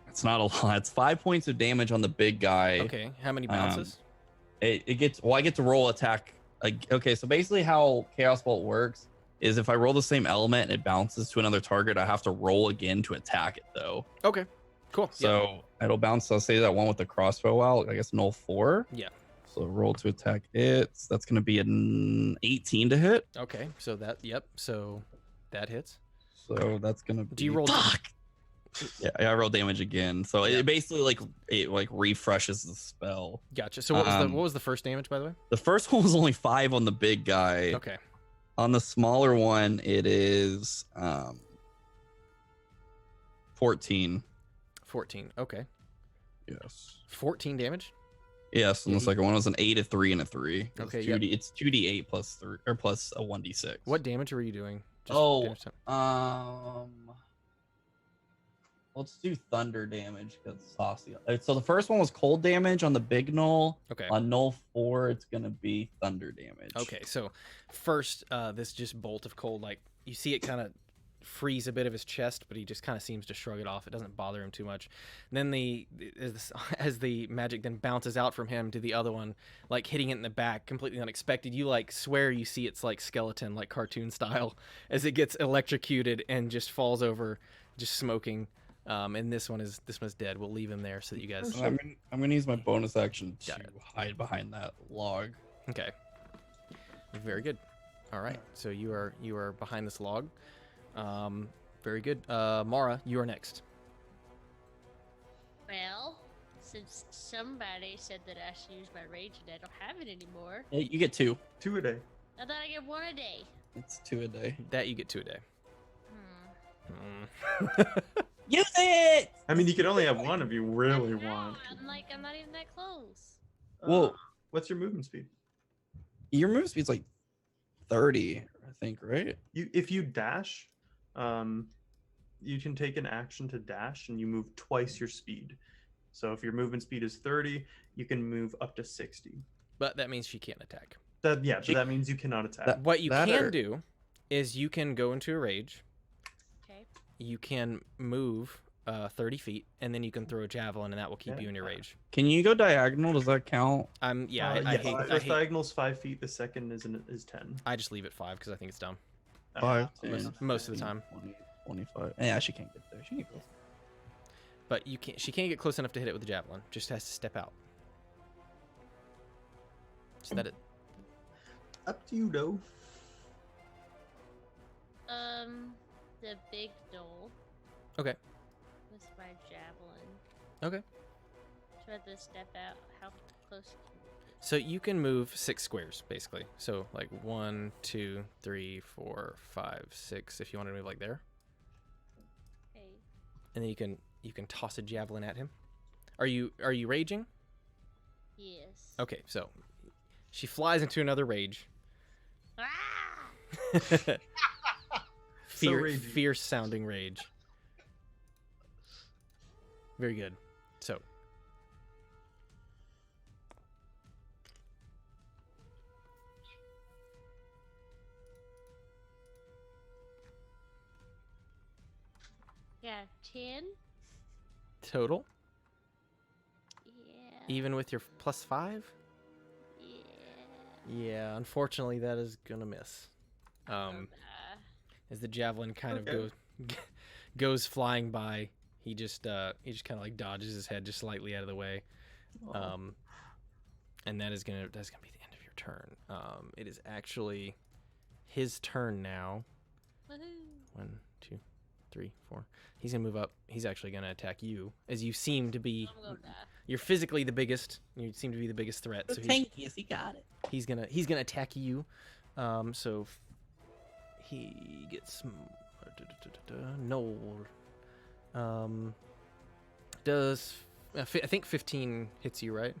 It's not a lot. It's 5 points of damage on the big guy. Okay. How many bounces? It gets, well, I get to roll attack. Okay, so basically how Chaos Bolt works is if I roll the same element and it bounces to another target, I have to roll again to attack it though. Okay. Cool. So it'll bounce. I'll say that one with the crossbow out, I guess Gnoll 4. Yeah. So roll to attack it. That's going to be an 18 to hit. Okay. So that, yep. So that hits. So that's going to be. Do you roll? Fuck! Yeah, I roll damage again. So Yeah. it basically it refreshes the spell. Gotcha. So what was the first damage, by the way? The first one was only 5 on the big guy. Okay. On the smaller one, it is 14. 14. Okay. Yes. 14 damage. Yes, and the second one was an 8, a 3, and a 3. Okay, It's 2d8 plus 3 or plus a 1d6. What damage were you doing? Oh, let's do thunder damage because saucy. So the first one was cold damage on the big Gnoll. Okay. On Gnoll 4, it's gonna be thunder damage. Okay, so first, this just bolt of cold, like you see it kind of freeze a bit of his chest, but he just kind of seems to shrug it off. It doesn't bother him too much. And then as the magic then bounces out from him to the other one, like hitting it in the back, completely unexpected. You like swear you see its like skeleton, like cartoon style, as it gets electrocuted and just falls over, just smoking. And this one's dead. We'll leave him there so that you guys. I'm gonna use my bonus action to hide behind that log. Okay. Very good. All right. So you are behind this log. Very good. Mara, you are next. Well, since somebody said that I should use my rage and I don't have it anymore, You get 2. 2 a day. I thought I get 1 a day. It's 2 a day. That you get 2 a day. Use it. I mean, you can only have 1 if you really No, want. I'm not even that close. Whoa. What's your movement speed? Your move speed's like 30, I think, right? If you dash, you can take an action to dash and you move twice your speed. So if your movement speed is 30, you can move up to 60. But that means she can't attack. So that means you cannot attack. What you can do is you can go into a rage. Okay. You can move 30 feet, and then you can throw a javelin, and that will keep you in your rage. Can you go diagonal? Does that count? Yeah, yes. I hate. First diagonal's 5 feet. The second is 10. I just leave it 5 because I think it's dumb. 5. Most of the time. 20, 25. Yeah, she can't get there. She can go. But she can't get close enough to hit it with the javelin. Just has to step out. So that it. Up to you, though. The big Gnoll Okay. with my javelin. Okay. So I have to step out. How close? So you can move 6 squares, basically. So like 1, 2, 3, 4, 5, 6. If you want to move like there, Okay. and then you can toss a javelin at him. Are you raging? Yes. Okay, so she flies into another rage. Ah! Fierce sounding rage. Very good. So Yeah, 10. total, Yeah. even with your +5. Yeah. Yeah, unfortunately, that is gonna miss. As the javelin kind of goes flying by, he just kind of like dodges his head just slightly out of the way. And that's gonna be the end of your turn. It is actually his turn now. Woohoo. 1, 2, 3, 4. He's gonna move up. He's actually gonna attack you, as you seem to be. I'm gonna die. You're physically the biggest. You seem to be the biggest threat. The So tankiest, he got it. he's gonna attack you. So he gets no. Does I think 15 hits you, right?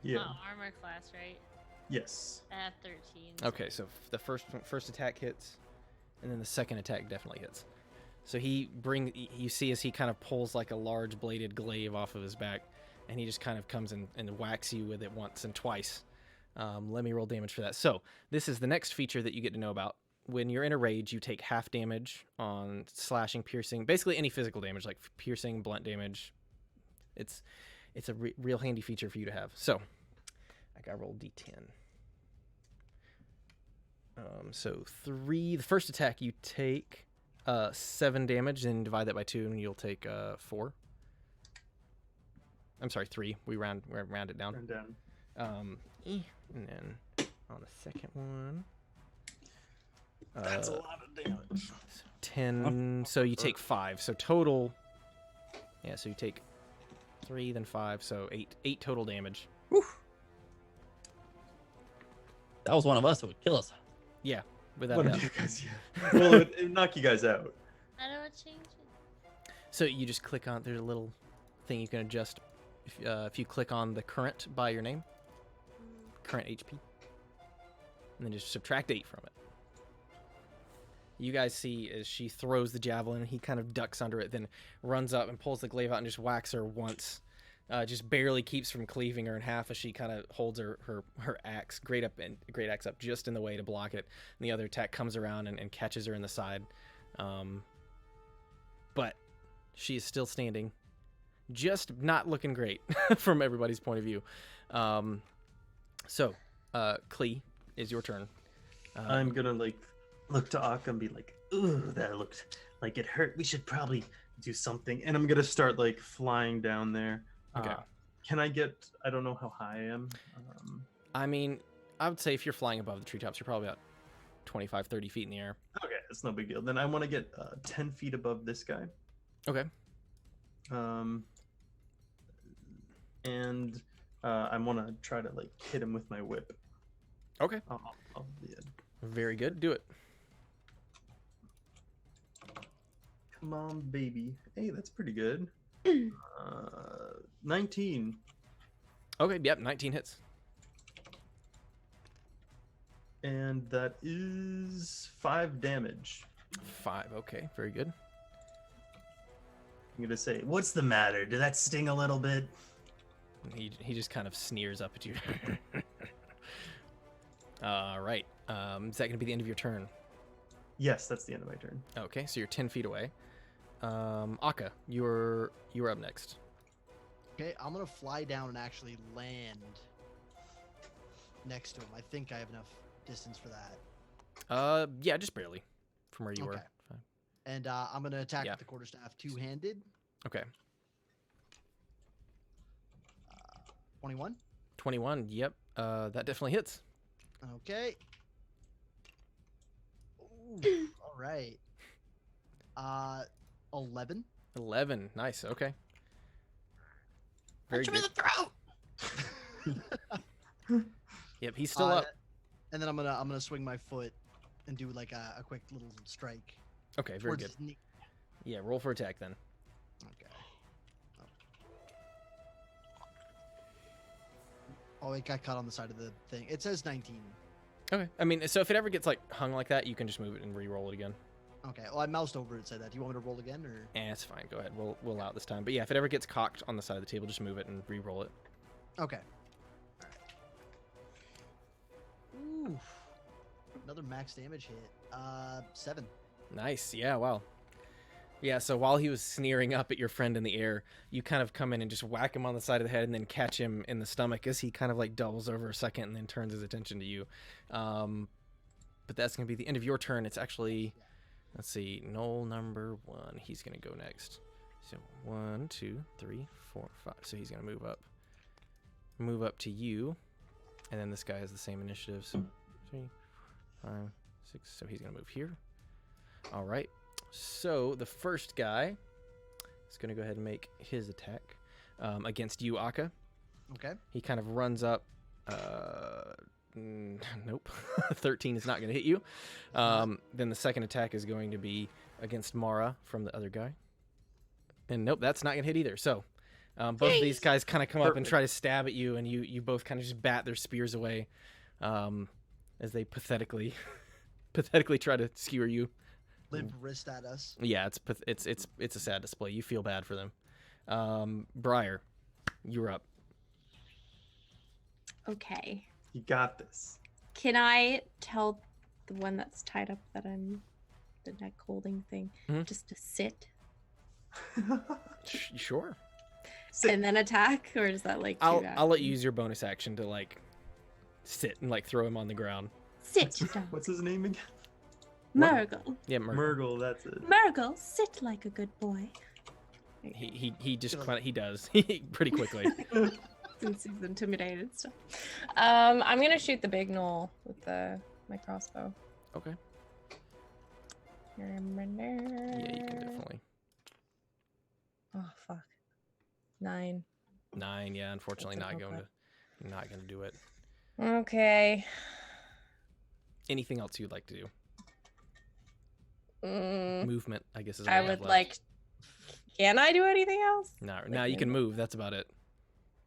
Yeah. Armor class, right? Yes. I have 13. Okay, so the first attack hits, and then the second attack definitely hits. So you see as he kind of pulls like a large bladed glaive off of his back, and he just kind of comes and whacks you with it once and twice. Let me roll damage for that. So this is the next feature that you get to know about. When you're in a rage, you take half damage on slashing, piercing, basically any physical damage, like piercing, blunt damage. It's a real handy feature for you to have. So I gotta roll d10. So 3. The first attack you take 7 damage, then divide that by 2, and you'll take 4. I'm sorry, 3. We round it down. Turn down. And then on the second one, That's a lot of damage. 10. So you take 5. So total. Yeah. So you take 3, then 5. So 8 total damage. That was one of us that would kill us. Yeah. Without One a of doubt. you guys, yeah. Well, it would knock you guys out. I don't change it. So you just click on. There's a little thing you can adjust. If you click on the current by your name, current HP, and then just subtract 8 from it. You guys see as she throws the javelin, he kind of ducks under it, then runs up and pulls the glaive out and just whacks her once. Just barely keeps from cleaving her in half as she kind of holds her axe, great axe up just in the way to block it. And the other attack comes around and catches her in the side. But she is still standing, just not looking great from everybody's point of view. So, Klee, is your turn. I'm gonna look to Akka and be like, "Ooh, that looked like it hurt. We should probably do something." And I'm gonna start flying down there. Okay. Can I get? I don't know how high I am. I mean, I would say if you're flying above the treetops, you're probably about 25, 30 feet in the air. Okay, that's no big deal. Then I want to get 10 feet above this guy. Okay. And I want to try to hit him with my whip. Okay. Yeah. Very good. Do it. Come on, baby. Hey, that's pretty good. 19. Okay. Yep. 19 hits. And that is 5 damage. 5. Okay. Very good. I'm gonna say, What's the matter? Did that sting a little bit? He just kind of sneers up at you. All right. Is that going to be the end of your turn? yes, that's the end of my turn. Okay, so you're 10 feet away. Akka, you're up next. Okay, I'm gonna fly down and actually land next to him. I think I have enough distance for that. Yeah, just barely from where you were. Okay. Fine. And I'm gonna attack Yeah. with the quarterstaff two-handed. Okay. 21. 21. Yep. That definitely hits. Okay. Ooh, all right. 11. 11. Nice. Okay. Very Punch him in good. the throat. Yep, he's still up. And then I'm gonna swing my foot and do like a quick little strike. Okay, very towards good. his knee. Yeah, roll for attack then. Okay. Oh, it got caught on the side of the thing. It says 19. Okay. I mean, so if it ever gets like hung like that, you can just move it and re-roll it again. Okay. Well, I moused over it. Said that. Do you want me to roll again or? It's fine. Go ahead. We'll allow it this time. But yeah, if it ever gets cocked on the side of the table, just move it and re-roll it. Okay. Ooh. Another max damage hit. 7. Nice. Yeah. Wow. Yeah. So while he was sneering up at your friend in the air, you kind of come in and just whack him on the side of the head and then catch him in the stomach as he kind of like doubles over a second and then turns his attention to you. But that's gonna be the end of your turn. It's actually, let's see, Gnoll number 1. He's gonna go next. So 1, 2, 3, 4, 5. So he's gonna move up to you, and then this guy has the same initiative. So 3, 5, 6. So he's gonna move here. All right. So the first guy is going to go ahead and make his attack against you, Akka. Okay. He kind of runs up. Nope. 13 is not going to hit you. Then the second attack is going to be against Mara from the other guy. And nope, that's not going to hit either. So both of these guys kind of come up and try to stab at you, and you both kind of just bat their spears away as they pathetically try to skewer you. Limp wrist at us. Yeah, it's a sad display. You feel bad for them. Briar, you're up. Okay. You got this. Can I tell the one that's tied up that I'm the neck holding thing just to sit Sure. and then attack, or is that like? I'll let you use your bonus action to like sit and like throw him on the ground. Sit down. What's his name again? Murgle. Yeah, Murgle. Murgle, that's it. Murgle, sit like a good boy. He just he does pretty quickly. Since he's intimidated and stuff. I'm gonna shoot the big gnoll with my crossbow. Okay. Yeah, Yeah, you can definitely. Oh fuck. 9. 9, yeah, unfortunately That's not a gonna do it. Okay. Anything else you'd like to do? Mm, Movement, I guess is all I we have would left. like. Can I do anything else? No, Like now you can move. That's about it.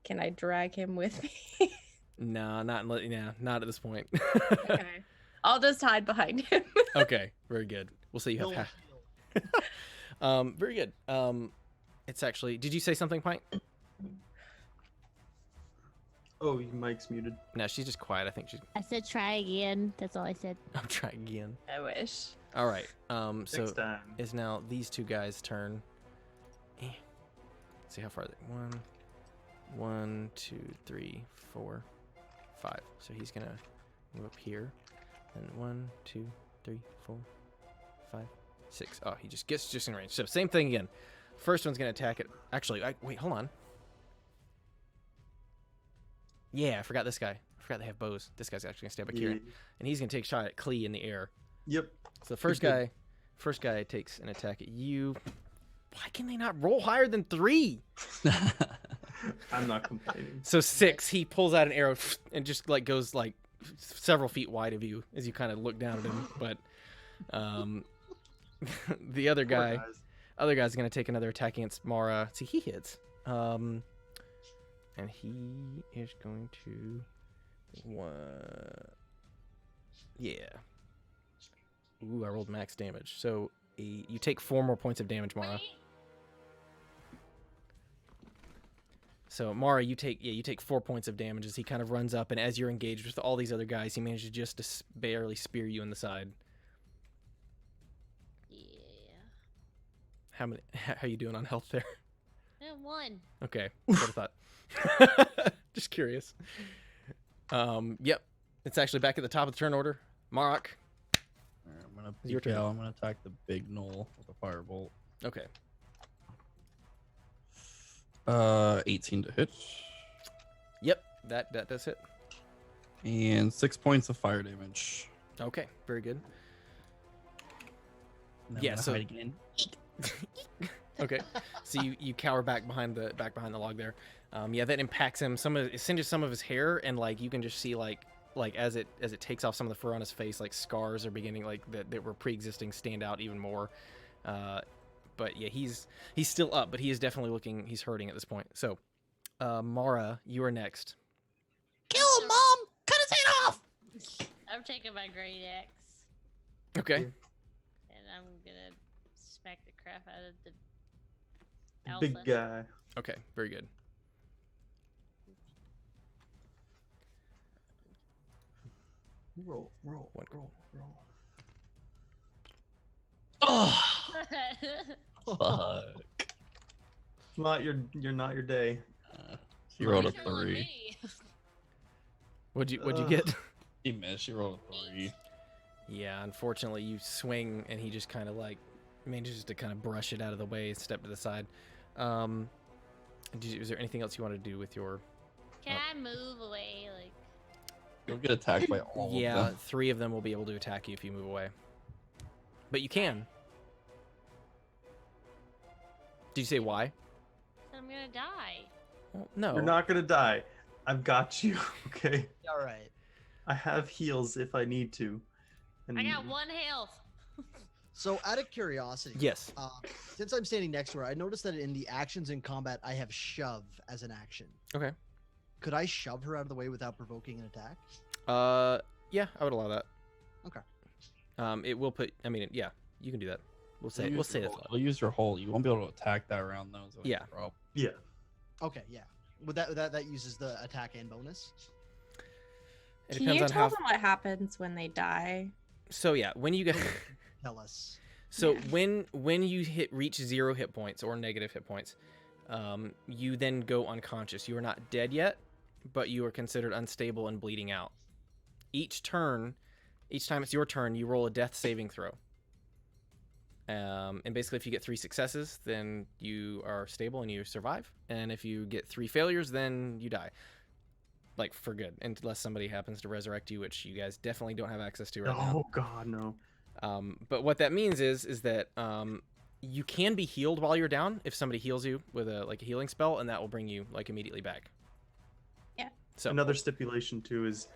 Can I drag him with me? No, not at this point. Okay. I'll just hide behind him. Okay, very good. We'll say you have No half. shield. Very good. It's actually. Did you say something, Pint? Oh, your mic's muted. No, she's just quiet. I think she's. I said try again. That's all I said. I'm trying again. I wish. All right. So Next time. is now these two guys' turn. See how far they. 1, 2, 3, 4, 5. So he's gonna move up here. And 1, 2, 3, 4, 5, 6. Oh, he just gets in range. So same thing again. First one's gonna attack it. Actually, wait, hold on. Yeah, I forgot this guy. I forgot they have bows. This guy's actually gonna stab at Kieran, and he's gonna take a shot at Klee in the air. Yep. So the first guy takes an attack at you. Why can they not roll higher than 3? I'm not complaining. So 6, he pulls out an arrow and just like goes like several feet wide of you as you kind of look down at him. But the other guy's gonna take another attack against Mara. See, he hits. And he is going to yeah. Ooh, I rolled max damage. So you take 4 more points of damage, Mara. So Mara, you take 4 points of damage as he kind of runs up, and as you're engaged with all these other guys, he manages just to barely spear you in the side. Yeah. How are you doing on health there? 1. Okay, that's what I thought. Just curious. Yep, it's actually back at the top of the turn order. Marok. I'm gonna Your peek turn. out. I'm gonna attack the big gnoll with a firebolt. Okay. 18 to hit, Yep, that does hit. and 6 points of fire damage. Okay, very good. And then Yeah, I'm gonna so- hide again. Okay, so you cower back behind the log there. Yeah, that impacts him. It singes some of his hair, and like you can just see like as it takes off some of the fur on his face, like scars are beginning like that were pre-existing stand out even more. But yeah, he's still up, but he is definitely he's hurting at this point. So, Mara, you are next. Kill him, Mom! Cut his head off! I'm taking my great axe Okay. and I'm gonna smack the crap out of the alpha. Big guy. Okay, very good. Roll. Oh, fuck. You're not your day. She rolled a Who's rolling 3. me? What'd you get? She missed. She rolled a 3. Yeah, unfortunately, you swing, and he just kind of like manages to kind of brush it out of the way, step to the side. Is there anything else you want to do with your? Can I move away? Like, You'll get attacked by all of Yeah, them. 3 of them will be able to attack you if you move away. But you can. Did you say why? I'm gonna die. Well, no. You're not gonna die. I've got you. Okay. All right. I have heals if I need to. And I got 1 health. So, out of curiosity, Yes. Since I'm standing next to her, I noticed that in the actions in combat, I have shove as an action. Okay. Could I shove her out of the way without provoking an attack? Yeah, I would allow that. Okay. It will put. I mean, yeah, you can do that. We'll say. You'll We'll say use your that's hull. allowed. You'll use your hull. You won't be able to attack that round though. So Yeah. Yeah. Okay, yeah. Would that uses the attack and bonus? It Can depends you on tell how. them what happens when they die? So yeah, when you get. Tell us. So Yeah. when you reach 0 hit points or negative hit points, you then go unconscious. You are not dead yet, but you are considered unstable and bleeding out. Each time it's your turn, you roll a death saving throw. And basically, if you get 3 successes, then you are stable and you survive. And if you get 3 failures, then you die. Like, for good. Unless somebody happens to resurrect you, which you guys definitely don't have access to right now. Oh God, no. But what that means is that you can be healed while you're down if somebody heals you with a healing spell, and that will bring you immediately back. Yeah. So Another stipulation too is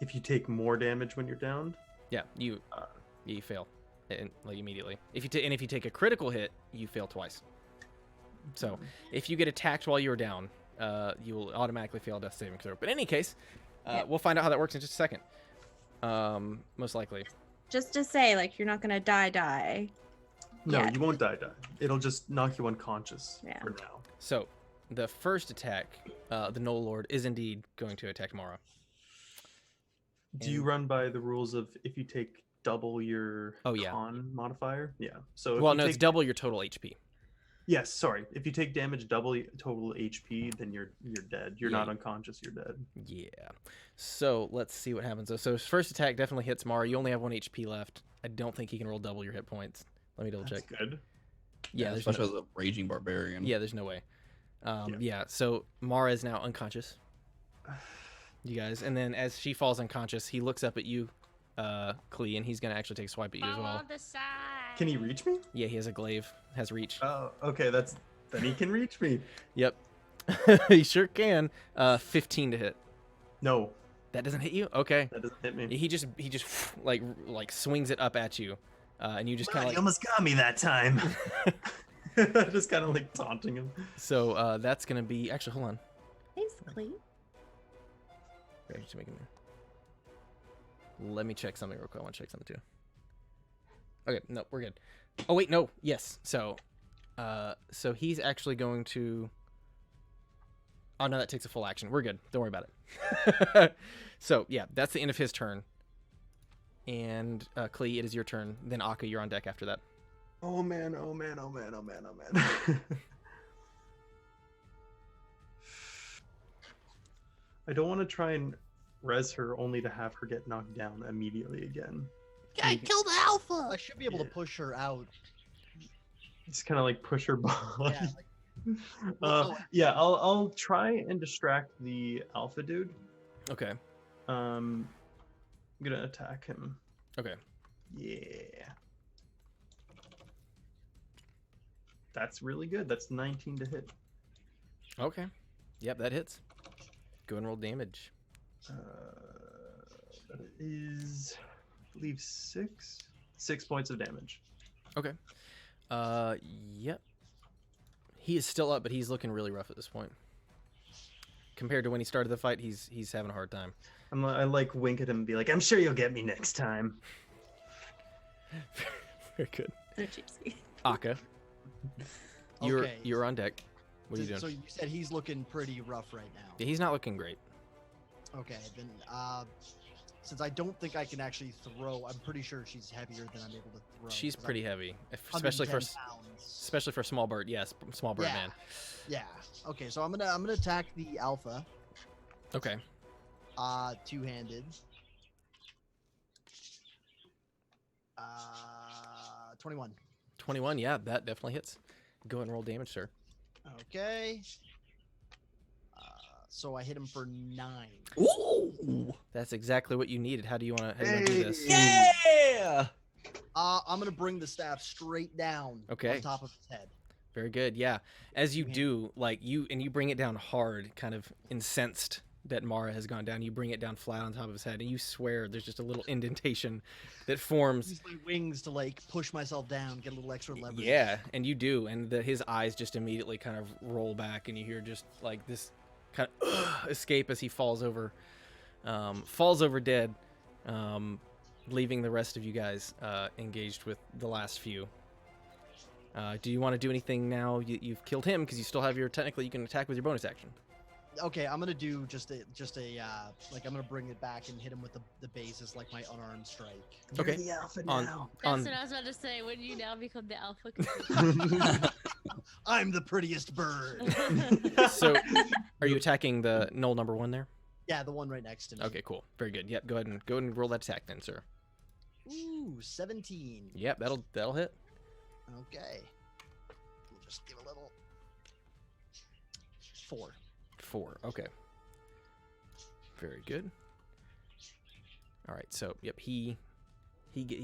if you take more damage when you're downed. yeah, you fail immediately. If you take a critical hit, you fail twice. So if you get attacked while you're down, you will automatically fail a death saving throw. But in any case, we'll find out how that works in just a second. Most likely. Just to say, like, you're not gonna die. No, Yeah. you won't die. It'll just knock you unconscious Yeah. for now. So the first attack, the Gnoll Lord is indeed going to attack Mara. Do you run by the rules of if you take double your Oh, yeah. con modifier? Yeah. So if Well, you no, take, it's double your total HP. Yes, sorry. If you take damage double total HP, then you're dead. You're Yeah. not unconscious. You're dead. Yeah. So let's see what happens. So his first attack definitely hits Mara. You only have 1 HP left. I don't think he can roll double your hit points. Let me double That's check. good. Yeah, there's especially no, as a raging barbarian. yeah, there's no way. Yeah. Yeah. So Mara is now unconscious. You guys, and then as she falls unconscious, he looks up at you, Klee, and he's gonna actually take a swipe at you as Fall well. on the side. Can he reach me? Yeah, he has a glaive, has reach. Oh, okay. Then he can reach me. Yep. He sure can. 15 to hit. No, That doesn't hit you? Okay. that doesn't hit me. He just like swings it up at you, and you just kind He of almost got me that time. Just kind of like taunting him. So that's gonna be actually. Hold on. Basically. Here, just make him- Let me check something real quick. I want to check something too. Okay, no, we're good. Oh wait, no, yes. So he's actually going to. Oh no, that takes a full action. We're good. Don't worry about it. So yeah, that's the end of his turn. And Klee, it is your turn. Then Akka, you're on deck after that. Oh man, oh man, oh man, oh man, oh man. I don't want to try and res her only to have her get knocked down immediately again. Guy killed the alpha. I should be able to push her out. Just kind of like push her body. Yeah, like, Yeah, I'll try and distract the alpha dude. Okay. I'm gonna attack him. Okay. Yeah. That's really good. That's 19 to hit. Okay. Yep, that hits. Go and roll damage. That is, I believe, 6 points of damage. Okay. Yep. He is still up, but he's looking really rough at this point. Compared to when he started the fight, he's having a hard time. I like wink at him and be like, "I'm sure you'll get me next time." Very good. So cheesy. Akka, Okay. you're on deck. What are you doing? So you said he's looking pretty rough right now. Yeah, he's not looking great. Okay, then since I don't think I can actually throw, I'm pretty sure she's heavier than I'm able to throw. She's 'cause pretty I'm heavy, especially for 110 pounds. especially for a small bird. Yes, small bird Yeah. man. Yeah. Okay, so I'm gonna attack the alpha. Okay. Two-handed. 21. 21. Yeah, that definitely hits. Go ahead and roll damage, sir. Okay. So I hit him for 9. Ooh. That's exactly what you needed. How do you want to do this? Yeah. I'm I'm gonna bring the staff straight down Okay. on top of his head. Very good. Yeah. As you do, like you bring it down hard, kind of incensed that Mara has gone down. You bring it down flat on top of his head, and you swear there's just a little indentation that forms. Use my wings to like push myself down, get a little extra leverage. Yeah, and you do, and his eyes just immediately kind of roll back, and you hear just like this kind of escape as he falls over dead, leaving the rest of you guys engaged with the last few. Do you want to do anything now? You've killed him because you still have technically you can attack with your bonus action. Okay, I'm gonna do just a like I'm gonna bring it back and hit him with the base as like my unarmed strike. Okay. You're the alpha On- now. That's what I was about to say. When you now become the alpha. I'm the prettiest bird. So, are you attacking the Gnoll number 1 there? Yeah, the one right next to me. Okay, cool. Very good. Yep. Go ahead and roll that attack then, sir. Ooh, 17. Yep, that'll hit. Okay. We'll just give a little. 4. 4. Okay. Very good. All right. So, yep, he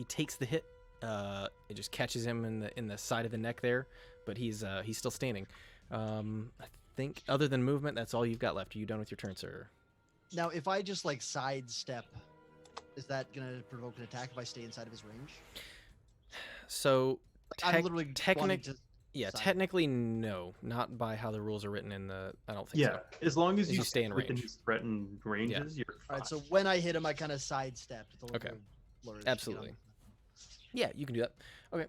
takes the hit. It just catches him in the side of the neck there, but he's still standing. I think other than movement, that's all you've got left. Are you done with your turn, sir? Now, if I just like sidestep, is that gonna provoke an attack if I stay inside of his range? So, I'm literally wanting to yeah, side- technically no, not by how the rules are written in the. I don't think Yeah, so. as long as As you you stay in within range. his threatened ranges, you're fine. All right, so when I hit him, I kind of sidestepped. With a Okay. little flourish, you know? Absolutely. Yeah, you can do that. Okay.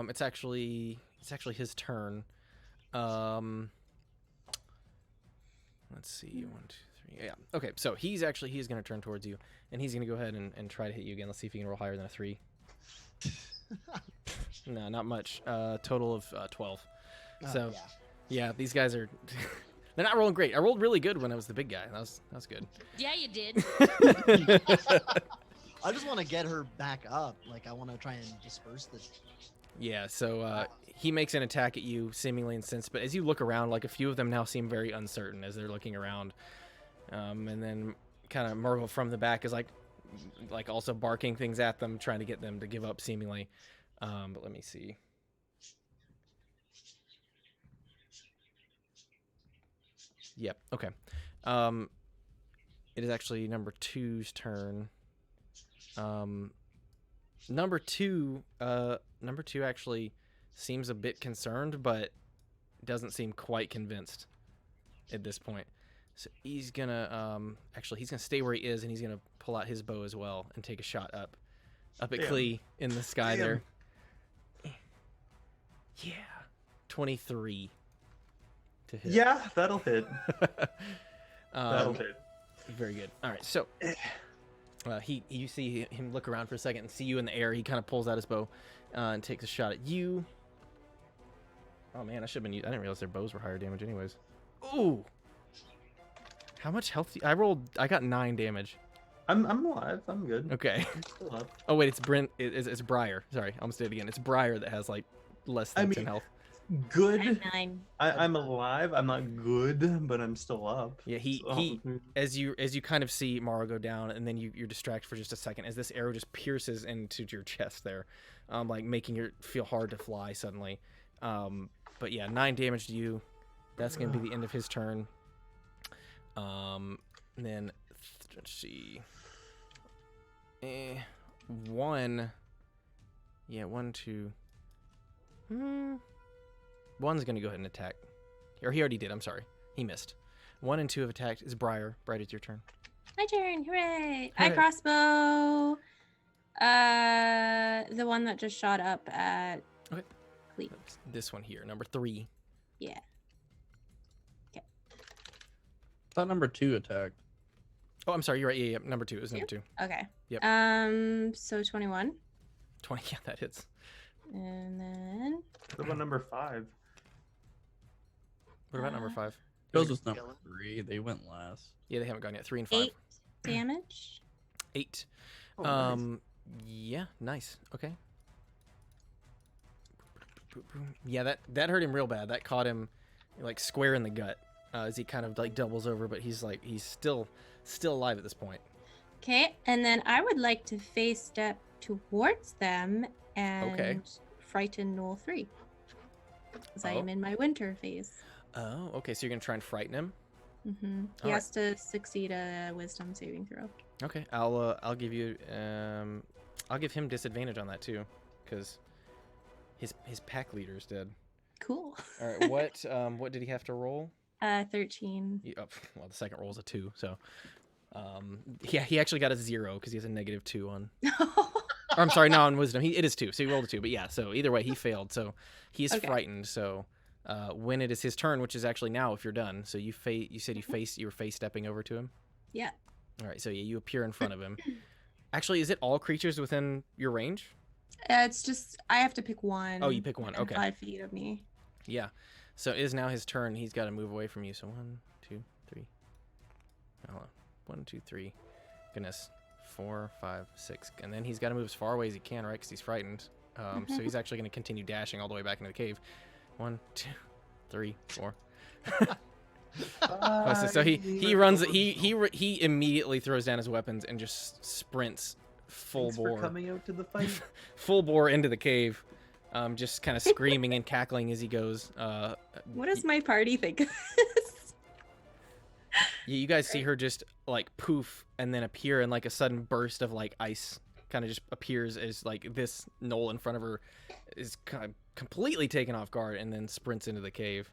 It's actually his turn. Let's see. 1, 2, 3. Yeah. Okay. So he's going to turn towards you, and he's going to go ahead and try to hit you again. Let's see if he can roll higher than a 3. No, not much. Total of 12. So yeah, these guys are. They're not rolling great. I rolled really good when I was the big guy. That was good. Yeah, you did. I just want to get her back up. Like I want to try and disperse this. Yeah, so he makes an attack at you, seemingly incensed, but as you look around, like a few of them now seem very uncertain as they're looking around. And then kind of Murgle from the back is like also barking things at them, trying to get them to give up seemingly. But let me see. Yep, okay. It is actually number 2's turn. Number two actually seems a bit concerned, but doesn't seem quite convinced at this point. So he's gonna he's gonna stay where he is, and he's gonna pull out his bow as well and take a shot up at Klee in the sky there. Yeah, 23 to hit. Yeah, that'll hit. That'll hit. Very good. All right, so you see him look around for a second and see you in the air. He kind of pulls out his bow and takes a shot at you. Oh man, I didn't realize their bows were higher damage anyways. Ooh. How much health? I got 9 damage. I'm alive. I'm good. Okay. I'm still up. Oh wait, it's Briar. Sorry, I'm gonna say it again. It's Briar that has like less than 10 health. Good. 9. I'm alive. I'm not good, but I'm still up. Yeah, he as you kind of see Mara go down, and then you're distracted for just a second as this arrow just pierces into your chest there, like making it feel hard to fly suddenly. But yeah, 9 damage to you. That's gonna be the end of his turn. And then let's see. 1. Yeah, 1, 2. One's gonna go ahead and attack. Or he already did, I'm sorry. He missed. 1 and 2 have attacked. Is Briar. Briar, it's your turn. My turn. Hooray. I Hooray. crossbow. The one that just shot up at Cleat. This one here, number 3. Yeah. Thought number 2 attacked. Oh, I'm sorry, you're right. Yeah, number 2. It was number 2. Okay. Yep. So 21. 20, yeah, that hits. And then What about number 5? What about number 5? Those was number 3. They went last. Yeah, they haven't gone yet. 3 and 5. 8 damage. 8. Oh, nice. Yeah, nice. Okay. Yeah, that hurt him real bad. That caught him like square in the gut as he kind of like doubles over, but he's still alive at this point. Okay, and then I would like to face step towards them and Okay. frighten Knoll 3. Because I Oh. am in my winter phase. Oh, okay. So you're gonna try and frighten him. He All has to succeed a wisdom saving throw. Okay. I'll give you I'll give him disadvantage on that too, because his pack leader is dead. Cool. All right. What did he have to roll? 13. Well, the second roll's a 2, so yeah, he actually got a 0 because he has a -2 on. Or I'm sorry, no, on wisdom. It is 2, so he rolled a 2. But yeah, so either way, he failed. So he is Okay. frightened. So when it is his turn, which is actually now, if you're done. So you said you were face stepping over to him. Yeah. All right. So yeah, you appear in front of him. Actually, is it all creatures within your range? It's just, I have to pick one. Oh, you pick one. within Okay. 5 feet of me. Yeah. So it is now his turn. He's got to move away from you. So 1, 2, 3. Hold on. 1, 2, 3. Goodness. 4, 5, 6. And then he's got to move as far away as he can, right? Because he's frightened. So he's actually going to continue dashing all the way back into the cave. 1, 2, 3, 4. So he runs. He immediately throws down his weapons and just sprints full Thanks for bore. coming out to the fight. Full bore into the cave. Just kind of screaming and cackling as he goes. What does my party think of this? You guys see her just like poof and then appear in like a sudden burst of like ice. Kind of just appears as like this Gnoll in front of her is kind of completely taken off guard and then sprints into the cave.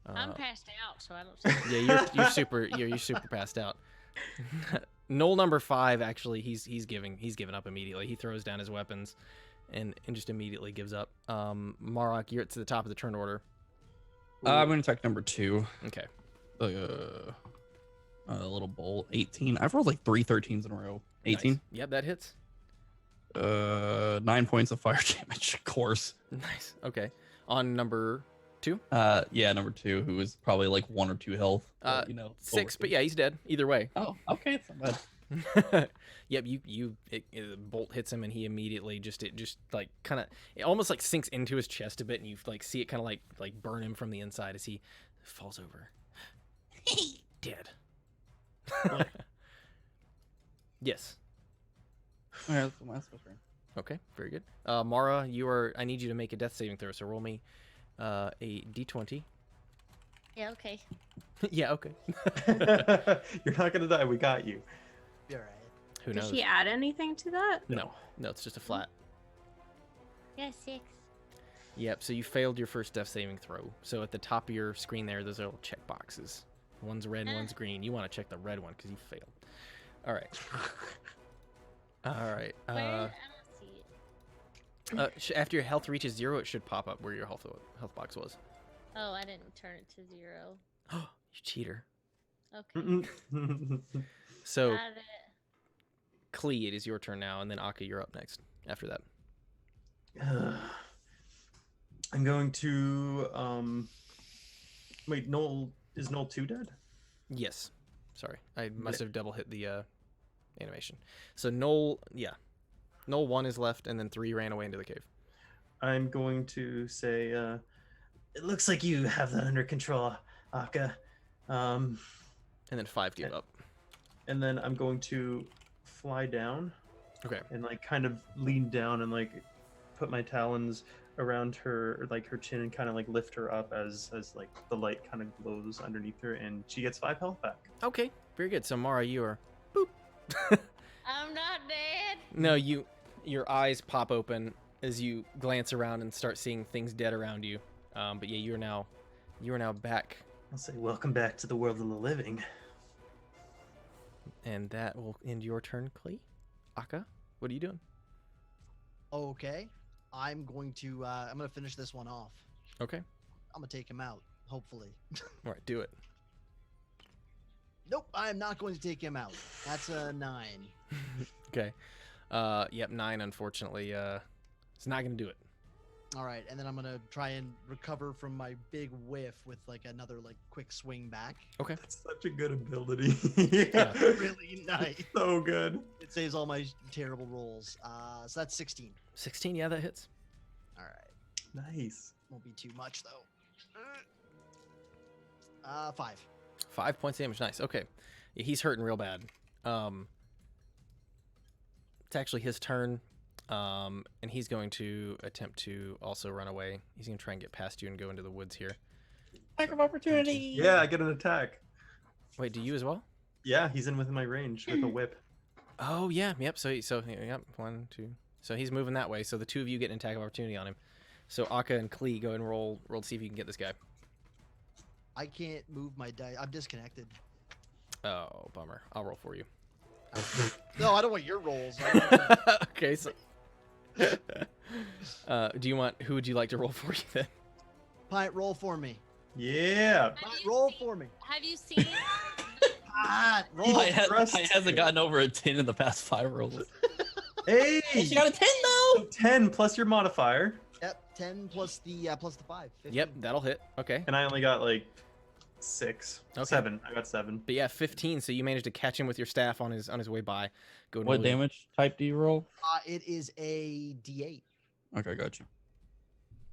I'm passed out, so I don't see Yeah, you're super passed out. Gnoll number 5 actually he's given up immediately. He throws down his weapons and just immediately gives up. Marok, you're to the top of the turn order. I'm gonna attack number 2. Okay. A little bolt. 18. I've rolled like 3 13s in a row. 18. Nice. Yep, that hits. 9 points of fire damage, of course. Nice. Okay. On number 2? Yeah, number 2, who is probably like 1 or 2 health. 6, but yeah, he's dead either way. Oh, okay, it's not bad. Yep, the bolt hits him and he immediately just like kind of it almost like sinks into his chest a bit and you like see it kind of like burn him from the inside as he falls over. Dead. Yes. All right, that's the last turn. Okay, very good. Mara, I need you to make a death saving throw, so roll me a d20. Yeah, okay. Yeah, okay. You're not gonna die. We got you. You're right. Who Did knows? she add anything to that? No, it's just a flat. Yeah, 6. Yep, so you failed your first death saving throw. So at the top of your screen there, there's little check boxes. One's red, one's green. You want to check the red one because you failed. All right. All right. Where? I don't see it. After your health reaches 0, it should pop up where your health box was. Oh, I didn't turn it to 0. You cheater. Okay. So, Got it. Klee, it is your turn now, and then Akka, you're up next after that. I'm going to wait, is Gnoll 2 dead? Yes. Sorry. I must have double hit the animation. So Gnoll 1 is left, and then 3 ran away into the cave. I'm going to say it looks like you have that under control, Akka. And then 5 gave up. And then I'm going to fly down. Okay. And like kind of lean down and like put my talons around her, like her chin, and kind of like lift her up as like the light kind of glows underneath her, and she gets 5 health back. Okay. Very good. So Mara, you are boop. I'm not dead. No, your eyes pop open as you glance around and start seeing things dead around you. But yeah, you are now back, I'll say welcome back to the world of the living. and that will end your turn, Klee. Akka, what are you doing? Okay. I'm going to finish this one off. Okay. I'm gonna take him out, hopefully. All right, do it. Nope, I am not going to take him out. That's a 9. Okay. Yep, 9. Unfortunately, it's not gonna do it. All right, and then I'm gonna try and recover from my big whiff with like another like quick swing back. Okay. That's such a good ability. Yeah. Really nice. So good. It saves all my terrible rolls. So that's 16. 16. Yeah, that hits. All right. Nice. Won't be too much though. 5. 5 points damage. Nice. Okay. Yeah, he's hurting real bad. It's actually his turn, and he's going to attempt to also run away. He's going to try and get past you and go into the woods here. Attack of opportunity. Yeah, I get an attack. Wait, do you as well? Yeah, he's in within my range with a whip. Oh yeah, yep. So yep, 1, 2. So he's moving that way. So the two of you get an attack of opportunity on him. So Akka and Klee, go ahead and roll to see if you can get this guy. I can't move my dice. I'm disconnected. Oh, bummer. I'll roll for you. No, I don't want your rolls. Okay, so do you want? Who would you like to roll for you then? Pint, roll for me. Yeah. Pint, roll for me. Have you seen? Pint, roll. I hasn't gotten over a 10 in the past 5 rolls. Hey, She got a 10 though. so 10 plus your modifier, Yep, 10 plus the 5. 15. Yep, that'll hit. Okay. and I only got like 6, Okay. 7. I got 7. But yeah, 15. So you managed to catch him with your staff on his way by. Go and What roll your- damage type do you roll? It is a D8. Okay, got you.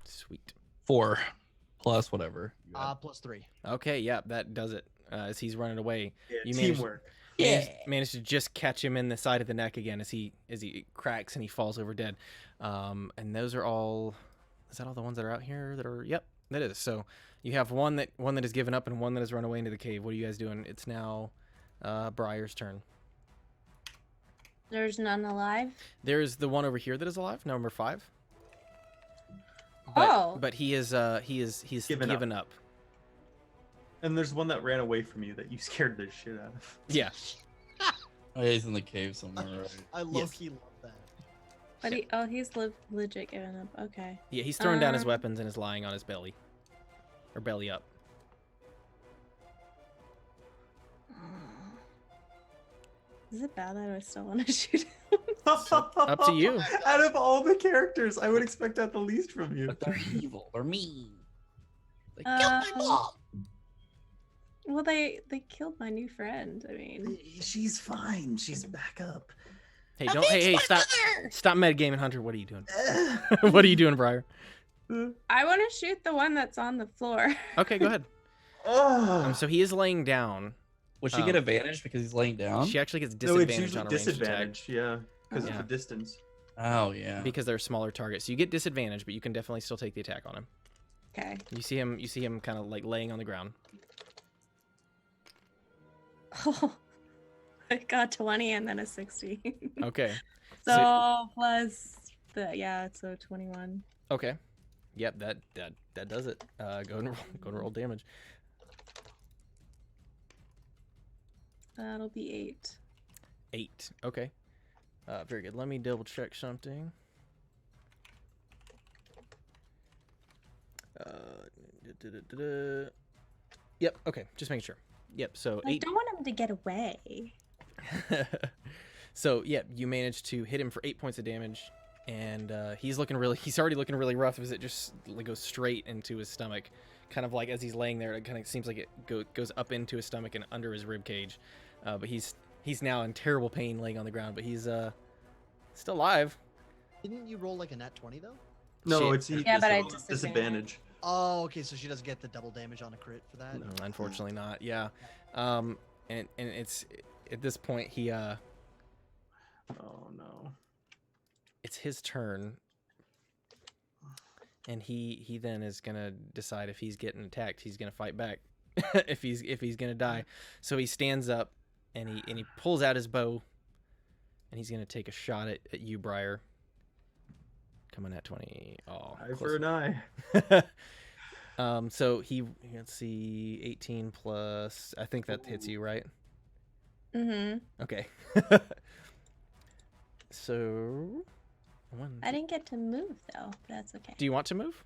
Sweet. 4 plus whatever. you had. Plus 3. Okay, yeah, that does it. As he's running away, Yeah, You managed- teamwork. managed to just catch him in the side of the neck again as he cracks and he falls over dead. And those are all. Is that all the ones that are out here that are? Yep, that is. So you have one that has given up and one that has run away into the cave. What are you guys doing? It's now Briar's turn. There's none alive. There's the one over here that is alive, number 5. Oh. But he's Given given up. And there's one that ran away from you that you scared the shit out of. Yeah. Oh, yeah, he's in the cave somewhere. Right? I low-key love that. But he's legit giving up. Okay. Yeah, he's throwing down his Um, weapons and is lying on his belly. Or belly up. Is it bad that I still want to shoot him? Up to you. Out of all the characters, I would expect that the least from you. But they're evil. They're mean. They Um, killed my mom. Well, they killed my new friend. I mean, She's fine. She's back up. Hey, don't. Hey, stop. Mother! Stop metagaming, Hunter. What are you doing? What are you doing, Briar? I want to shoot the one that's on the floor. Okay, go ahead. Oh, So he is laying down. Would she get advantage because he's laying down? She actually gets no, it's disadvantage usually on a ranged attack disadvantage. Yeah, because Yeah. of the distance. Oh yeah. because they're smaller targets. So you get disadvantage, but you can definitely still take the attack on him. Okay. You see him kind of like laying on the ground. Oh, I got 20 and then a 60. Okay. So plus so 21. Okay. Yep, that does it. Go and roll damage. That'll be 8. 8. Okay. Very good. Let me double check something. Yep. Okay. Just making sure. Yep. So I 8. don't want him to get away. So yeah, you managed to hit him for 8 points of damage, and he's already looking really rough as it just goes straight into his stomach, kind of like as he's laying there. It kind of seems like it goes up into his stomach and under his rib cage, but he's now in terrible pain laying on the ground, but he's still alive. Didn't you roll like a nat 20 though? No, Shit. it's Yeah, but I disadvantage. disadvantage. Oh, okay, so she doesn't get the double damage on a crit for that? No, unfortunately not. Yeah. And it's at this point he Oh no. it's his turn, and he then is gonna decide if he's getting attacked. He's gonna fight back if he's gonna die. So he stands up and he pulls out his bow, and he's gonna take a shot at you, Briar. Coming at 20. Oh, Eye close. for an eye. So let's see, 18 plus. I think that hits you, right? Mm-hmm. Okay. So I didn't get to move though. But that's okay. do you want to move?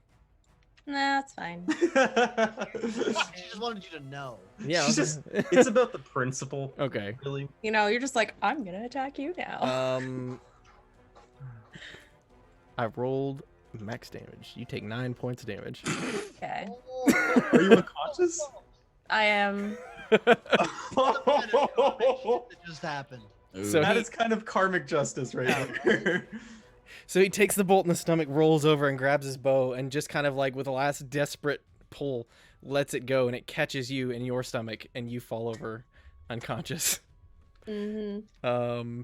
No, that's fine. She just wanted you to know. Yeah. She's just, it's about the principle, Okay. really. You know, you're just like, I'm gonna attack you now. I rolled max damage. You take 9 points of damage. Okay. Are you unconscious? I am. That just happened. So That he- is kind of karmic justice right here. So he takes the bolt in the stomach, rolls over, and grabs his bow, and just kind of like with a last desperate pull, lets it go, and it catches you in your stomach, and you fall over unconscious. Mm-hmm.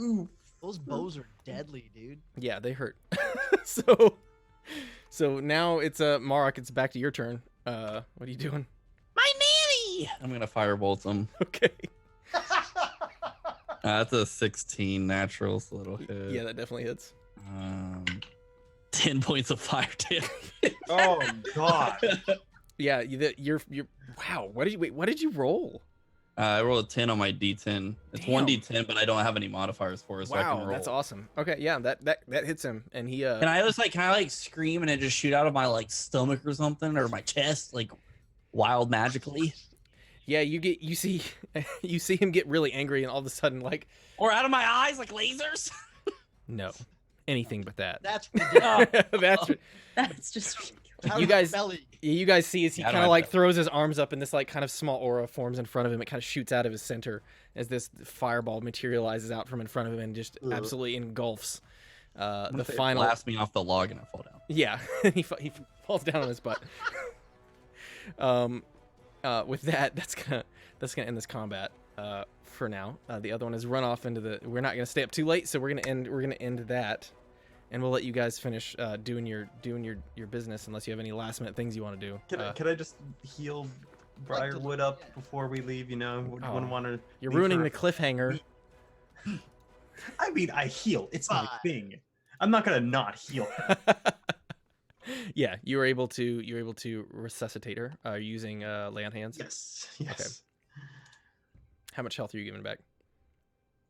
Ooh, those bows are deadly, dude. Yeah, they hurt. So now it's Marok. It's back to your turn. What are you doing? My nanny! I'm gonna firebolt him. Okay. That's a 16 natural, so it'll hit. Yeah, that definitely hits. 10 points of fire damage. Oh God. Yeah, you're wow. What did you roll? I rolled a 10 on my D10. It's Damn. 1D10, but I don't have any modifiers for it, so I can Wow, roll. that's awesome. Okay, yeah, that hits him, and he Can I like scream and it just shoot out of my like stomach or something, or my chest, like wild magically, yeah, you see him get really angry, and all of a sudden like or out of my eyes like lasers? no, anything but that. That's ridiculous. That's That's just Out You of guys- the belly. you guys see as he Out of kind of my like belly. throws his arms up, and this like kind of small aura forms in front of him. It kind of shoots out of his center as this fireball materializes out from in front of him and just absolutely engulfs the final. Blast me off the log and I fall down. Yeah, he falls down on his butt. With that, that's gonna end this combat for now. The other one is run off into the. We're not gonna stay up too late, so we're gonna end that, and we'll let you guys finish doing your business unless you have any last minute things you want to do. Can I just heal Briarwood up before we leave? You know, wouldn't want to. You're ruining the cliffhanger. I mean, I heal. It's my Fine. thing. I'm not gonna not heal. Yeah, you were able to resuscitate her using lay on hands. Yes. Yes. How much health are you giving back?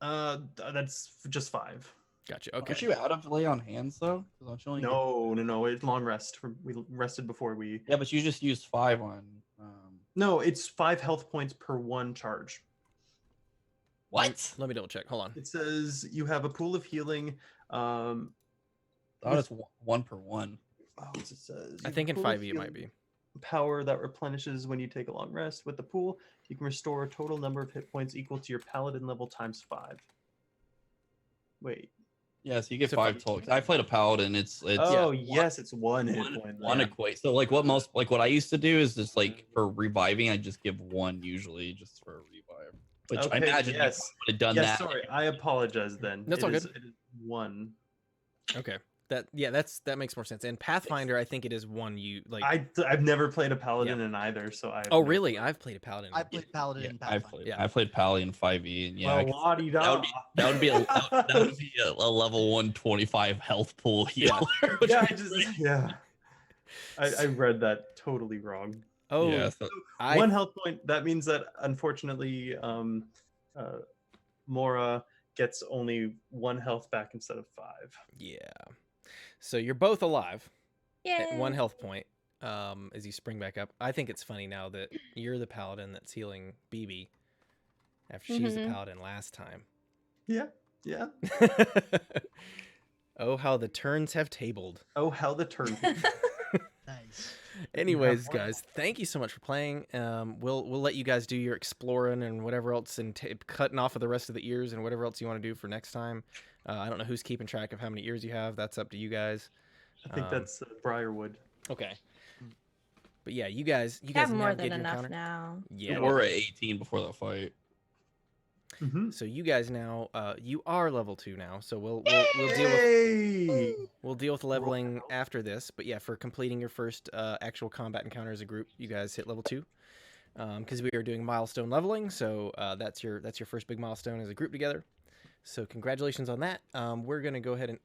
That's just 5. Gotcha. Okay. Aren't you out of lay on hands though? 'Cause don't you only No. It's long rest. We rested before we. Yeah, but you just used 5 on. No, it's 5 health points per 1 charge. What? Let me double check. Hold on. It says you have a pool of healing. Oh, it's 1 per 1. It says I you think have in a pool of 5e it might healing be. power that replenishes when you take a long rest. With the pool, you can restore a total number of hit points equal to your paladin level times 5. Wait. Yeah, so you get So 5 total. I played a paladin. It's Oh yeah, yes, it's 1 hit point. one yeah. equate. So like what I used to do is just like for reviving, I just give 1 usually just for a revive. Which I Okay, imagine yes. you would have done Yes, that. sorry, I apologize then. That's all good. It is 1. Okay. That makes more sense. And Pathfinder, I think it is 1 you like. I've never played a paladin in either, so I. have Oh no really? clue. I've played a paladin. I played Paladin and Pathfinder. Yeah. I played Pally in 5e, and yeah, Well, la-di-da. that would be a level 125 health pool healer. which Yeah, is great. I read that totally wrong. Oh, Yeah, so 1 health point. That means that unfortunately, Mora gets only 1 health back instead of 5. yeah. So you're both alive at yeah. 1 health point. As you spring back up, I think it's funny now that you're the paladin that's healing BB after she was the paladin last time. Yeah, yeah. Oh, how the turns have tabled. Oh, how the turn. Nice. Anyways, guys, thank you so much for playing. We'll let you guys do your exploring and whatever else, and cutting off of the rest of the ears and whatever else you want to do for next time. I don't know who's keeping track of how many ears you have. That's up to you guys. I think that's Briarwood. Okay. But yeah, you guys have more navigate than your enough encounter. now. Yeah. we're at 18 before the fight. So you guys now, you are level 2 now. So we'll deal with leveling after this. But yeah, for completing your first actual combat encounter as a group, you guys hit level 2. Because we are doing milestone leveling, so that's your first big milestone as a group together. So congratulations on that. We're gonna go ahead and